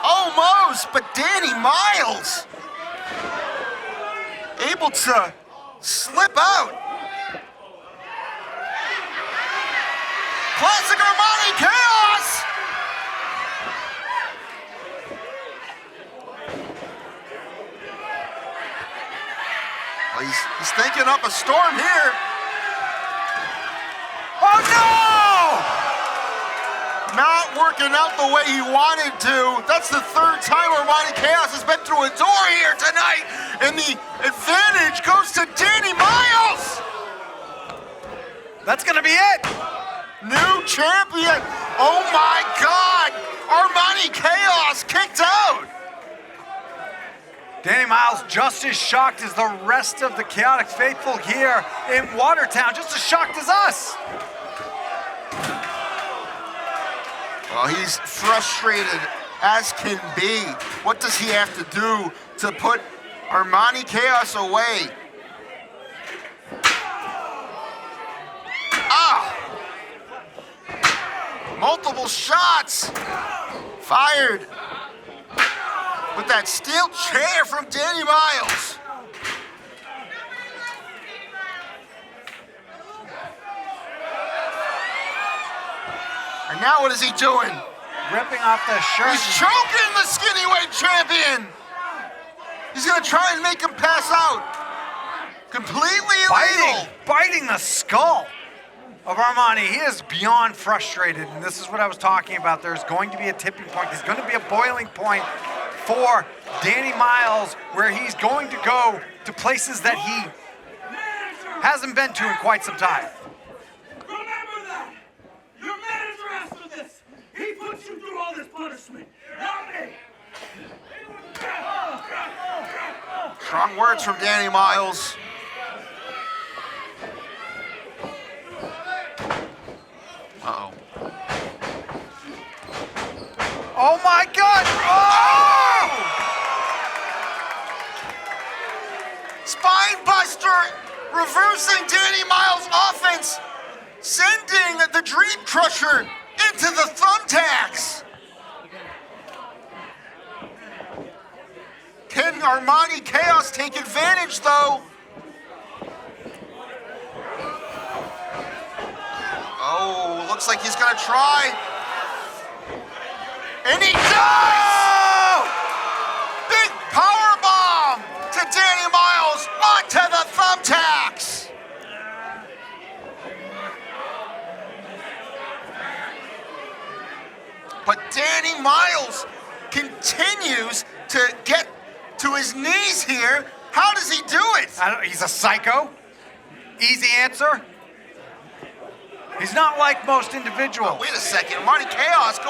Speaker 4: Almost, but Danny Miles able to slip out. Classic Armani Chaos! Well, he's thinking up a storm here.
Speaker 5: Oh no!
Speaker 4: Not working out the way he wanted to. That's the third time Armani Chaos has been through a door here tonight, and the advantage goes to Danny Miles.
Speaker 5: That's gonna be it.
Speaker 4: New champion. Oh my God! Armani Chaos kicked out.
Speaker 5: Danny Miles just as shocked as the rest of the Chaotic faithful here in Watertown, just as shocked as us.
Speaker 4: Well, he's frustrated as can be. What does he have to do to put Armani Chaos away? Multiple shots fired with that steel chair from Danny Miles. And now what is he doing?
Speaker 5: Ripping off the shirt.
Speaker 4: He's choking the skinny weight champion. He's gonna try and make him pass out. Completely illegal.
Speaker 5: Biting the skull of Armani. He is beyond frustrated, and this is what I was talking about. There's going to be a tipping point. There's going to be a boiling point for Danny Miles where he's going to go to places that he hasn't been to in quite some time.
Speaker 8: Remember that! Your manager asked for this! He put you through all this punishment, not me!
Speaker 4: Strong words from Danny Miles. Uh-oh.
Speaker 5: Oh my God! Oh!
Speaker 4: Spine buster, reversing Danny Miles' offense, sending the Dream Crusher into the thumbtacks. Can Armani Chaos take advantage, though? Oh, looks like he's gonna try. And he does! Big power bomb to Danny Miles onto the thumbtacks. But Danny Miles continues to get to his knees here. How does he do it?
Speaker 5: He's a psycho. Easy answer. He's not like most individuals.
Speaker 4: Oh, wait a second. Armani Chaos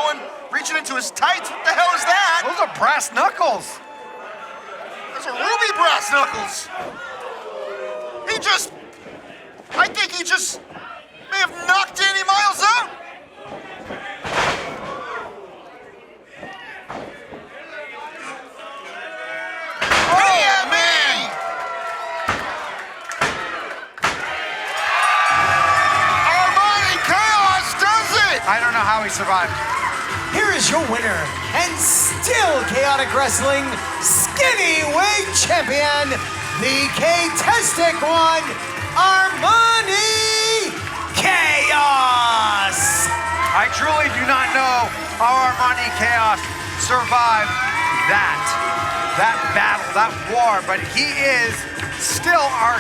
Speaker 4: reaching into his tights. What the hell is that?
Speaker 5: Those are brass knuckles.
Speaker 4: Those are ruby brass knuckles. I think he just may have knocked Danny Miles out.
Speaker 5: I don't know how he survived.
Speaker 7: Here is your winner and still Chaotic Wrestling Skinny Weight Champion, the K-Tastic One, Armani Chaos.
Speaker 5: I truly do not know how Armani Chaos survived that battle, that war, but he is still our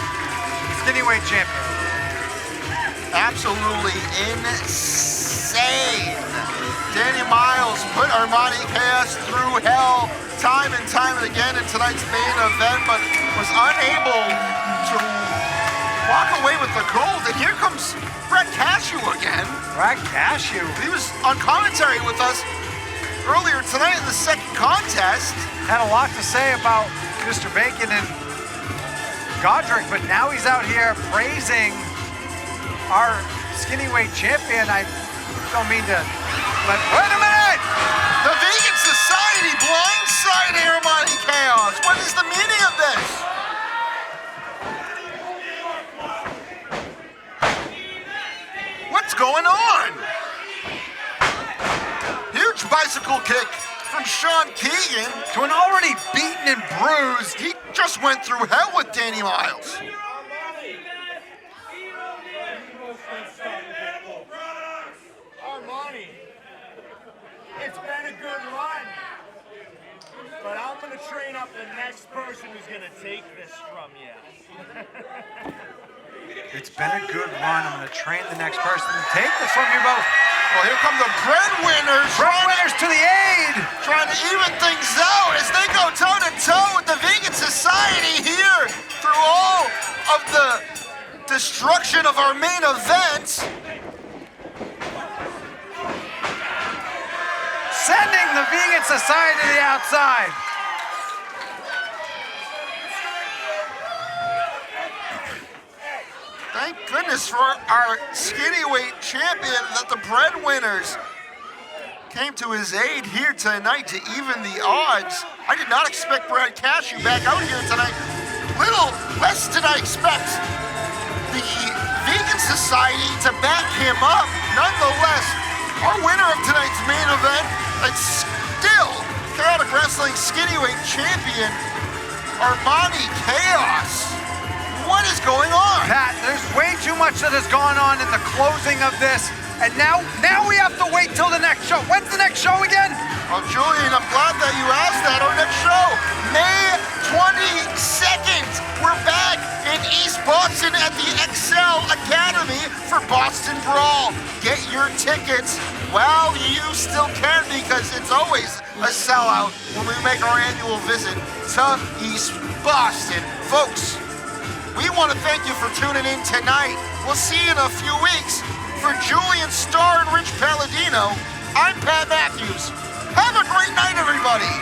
Speaker 5: Skinny Weight Champion.
Speaker 4: Absolutely insane. Danny Miles put Armani Chaos through hell time and time again in tonight's main event, but was unable to walk away with the gold. And here comes Brett Cashew again.
Speaker 5: Brett Cashew?
Speaker 4: He was on commentary with us earlier tonight in the second contest.
Speaker 5: Had a lot to say about Mr. Bacon and Godric, but now he's out here praising our skinny weight champion. I don't mean to, but wait a minute!
Speaker 4: The Vegan Society blindsided Armani Chaos. What is the meaning of this? What's going on? Huge bicycle kick from Sean Keegan
Speaker 5: To an already beaten and bruised.
Speaker 4: He just went through hell with Danny Miles.
Speaker 8: Armani, it's been a good run, but I'm gonna train up the next person who's gonna take this from you.
Speaker 5: It's been a good run. I'm going to train the next person to take this from you both.
Speaker 4: Well, here come the Breadwinners.
Speaker 5: Breadwinners to the aid.
Speaker 4: Trying to even things out as they go toe-to-toe with the Vegan Society here through all of the destruction of our main event.
Speaker 5: Sending the Vegan Society to the outside.
Speaker 4: Thank goodness for our skinny weight champion that the Breadwinners came to his aid here tonight to even the odds. I did not expect Brad Cashew back out here tonight. Little less did I expect the Vegan Society to back him up. Nonetheless, our winner of tonight's main event, it's still Chaotic Wrestling skinny weight champion, Armani Chaos. What is going on?
Speaker 5: Pat, there's way too much that has gone on in the closing of this, and now we have to wait till the next show. When's the next show again?
Speaker 4: Well, Julian, I'm glad that you asked that. Our next show, May 22nd. We're back in East Boston at the Excel Academy for Boston Brawl. Get your tickets while you still can, because it's always a sellout when we make our annual visit to East Boston. Folks, we want to thank you for tuning in tonight. We'll see you in a few weeks. For Julian Starr and Rich Palladino, I'm Pat Matthews. Have a great night, everybody.